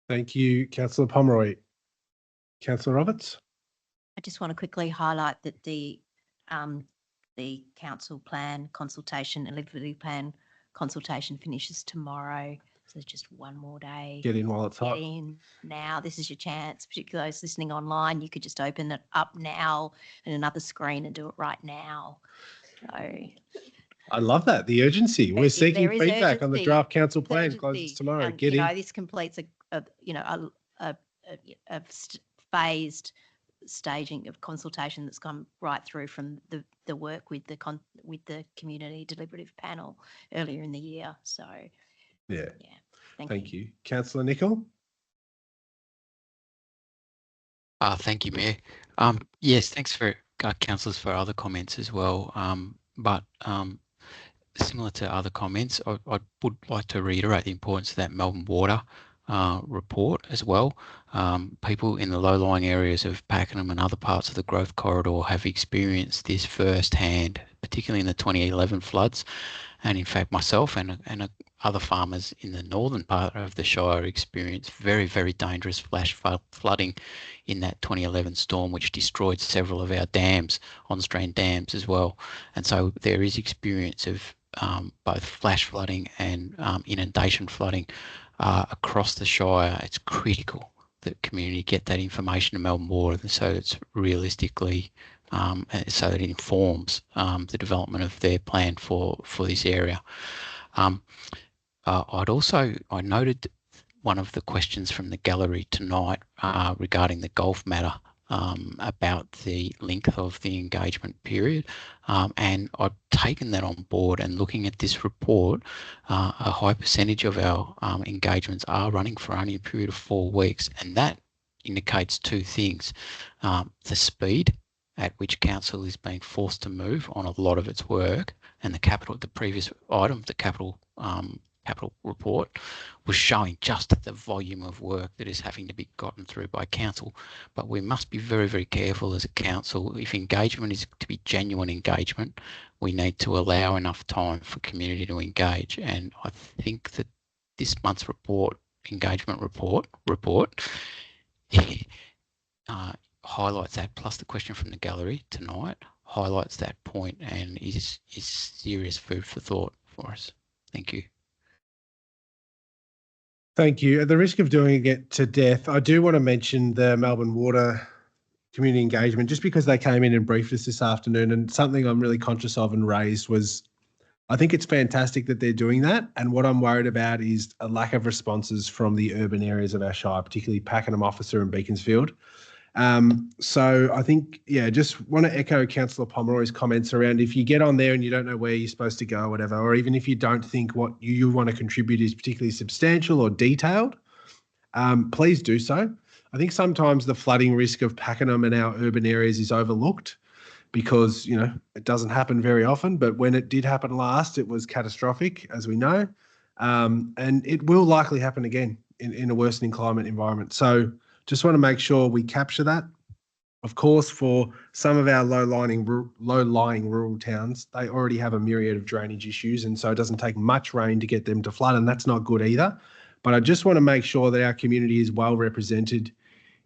Thank you, Councillor Pomeroy. Councillor Roberts? I just want to quickly highlight that the council plan consultation, eligibility plan consultation finishes tomorrow. So there's just one more day. Get in while it's hot. Get in now. This is your chance, particularly those listening online. You could just open it up now in another screen and do it right now. So I love that, the urgency. We're seeking feedback on the draft council plan. urgency. Closes tomorrow. And, Get in. this completes a phased staging of consultation that's gone right through from the work with the community deliberative panel earlier in the year. So Yeah. Thank you. you. Councillor Nicol? Thank you, Mayor. Yes, thanks for councillors for other comments as well. But similar to other comments, I would like to reiterate the importance of that Melbourne Water report as well. People in the low-lying areas of Pakenham and other parts of the growth corridor have experienced this firsthand, particularly in the 2011 floods. And in fact, myself and other farmers in the northern part of the Shire experienced very, very dangerous flash flooding in that 2011 storm, which destroyed several of our dams, on-stream dams as well. And so there is experience of both flash flooding and inundation flooding across the Shire. It's critical that community get that information to Melbourne Water so it's realistically so that it informs the development of their plan for this area. I noted one of the questions from the gallery tonight regarding the golf matter about the length of the engagement period, and I've taken that on board, and looking at this report, a high percentage of our engagements are running for only a period of 4 weeks, and that indicates two things: the speed at which council is being forced to move on a lot of its work, and the previous item, the capital report, was showing just the volume of work that is having to be gotten through by council. But we must be very, very careful as a council. If engagement is to be genuine engagement, we need to allow enough time for community to engage. And I think that this month's engagement report highlights that, plus the question from the gallery tonight highlights that point, and is serious food for thought for us. Thank you. Thank you. At the risk of doing it to death, I do want to mention the Melbourne Water community engagement, just because they came in and briefed us this afternoon, and something I'm really conscious of and raised was, I think it's fantastic that they're doing that. And what I'm worried about is a lack of responses from the urban areas of our Shire, particularly Pakenham, Officer and Beaconsfield. So I think, just want to echo Councillor Pomeroy's comments around, if you get on there and you don't know where you're supposed to go or whatever, or even if you don't think what you want to contribute is particularly substantial or detailed, please do so. I think sometimes the flooding risk of Pakenham and our urban areas is overlooked because, it doesn't happen very often, but when it did happen last, it was catastrophic, as we know, and it will likely happen again in a worsening climate environment. So just want to make sure we capture that. Of course, for some of our low-lying rural towns, they already have a myriad of drainage issues, and so it doesn't take much rain to get them to flood, and that's not good either. But I just want to make sure that our community is well represented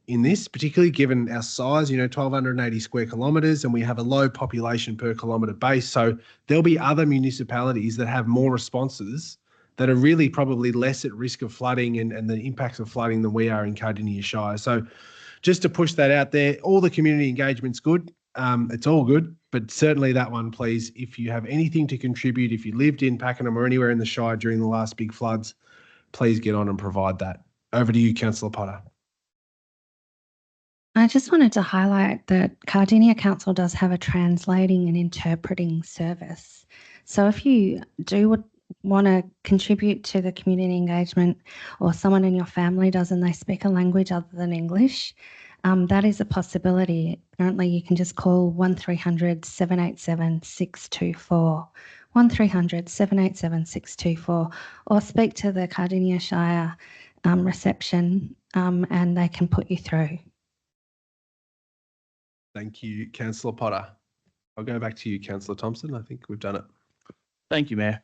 in this, particularly given our size, 1,280 square kilometres, and we have a low population per kilometre base. So there'll be other municipalities that have more responses that are really probably less at risk of flooding and the impacts of flooding than we are in Cardinia Shire. So just to push that out there, all the community engagement's good. It's all good, but certainly that one, please, if you have anything to contribute, if you lived in Pakenham or anywhere in the Shire during the last big floods, please get on and provide that. Over to you, Councillor Potter. I just wanted to highlight that Cardinia Council does have a translating and interpreting service. So if you do want to contribute to the community engagement, or someone in your family does and they speak a language other than English, that is a possibility. Apparently you can just call 1300 787 624, 1300 787 624, or speak to the Cardinia Shire reception and they can put you through. Thank you, Councillor Potter. I'll go back to you, Councillor Thompson. I think we've done it. Thank you, Mayor.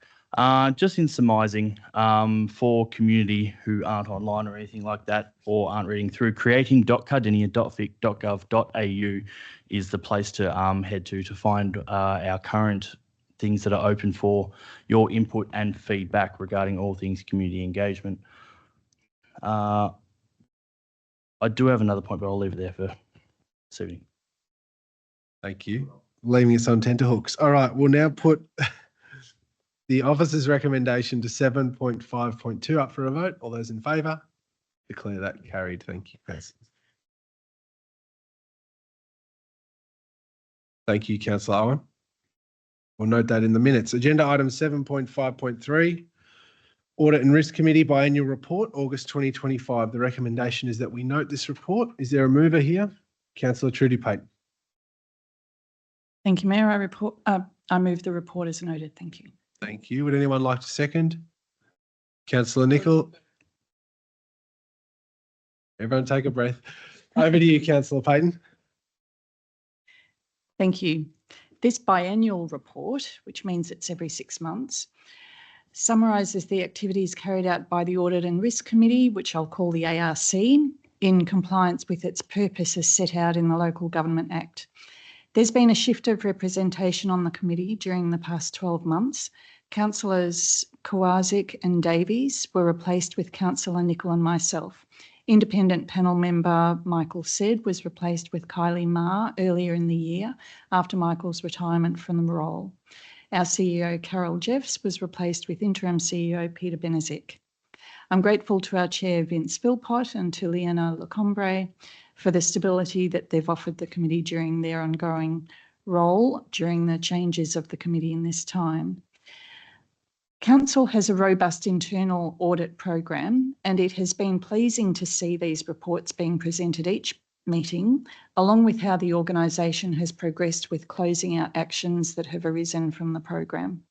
Just in surmising, for community who aren't online or anything like that, or aren't reading through, creating.cardinia.vic.gov.au is the place to head to find our current things that are open for your input and feedback regarding all things community engagement. I do have another point, but I'll leave it there for this evening. Thank you. Leaving us on tenterhooks. All right, we'll now put the officer's recommendation to 7.5.2 up for a vote. All those in favour? Declare that carried. Thank you, councillors. Thank you, Councillor Owen. We'll note that in the minutes. Agenda item 7.5.3, Audit and Risk Committee Biannual Report, August 2025. The recommendation is that we note this report. Is there a mover here? Councillor Trudy Payton. Thank you, Mayor. I move the report as noted. Thank you. Thank you. Would anyone like to second? Councillor Nicol. Everyone take a breath. Over to you, Councillor Payton. Thank you. This biannual report, which means it's every 6 months, summarises the activities carried out by the Audit and Risk Committee, which I'll call the ARC, in compliance with its purpose as set out in the Local Government Act. There's been a shift of representation on the committee during the past 12 months. Councillors Kowaczyk and Davies were replaced with Councillor Nicol and myself. Independent panel member Michael Said was replaced with Kylie Ma earlier in the year after Michael's retirement from the role. Our CEO Carol Jeffs was replaced with interim CEO Peter Benezek. I'm grateful to our chair Vince Philpott and to Leona Lecombre for the stability that they've offered the committee during their ongoing role during the changes of the committee in this time. Council has a robust internal audit program, and it has been pleasing to see these reports being presented each meeting, along with how the organisation has progressed with closing out actions that have arisen from the program.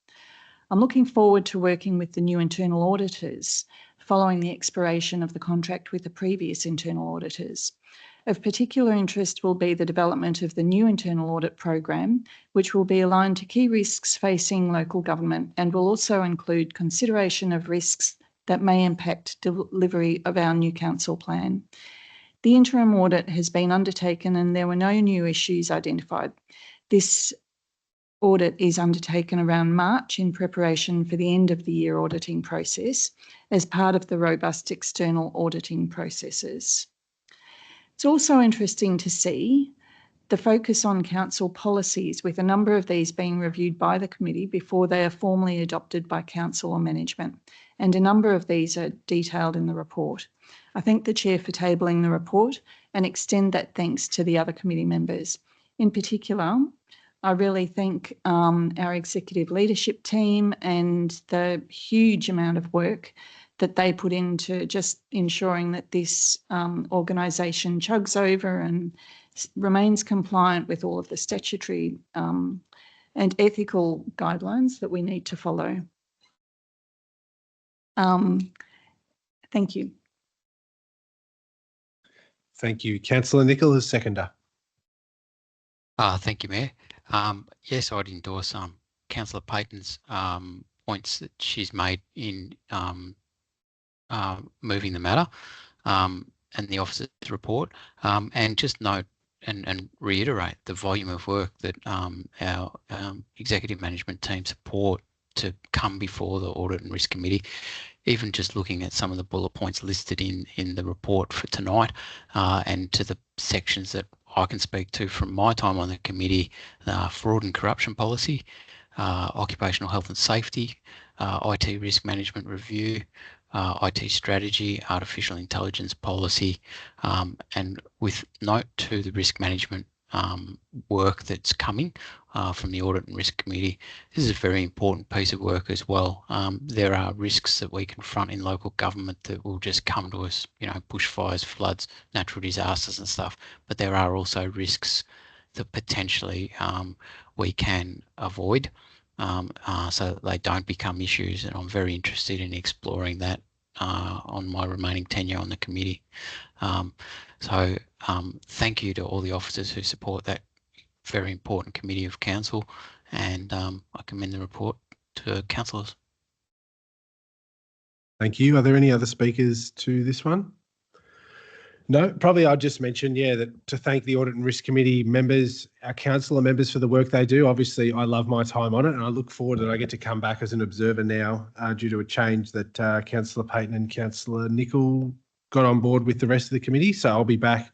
I'm looking forward to working with the new internal auditors following the expiration of the contract with the previous internal auditors. Of particular interest will be the development of the new internal audit program, which will be aligned to key risks facing local government and will also include consideration of risks that may impact delivery of our new council plan. The interim audit has been undertaken and there were no new issues identified. This audit is undertaken around March in preparation for the end of the year auditing process as part of the robust external auditing processes. It's also interesting to see the focus on council policies, with a number of these being reviewed by the committee before they are formally adopted by council or management, and a number of these are detailed in the report. I thank the chair for tabling the report and extend that thanks to the other committee members. In particular, I really thank our executive leadership team and the huge amount of work that they put into just ensuring that this organisation chugs over and remains compliant with all of the statutory and ethical guidelines that we need to follow. Thank you. Thank you. Councillor Nicol as seconder. Thank you, Mayor. Yes, I'd endorse Councillor Payton's points that she's made in moving the matter and the officer's report, and just note and reiterate the volume of work that our executive management team support to come before the Audit and Risk Committee. Even just looking at some of the bullet points listed in the report for tonight, and to the sections that I can speak to from my time on the committee, fraud and corruption policy, occupational health and safety, IT risk management review, IT strategy, artificial intelligence policy, and with note to the risk management work that's coming from the Audit and Risk Committee. This is a very important piece of work as well. There are risks that we confront in local government that will just come to us, you know, bushfires, floods, natural disasters and stuff, but there are also risks that potentially we can avoid so that they don't become issues, and I'm very interested in exploring that on my remaining tenure on the committee. Thank you to all the officers who support that very important committee of council, and I commend the report to councillors. Thank you. Are there any other speakers to this one? No, probably I'll just mention, that to thank the Audit and Risk Committee members, our councillor members for the work they do. Obviously, I love my time on it, and I look forward that I get to come back as an observer now due to a change that Councillor Payton and Councillor Nicol got on board with the rest of the committee. So I'll be back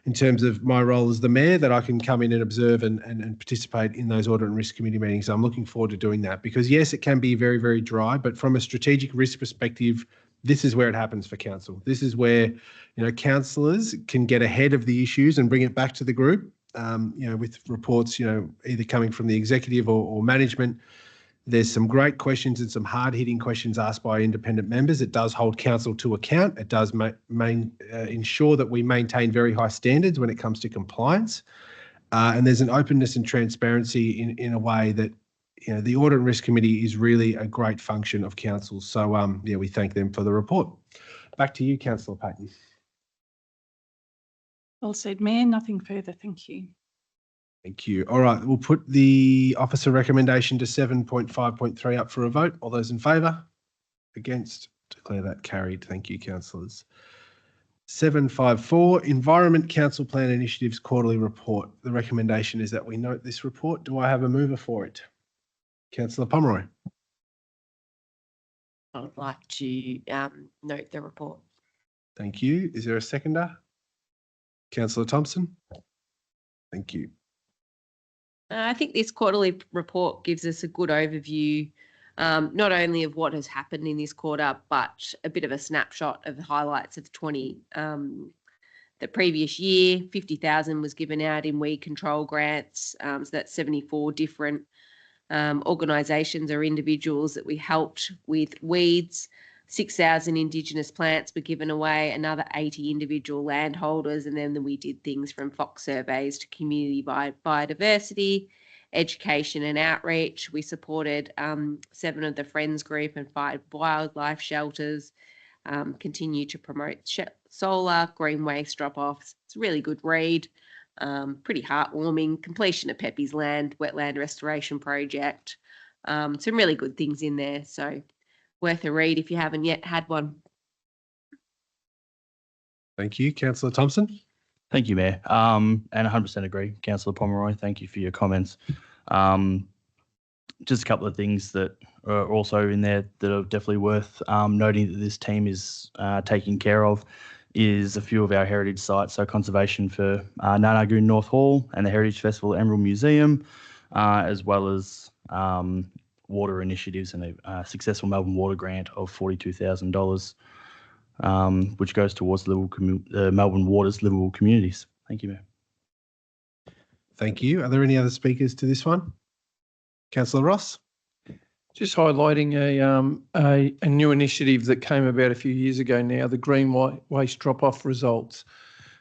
in terms of my role as the mayor, that I can come in and observe and participate in those Audit and Risk Committee meetings. So I'm looking forward to doing that, because yes, it can be very, very dry, but from a strategic risk perspective, this is where it happens for council. This is where, councillors can get ahead of the issues and bring it back to the group, with reports, either coming from the executive or management. There's some great questions and some hard-hitting questions asked by independent members. It does hold council to account. It does ensure that we maintain very high standards when it comes to compliance. And there's an openness and transparency in a way that, the Audit and Risk Committee is really a great function of council. So, we thank them for the report. Back to you, Councillor Payton. Well said, Mayor. Nothing further. Thank you. Thank you. All right, we'll put the officer recommendation to 7.5.3 up for a vote. All those in favour? Against? Declare that carried. Thank you, councillors. 7.5.4, Environment Council Plan Initiatives Quarterly Report. The recommendation is that we note this report. Do I have a mover for it? Councillor Pomeroy. I would like to note the report. Thank you. Is there a seconder? Councillor Thompson. Thank you. I think this quarterly report gives us a good overview, not only of what has happened in this quarter, but a bit of a snapshot of the highlights of the previous year. 50,000 was given out in weed control grants. So that's 74 different organisations or individuals that we helped with weeds. 6,000 Indigenous plants were given away, another 80 individual landholders, and then we did things from fox surveys to community biodiversity, education and outreach. We supported 7 of the Friends Group and 5 wildlife shelters, continue to promote solar, green waste drop-offs. It's a really good read, pretty heartwarming. Completion of Pepe's Land wetland restoration project. Some really good things in there, so worth a read if you haven't yet had one. Thank you. Councillor Thompson. Thank you, Mayor. And 100% agree. Councillor Pomeroy, thank you for your comments. Just a couple of things that are also in there that are definitely worth noting that this team is taking care of is a few of our heritage sites. So conservation for Nanagoon North Hall and the Heritage Festival at Emerald Museum, as well as water initiatives and a successful Melbourne Water Grant of $42,000, which goes towards Melbourne Water's livable communities. Thank you, Mayor. Thank you. Are there any other speakers to this one? Councillor Ross. Just highlighting a new initiative that came about a few years ago now, the green waste drop-off results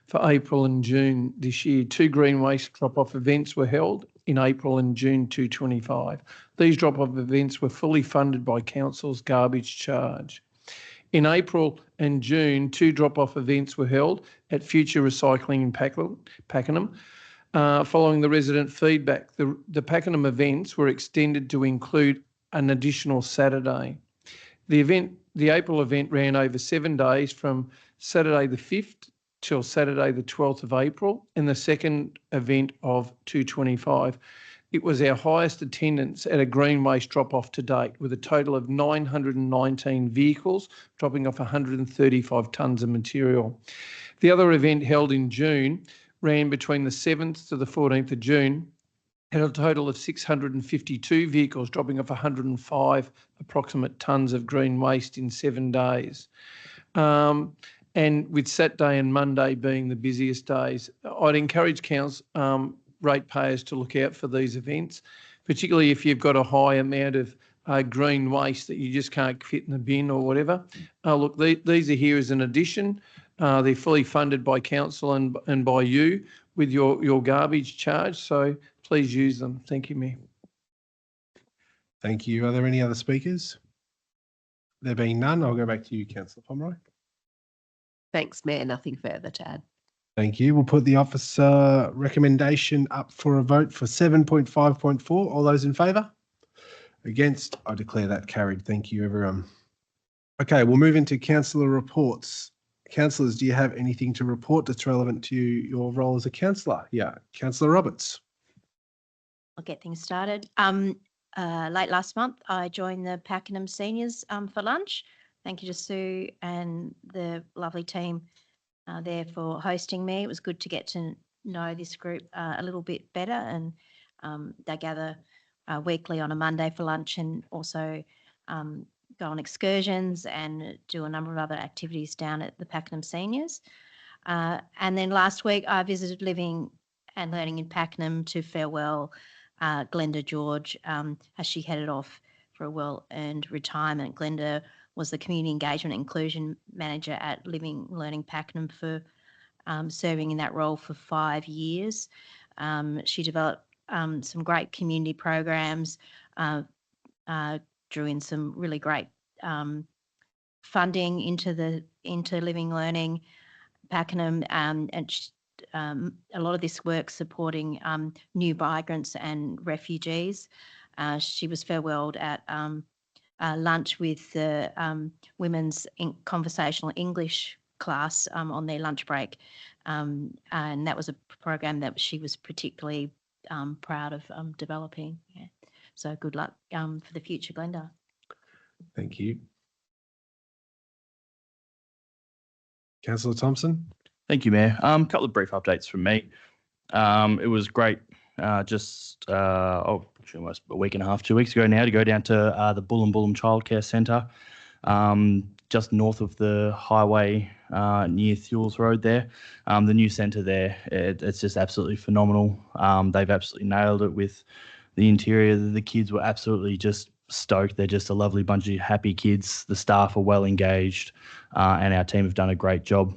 for April and June this year. 2 green waste drop-off events were held in April and June 2025. These drop-off events were fully funded by Council's garbage charge. In April and June, 2 drop-off events were held at Future Recycling in Pakenham. Following the resident feedback, the Pakenham events were extended to include an additional Saturday. The April event ran over 7 days from Saturday the 5th till Saturday the 12th of April, and the second event of 2/25. It was our highest attendance at a green waste drop-off to date, with a total of 919 vehicles dropping off 135 tonnes of material. The other event, held in June, ran between the 7th to the 14th of June, had a total of 652 vehicles dropping off 105 approximate tonnes of green waste in 7 days. And with Saturday and Monday being the busiest days, I'd encourage ratepayers to look out for these events, particularly if you've got a high amount of green waste that you just can't fit in the bin or whatever. Look, these are here as an addition. They're fully funded by council and by you with your garbage charge. So please use them. Thank you, Mayor. Thank you. Are there any other speakers? There being none, I'll go back to you, Councillor Pomeroy. Thanks, Mayor. Nothing further to add. Thank you. We'll put the officer recommendation up for a vote for 7.5.4. All those in favour? Against? I declare that carried. Thank you, everyone. Okay, we'll move into councillor reports. Councillors, do you have anything to report that's relevant to your role as a councillor? Yeah, Councillor Roberts. I'll get things started. Late last month, I joined the Pakenham Seniors for lunch. Thank you to Sue and the lovely team there for hosting me. It was good to get to know this group a little bit better, and they gather weekly on a Monday for lunch, and also go on excursions and do a number of other activities down at the Pakenham Seniors. And then last week I visited Living and Learning in Pakenham to farewell Glenda George as she headed off for a well-earned retirement. Glenda was the Community Engagement and Inclusion Manager at Living Learning Pakenham for serving in that role for 5 years. She developed some great community programs, drew in some really great funding into Living Learning Pakenham, and a lot of this work supporting new migrants and refugees. She was farewelled at lunch with the women's conversational English class on their lunch break, and that was a program that she was particularly proud of developing. Yeah. So good luck for the future, Glenda. Thank you. Councillor Thompson. Thank you, Mayor. A couple of brief updates from me. It was great just almost a week and a half, 2 weeks ago now, to go down to the Bullen Childcare Centre, just north of the highway near Thewles Road there. The new centre there, it's just absolutely phenomenal. They've absolutely nailed it with the interior. The kids were absolutely just stoked. They're just a lovely bunch of happy kids. The staff are well engaged, and our team have done a great job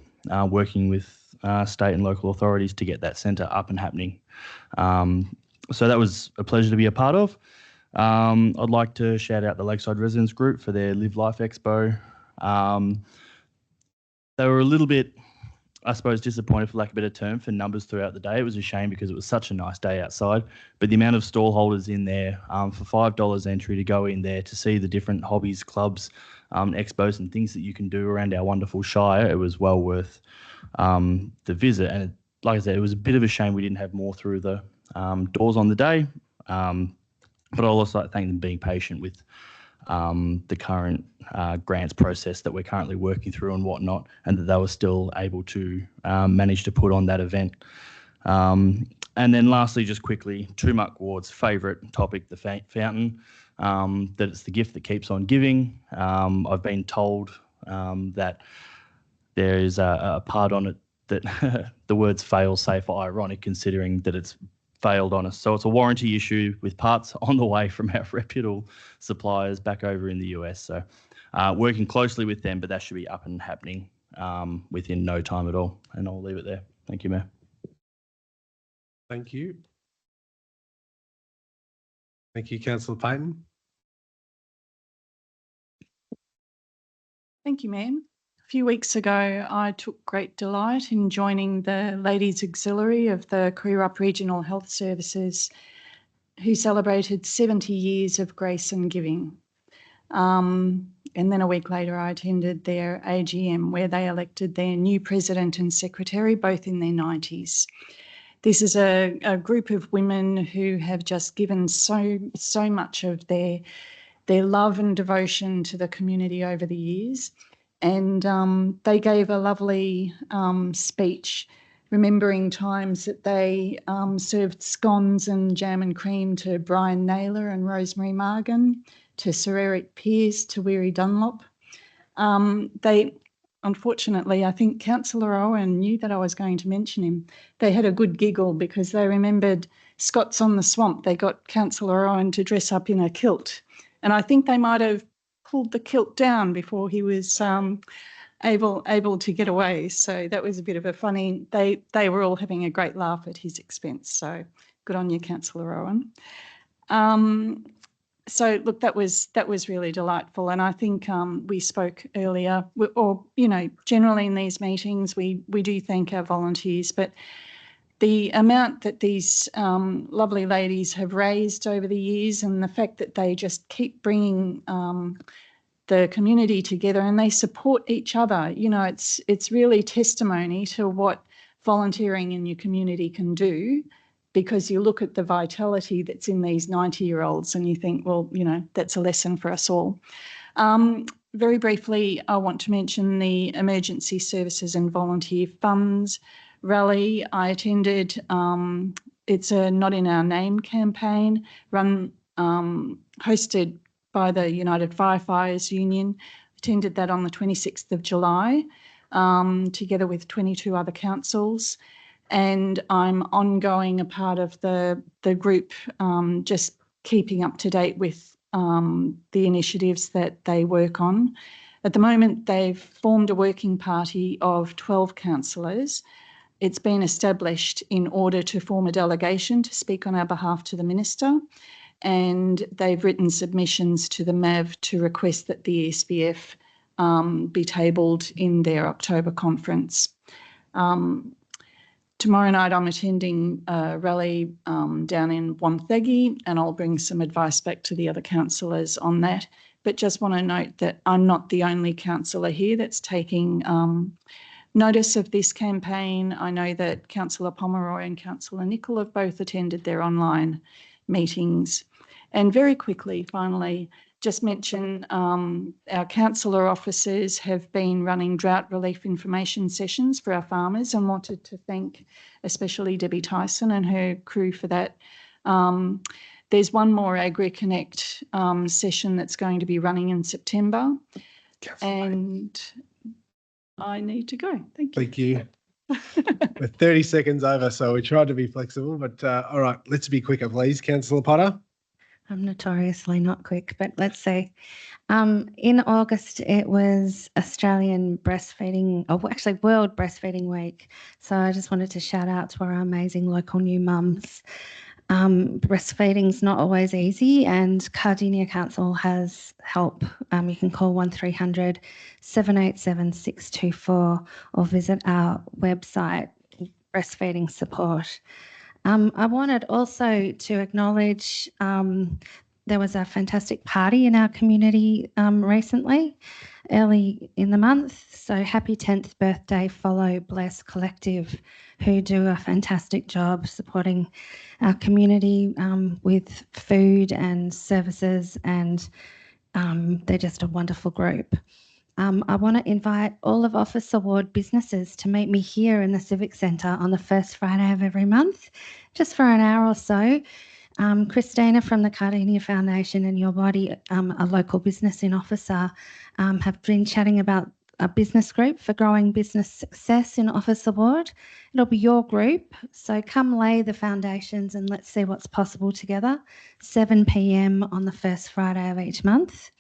working with state and local authorities to get that centre up and happening. So that was a pleasure to be a part of. I'd like to shout out the Lakeside Residents Group for their Live Life Expo. They were a little bit, I suppose, disappointed, for lack of a better term, for numbers throughout the day. It was a shame because it was such a nice day outside. But the amount of stall holders in there, for $5 entry to go in there to see the different hobbies, clubs, expos and things that you can do around our wonderful Shire, it was well worth the visit. And like I said, it was a bit of a shame we didn't have more through the doors on the day. But I'll also like to thank them being patient with the current grants process that we're currently working through and whatnot, and that they were still able to manage to put on that event. And then lastly, just quickly, Muck Ward's favourite topic, the fountain, that it's the gift that keeps on giving. I've been told that there is a part on it that the words fail safe are ironic, considering that it's failed on us. So it's a warranty issue with parts on the way from our reputable suppliers back over in the US. So working closely with them, but that should be up and happening within no time at all. And I'll leave it there. Thank you, Mayor. Thank you. Thank you, Councillor Payton. Thank you, Mayor. A few weeks ago, I took great delight in joining the Ladies Auxiliary of the Kooyurup Regional Health Services, who celebrated 70 years of grace and giving. And then a week later, I attended their AGM, where they elected their new president and secretary, both in their 90s. This is a group of women who have just given so much of their love and devotion to the community over the years. And they gave a lovely speech remembering times that they served scones and jam and cream to Brian Naylor and Rosemary Margan, to Sir Eric Pearce, to Weary Dunlop. Unfortunately, I think Councillor Owen knew that I was going to mention him. They had a good giggle because they remembered Scots on the Swamp. They got Councillor Owen to dress up in a kilt. And I think they might have pulled the kilt down before he was able to get away. So that was a bit of a funny, they were all having a great laugh at his expense. So good on you, Councillor Owen. So look, that was really delightful, and I think we spoke earlier, or generally in these meetings we do thank our volunteers, but the amount that these lovely ladies have raised over the years, and the fact that they just keep bringing the community together and they support each other, it's really testimony to what volunteering in your community can do. Because you look at the vitality that's in these 90-year-olds and you think, well, that's a lesson for us all. Very briefly, I want to mention the Emergency Services and Volunteer Funds rally I attended. It's a Not in Our Name campaign hosted by the United Firefighters Union. Attended that on the 26th of July, together with 22 other councils. And I'm ongoing a part of the group, just keeping up to date with the initiatives that they work on. At the moment, they've formed a working party of 12 councillors. It's been established in order to form a delegation to speak on our behalf to the Minister, and they've written submissions to the MAV to request that the ESVF be tabled in their October conference. Tomorrow night I'm attending a rally down in Wonthaggi, and I'll bring some advice back to the other councillors on that. But just want to note that I'm not the only councillor here that's taking notice of this campaign. I know that Councillor Pomeroy and Councillor Nicol have both attended their online meetings. And very quickly, finally, just mention our councillor officers have been running drought relief information sessions for our farmers, and wanted to thank especially Debbie Tyson and her crew for that. There's one more AgriConnect session that's going to be running in September. And I need to go. Thank you. Thank you. We're 30 seconds over, so we tried to be flexible, but all right, let's be quicker, please. Councillor Potter. I'm notoriously not quick, but let's see. In August, it was Australian Breastfeeding, or actually World Breastfeeding Week. So I just wanted to shout out to our amazing local new mums. Breastfeeding's not always easy, and Cardinia Council has help. You can call 1300 787 624 or visit our website, Breastfeeding Support. I wanted also to acknowledge there was a fantastic party in our community recently, early in the month. So happy 10th birthday, Follow Bless Collective, who do a fantastic job supporting our community with food and services, and they're just a wonderful group. I want to invite all of Officer Ward businesses to meet me here in the Civic Centre on the first Friday of every month, just for an hour or so. Christina from the Cardinia Foundation and Your Body, a local business in Officer, have been chatting about a business group for growing business success in Officer Ward. It'll be your group, so come lay the foundations and let's see what's possible together. 7 p.m. on the first Friday of each month.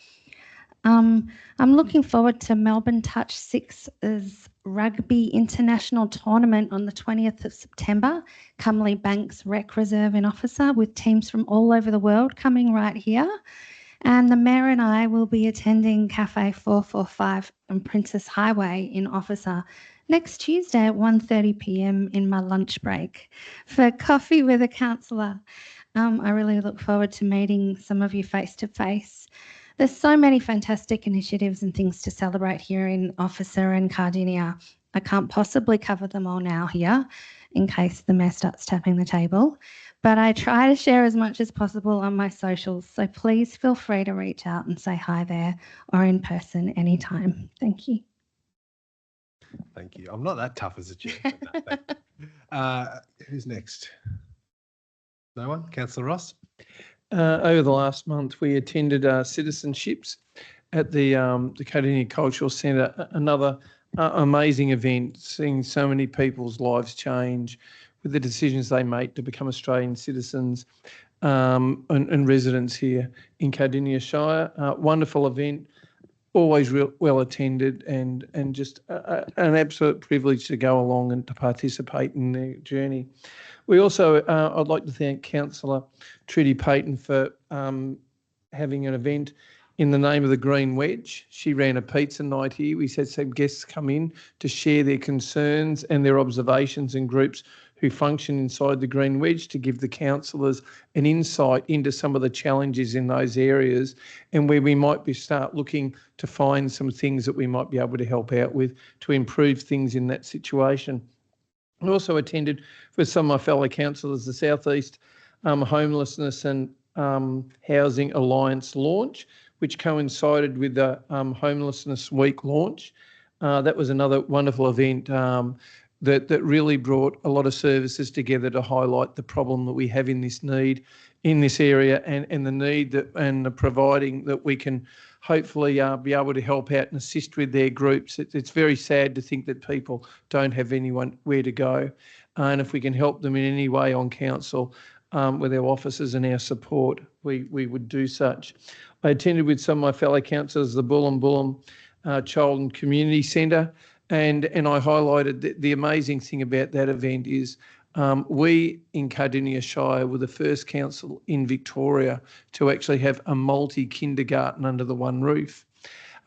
I'm looking forward to Melbourne Touch 6's Rugby International Tournament on the 20th of September, Cumley Banks Rec Reserve in Officer, with teams from all over the world coming right here. And the Mayor and I will be attending Cafe 445 on Princess Highway in Officer next Tuesday at 1:30 p.m. in my lunch break for coffee with a councillor. I really look forward to meeting some of you face to face. There's so many fantastic initiatives and things to celebrate here in Officer and Cardinia. I can't possibly cover them all now here. in case the mayor starts tapping the table. But I try to share as much as possible on my socials, so please feel free to reach out and say hi there or in person anytime. Thank you. Thank you. I'm not that tough as a chair. But no, thank you. Who's next? No one? Councillor Ross? Over the last month, we attended citizenships at the Cardinia Cultural Centre, another amazing event, seeing so many people's lives change with the decisions they make to become Australian citizens and residents here in Cardinia Shire. Wonderful event, always well attended, and just an absolute privilege to go along and to participate in their journey. We also, I'd like to thank Councillor Trudy Payton for having an event in the name of the Green Wedge. She ran a pizza night here. We had some guests come in to share their concerns and their observations in groups who function inside the Green Wedge to give the councillors an insight into some of the challenges in those areas and where we might start looking to find some things that we might be able to help out with to improve things in that situation. I also attended with some of my fellow councillors the South East Homelessness and Housing Alliance launch, which coincided with the Homelessness Week launch. That was another wonderful event that really brought a lot of services together to highlight the problem that we have in this area and the need that and the providing that we can hopefully be able to help out and assist with their groups. It's very sad to think that people don't have anyone where to go. And if we can help them in any way on council with our officers and our support, we would do such. I attended with some of my fellow councillors the Bullen Child and Community Centre, and I highlighted the amazing thing about that event is we in Cardinia Shire were the first council in Victoria to actually have a multi-kindergarten under the one roof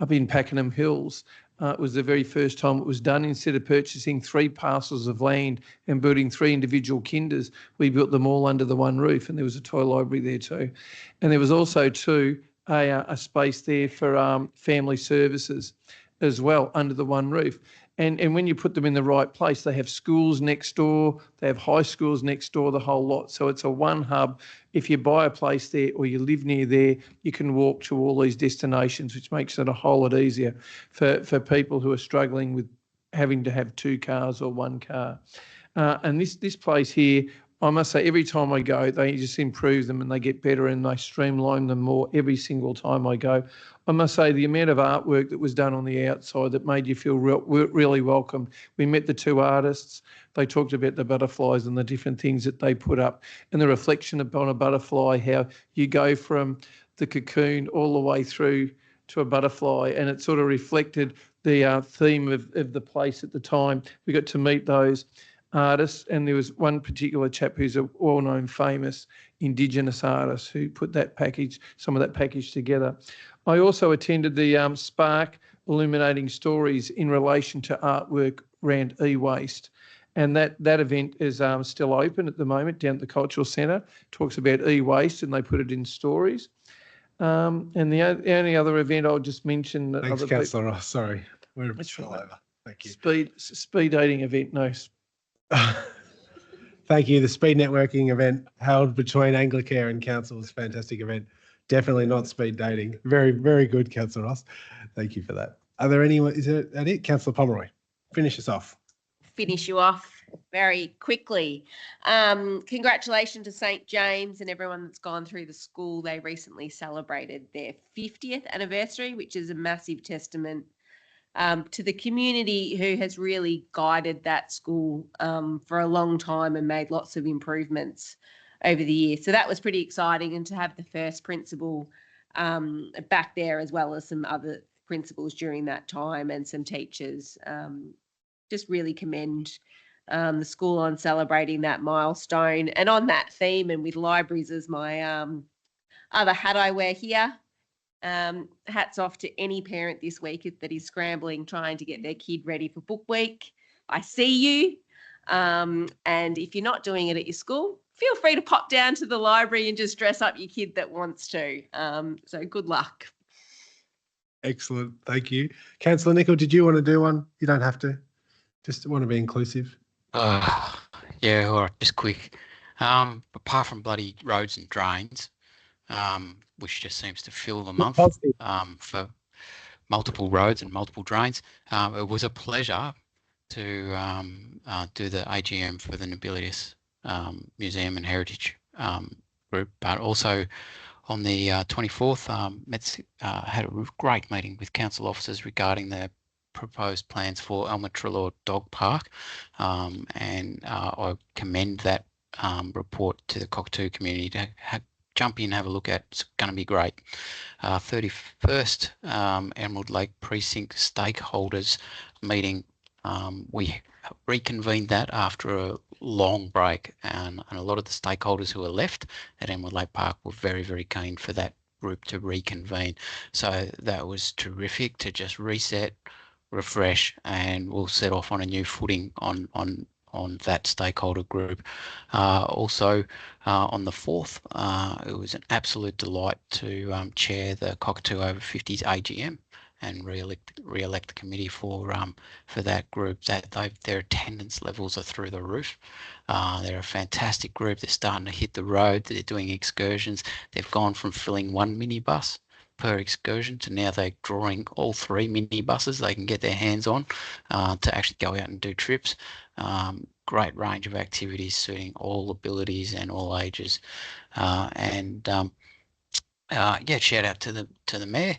up in Pakenham Hills. It was the very first time it was done. Instead of purchasing 3 parcels of land and building 3 individual kinders, we built them all under the one roof, and there was a toy library there too. And there was also a space there for family services as well under the one roof. And when you put them in the right place, they have schools next door, they have high schools next door, the whole lot. So it's a one hub. If you buy a place there or you live near there, you can walk to all these destinations, which makes it a whole lot easier for people who are struggling with having to have 2 cars or 1 car. And this place here, I must say, every time I go, they just improve them and they get better and they streamline them more every single time I go. I must say the amount of artwork that was done on the outside that made you feel really welcome. We met the 2 artists. They talked about the butterflies and the different things that they put up and the reflection upon a butterfly, how you go from the cocoon all the way through to a butterfly, and it sort of reflected the theme of the place at the time. We got to meet those artists, and there was one particular chap who's a well-known famous Indigenous artist who put some of that package together. I also attended the Spark Illuminating Stories in relation to artwork around e-waste, and that event is still open at the moment down at the Cultural Centre. Talks about e-waste and they put it in stories. And the only other event I'll just mention. Thanks, Councillor Ross. Sorry, we're all over. Thank you. Speed dating event, no. Thank you. The speed networking event held between Anglicare and Council was a fantastic event. Definitely not speed dating. Very, very good, Councillor Ross. Thank you for that. Are there any? Is that it? Councillor Pomeroy, finish us off. Finish you off very quickly. Congratulations to St. James and everyone that's gone through the school. They recently celebrated their 50th anniversary, which is a massive testament to the community who has really guided that school for a long time and made lots of improvements over the years. So that was pretty exciting, and to have the first principal back there as well as some other principals during that time and some teachers. Just really commend the school on celebrating that milestone. And on that theme, and with libraries as my other hat I wear here, hats off to any parent this week that is scrambling trying to get their kid ready for book week. I see you. And if you're not doing it at your school, feel free to pop down to the library and just dress up your kid that wants to. So good luck. Excellent. Thank you. Councillor Nicol, did you want to do one? You don't have to. Just want to be inclusive. Yeah, all right, just quick. Apart from bloody roads and drains, which just seems to fill the month Positive. for multiple roads and multiple drains, it was a pleasure to do the AGM for the Nobilius Museum and Heritage group, but also on the 24th, had a great meeting with council officers regarding the proposed plans for Elmer Trelaw Dog Park, and I commend that report to the Cockatoo community to jump in, have a look at. It's going to be great. 31st Emerald Lake Precinct stakeholders meeting. We reconvened that after a long break, and a lot of the stakeholders who were left at Emerald Lake Park were very, very keen for that group to reconvene. So that was terrific to just reset, refresh, and we'll set off on a new footing on that stakeholder group. Also, on the 4th, it was an absolute delight to chair the Cockatoo Over 50s AGM and re-elect the committee for that group. Their attendance levels are through the roof. They're a fantastic group. They're starting to hit the road. They're doing excursions. They've gone from filling one minibus per excursion to now they're drawing all 3 minibuses they can get their hands on to actually go out and do trips. Great range of activities suiting all abilities and all ages. Yeah, shout out to the mayor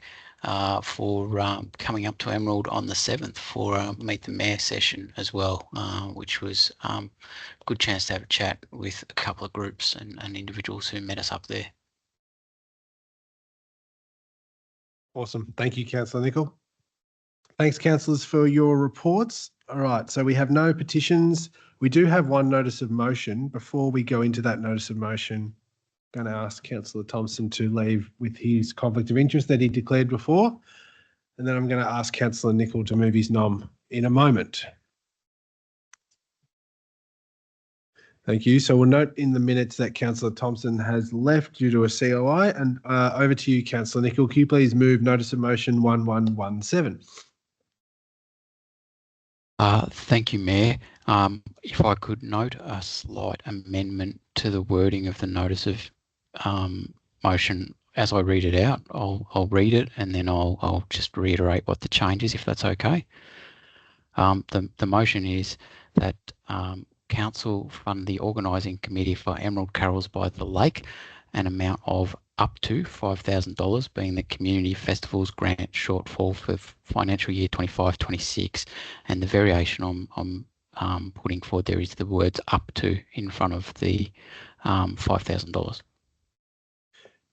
for coming up to Emerald on the 7th for Meet the Mayor session as well, which was a good chance to have a chat with a couple of groups and individuals who met us up there. Awesome. Thank you, Councillor Nicol. Thanks, councillors, for your reports. All right, so we have no petitions. We do have one notice of motion. Before we go into that notice of motion, I'm going to ask Councillor Thompson to leave with his conflict of interest that he declared before. And then I'm going to ask Councillor Nicol to move his nom in a moment. Thank you. So we'll note in the minutes that Councillor Thompson has left due to a COI. And over to you, Councillor Nicol. Can you please move notice of motion 1117? Thank you, Mayor. If I could note a slight amendment to the wording of the notice of motion as I read it out. I'll read it and then I'll just reiterate what the change is, if that's okay. The motion is that Council fund the organising committee for Emerald Carols by the Lake an amount of up to $5,000, being the Community Festivals grant shortfall for financial year 25-26, and the variation I'm putting forward there is the words up to in front of the $5,000.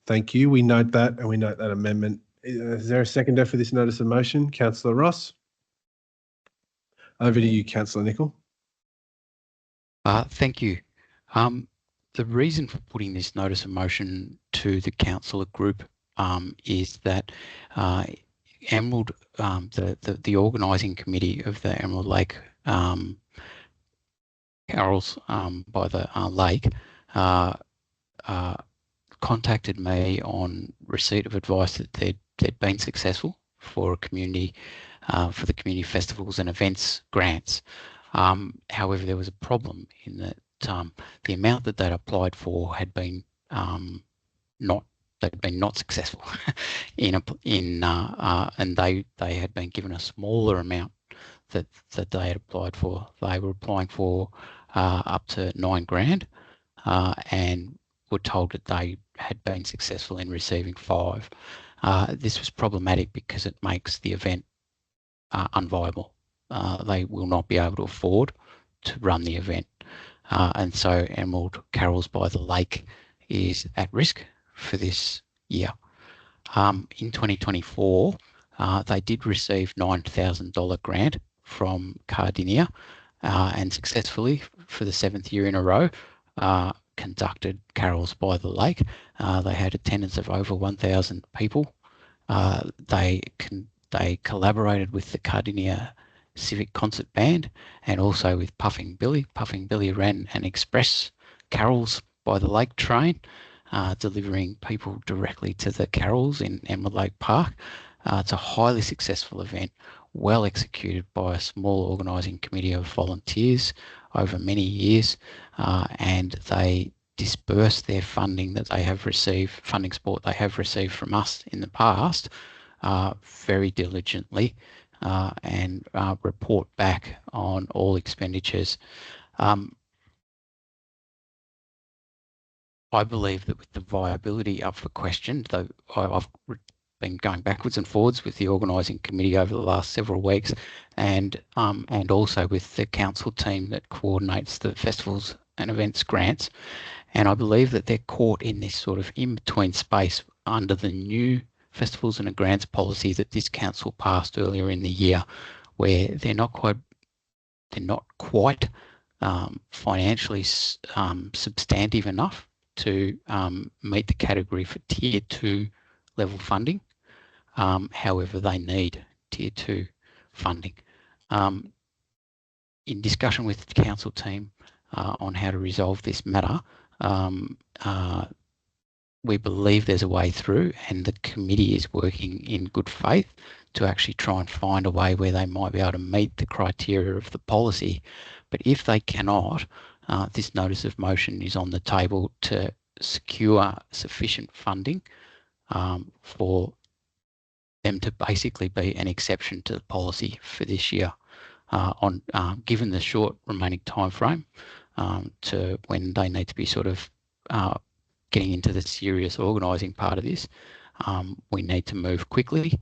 Thank you. We note that and we note that amendment. Is there a seconder for this notice of motion? Councillor Ross. Over to you, Councillor Nicol. Thank you. The reason for putting this notice of motion to the councillor group is that Emerald, the organising committee of the Emerald Lake Carols by the lake contacted me on receipt of advice that they'd been successful for a community for the community festivals and events grants. However, there was a problem in that the amount that they'd applied for had been not successful and they had been given a smaller amount that they had applied for. They were applying for up to $9,000 and were told that they had been successful in receiving $5,000. This was problematic because it makes the event unviable. They will not be able to afford to run the event. And so Emerald Carols by the Lake is at risk for this year. In 2024, they did receive $9,000 grant from Cardinia and successfully, for the 7th year in a row, conducted Carols by the Lake. They had attendance of over 1,000 people. They collaborated with the Cardinia Civic Concert Band and also with Puffing Billy. Puffing Billy ran an express Carols by the Lake train, delivering people directly to the carols in Emerald Lake Park. It's a highly successful event, well executed by a small organising committee of volunteers over many years, and they disperse their funding that they have received, funding support they have received from us in the past, very diligently, and report back on all expenditures. I believe that with the viability up for question, though I've been going backwards and forwards with the organising committee over the last several weeks, and also with the council team that coordinates the festivals and events grants, and I believe that they're caught in this sort of in-between space under the new festivals and grants policy that this council passed earlier in the year, where they're not quite financially substantive enough to meet the category for Tier 2 level funding. However, they need Tier 2 funding. In discussion with the council team on how to resolve this matter, we believe there's a way through, and the committee is working in good faith to actually try and find a way where they might be able to meet the criteria of the policy. But if they cannot, this notice of motion is on the table to secure sufficient funding for them to basically be an exception to the policy for this year, given the short remaining time frame to when they need to be sort of getting into the serious organising part of this. We need to move quickly,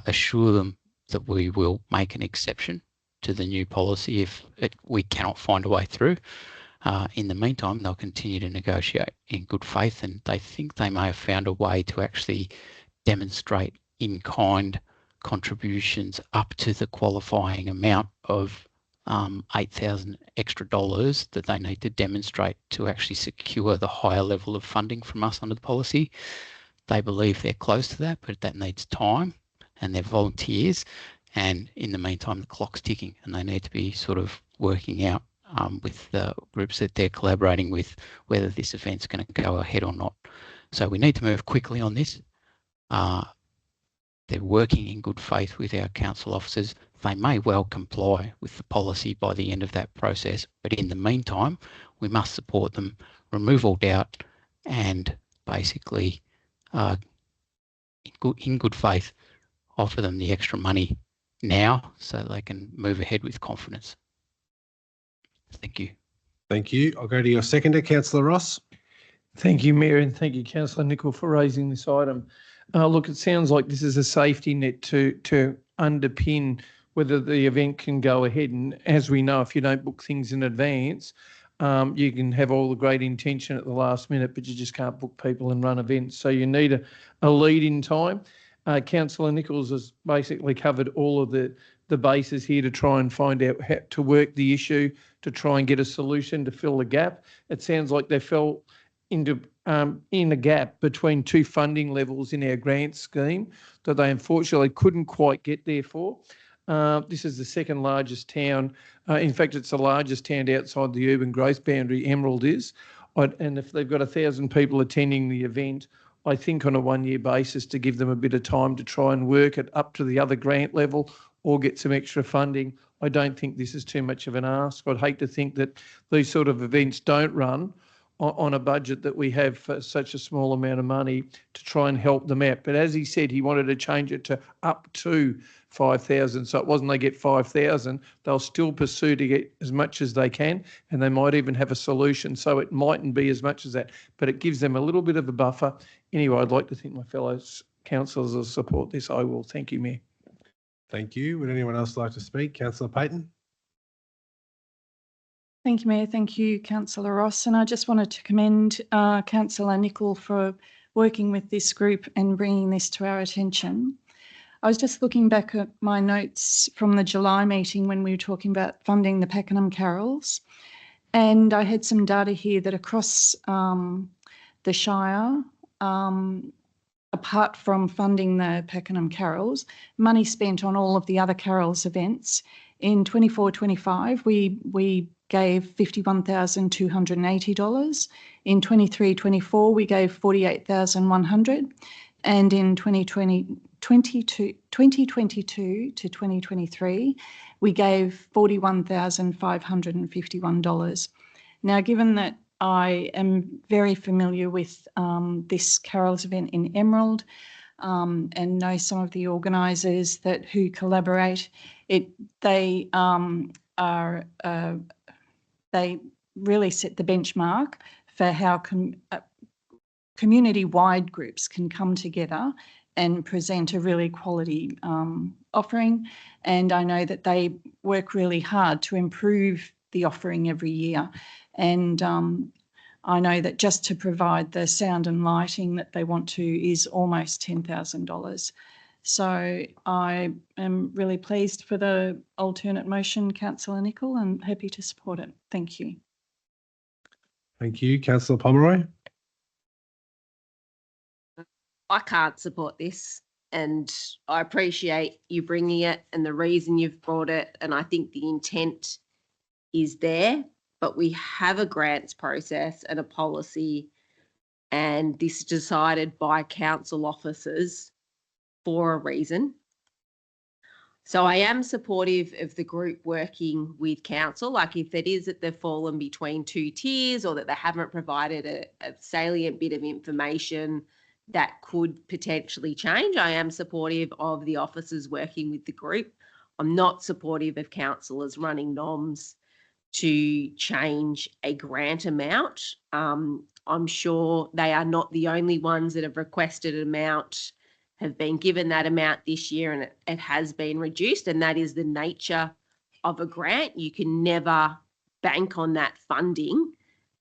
assure them that we will make an exception to the new policy if we cannot find a way through. In the meantime, they'll continue to negotiate in good faith, and they think they may have found a way to actually demonstrate in-kind contributions up to the qualifying amount of $8,000 extra that they need to demonstrate to actually secure the higher level of funding from us under the policy. They believe they're close to that, but that needs time, and they're volunteers. And in the meantime, the clock's ticking, and they need to be sort of working out with the groups that they're collaborating with whether this event's going to go ahead or not. So we need to move quickly on this. They're working in good faith with our council officers. They may well comply with the policy by the end of that process, but in the meantime, we must support them, remove all doubt, and basically, in good faith, offer them the extra money now so they can move ahead with confidence. Thank you. Thank you. I'll go to your seconder, Councillor Ross. Thank you, Mayor, and thank you, Councillor Nicol, for raising this item. Look, it sounds like this is a safety net to underpin whether the event can go ahead. And as we know, if you don't book things in advance, you can have all the great intention at the last minute, but you just can't book people and run events. So you need a lead in time. Councillor Nichols has basically covered all of the bases here to try and find out how to work the issue, to try and get a solution to fill the gap. It sounds like they fell into in a gap between two funding levels in our grant scheme that they unfortunately couldn't quite get there for. This is the second largest town. In fact, it's the largest town outside the urban growth boundary, Emerald is. And if they've got 1,000 people attending the event, I think on a one-year basis to give them a bit of time to try and work it up to the other grant level or get some extra funding, I don't think this is too much of an ask. I'd hate to think that these sort of events don't run on a budget that we have for such a small amount of money to try and help them out. But as he said, he wanted to change it to up to 5,000. So it wasn't they get 5,000, they'll still pursue to get as much as they can, and they might even have a solution. So it mightn't be as much as that, but it gives them a little bit of a buffer. Anyway, I'd like to think my fellow councillors will support this. I will. Thank you, Mayor. Thank you. Would anyone else like to speak? Councillor Payton. Thank you, Mayor. Thank you, Councillor Ross. And I just wanted to commend Councillor Nicol for working with this group and bringing this to our attention. I was just looking back at my notes from the July meeting when we were talking about funding the Pakenham Carols, and I had some data here that across the Shire, apart from funding the Pakenham Carols, money spent on all of the other Carols events. In 24-25, we gave $51,280. In 23-24, we gave $48,100. And in 2022 to 2023, we gave $41,551. Now, given that I am very familiar with this Carols event in Emerald and know some of the organisers who collaborate, they really set the benchmark for how community-wide groups can come together and present a really quality offering. And I know that they work really hard to improve the offering every year. And I know that just to provide the sound and lighting that they want to is almost $10,000. So I am really pleased for the alternate motion, Councillor Nicol, and happy to support it. Thank you. Thank you. Councillor Pomeroy. I can't support this, and I appreciate you bringing it and the reason you've brought it, and I think the intent is there, but we have a grants process and a policy, and this is decided by council officers for a reason. So I am supportive of the group working with council. Like if it is that they've fallen between two tiers or that they haven't provided a salient bit of information that could potentially change, I am supportive of the officers working with the group. I'm not supportive of councillors running noms to change a grant amount. I'm sure they are not the only ones that have requested an amount, have been given that amount this year, and it has been reduced, and that is the nature of a grant. You can never bank on that funding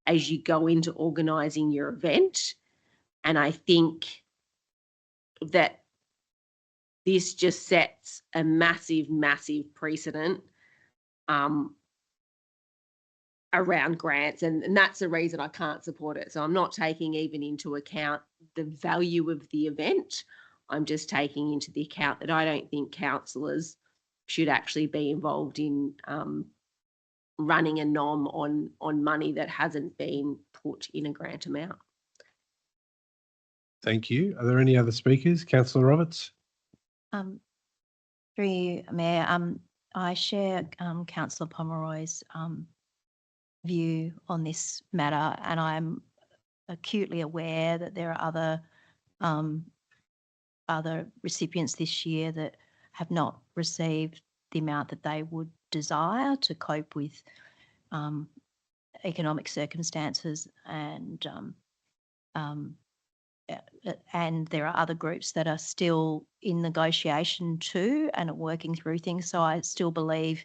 as you go into organising your event. And I think that this just sets a massive, massive precedent around grants, and that's the reason I can't support it. So I'm not taking even into account the value of the event. I'm just taking into the account that I don't think councillors should actually be involved in running a nom on money that hasn't been put in a grant amount. Thank you. Are there any other speakers? Councillor Roberts. Through you, Mayor, I share Councillor Pomeroy's view on this matter, and I'm acutely aware that there are other recipients this year that have not received the amount that they would desire to cope with economic circumstances, and there are other groups that are still in negotiation too and are working through things. So I still believe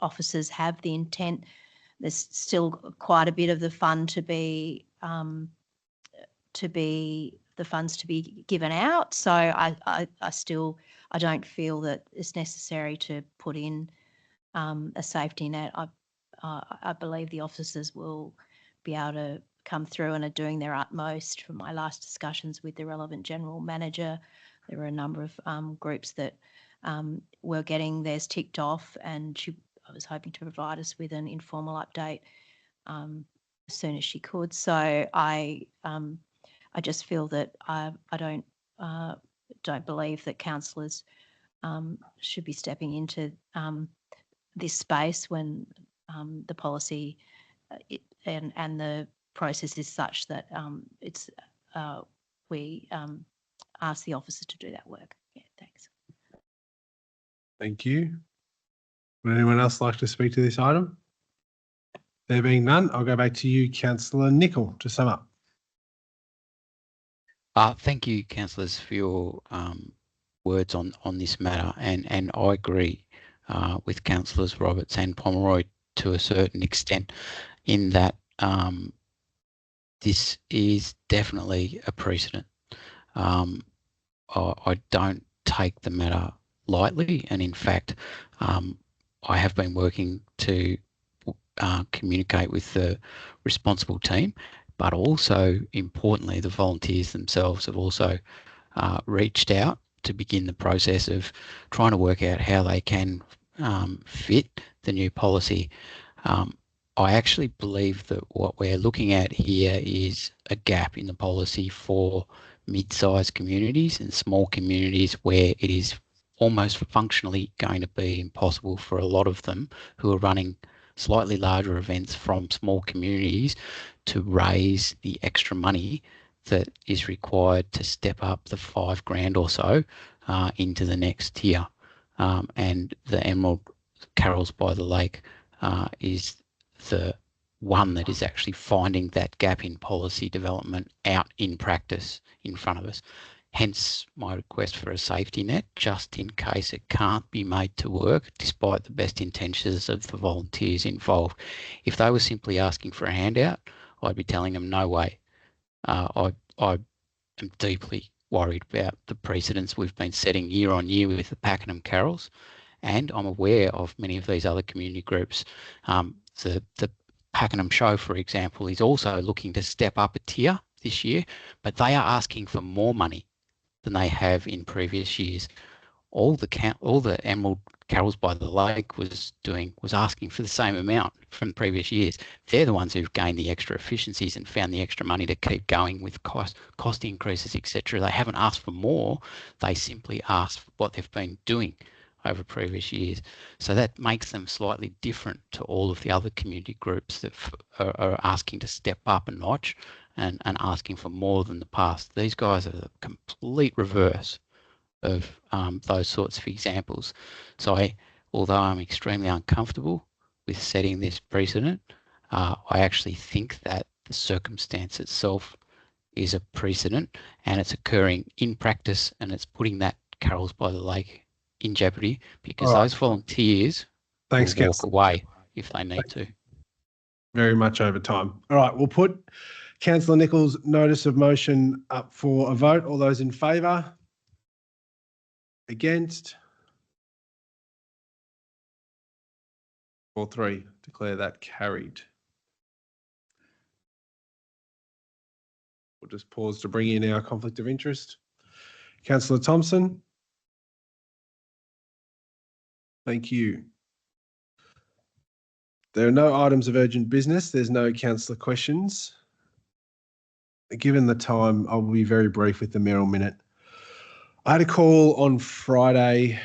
officers have the intent. There's still quite a bit of the fund to be the funds to be given out. So I don't feel that it's necessary to put in a safety net. I believe the officers will be able to come through and are doing their utmost. From my last discussions with the relevant general manager, there were a number of groups that were getting theirs ticked off, and I was hoping to provide us with an informal update as soon as she could. So I just feel that I don't believe that councillors should be stepping into this space when the policy and the process is such that we ask the officers to do that work. Yeah, thanks. Thank you. Would anyone else like to speak to this item? There being none, I'll go back to you, Councillor Nicol, to sum up. Thank you, councillors, for your words on this matter, and I agree with councillors Roberts and Pomeroy to a certain extent in that this is definitely a precedent. I don't take the matter lightly, and in fact, I have been working to communicate with the responsible team, but also importantly, the volunteers themselves have also reached out to begin the process of trying to work out how they can fit the new policy. I actually believe that what we're looking at here is a gap in the policy for mid-sized communities and small communities where it is almost functionally going to be impossible for a lot of them who are running slightly larger events from small communities to raise the extra money that is required to step up the $5,000 or so into the next tier. And the Emerald Carols by the Lake is the one that is actually finding that gap in policy development out in practice in front of us. Hence my request for a safety net, just in case it can't be made to work, despite the best intentions of the volunteers involved. If they were simply asking for a handout, I'd be telling them no way. I am deeply worried about the precedents we've been setting year on year with the Pakenham Carols, and I'm aware of many of these other community groups. The Pakenham Show, for example, is also looking to step up a tier this year, but they are asking for more money than they have in previous years. All the Emerald Carols by the Lake was asking for the same amount from previous years. They're the ones who've gained the extra efficiencies and found the extra money to keep going with cost increases, etc. They haven't asked for more. They simply asked for what they've been doing over previous years. So that makes them slightly different to all of the other community groups that are asking to step up a notch and asking for more than the past. These guys are the complete reverse of those sorts of examples. So although I'm extremely uncomfortable with setting this precedent, I actually think that the circumstance itself is a precedent, and it's occurring in practice, and it's putting that Carols by the Lake in jeopardy, because those volunteers will walk away if they need to. Very much over time. All right, we'll put Councillor Nichols' notice of motion up for a vote. All those in favour? Against? 4-3. Declare that carried. We'll just pause to bring in our conflict of interest. Councillor Thompson? Thank you. There are no items of urgent business. There's no councillor questions. Given the time, I'll be very brief with the Merrill Minute. I had a call on Friday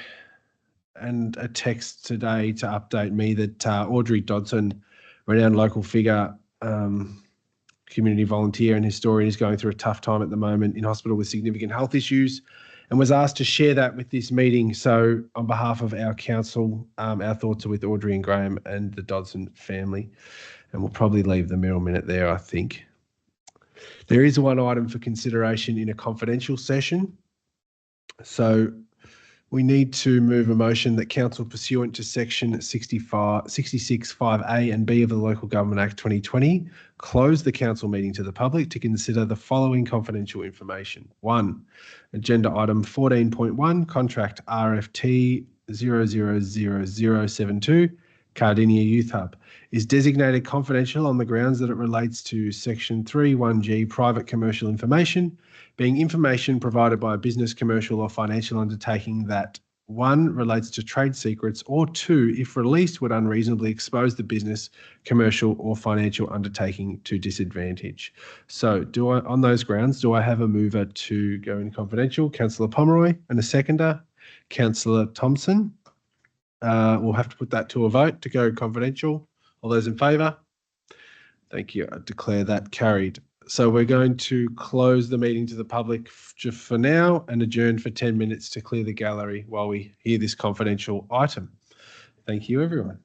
and a text today to update me that Audrey Dodson, renowned local figure, community volunteer and historian, is going through a tough time at the moment in hospital with significant health issues, and was asked to share that with this meeting. So on behalf of our council, our thoughts are with Audrey and Graham and the Dodson family, and we'll probably leave the Merrill Minute there, I think. There is one item for consideration in a confidential session. So we need to move a motion that council, pursuant to section 66(5)(a) and (b) of the Local Government Act 2020, close the council meeting to the public to consider the following confidential information. 1. Agenda item 14.1, contract RFT 000072, Cardinia Youth Hub, is designated confidential on the grounds that it relates to section 3(1)(g) private commercial information, being information provided by a business, commercial or financial undertaking that 1. relates to trade secrets, or 2, if released, would unreasonably expose the business, commercial or financial undertaking to disadvantage. So on those grounds, do I have a mover to go in confidential? Councillor Pomeroy, and a seconder, Councillor Thompson. We'll have to put that to a vote to go confidential. All those in favour? Thank you. I declare that carried. So we're going to close the meeting to the public for now and adjourn for 10 minutes to clear the gallery while we hear this confidential item. Thank you, everyone.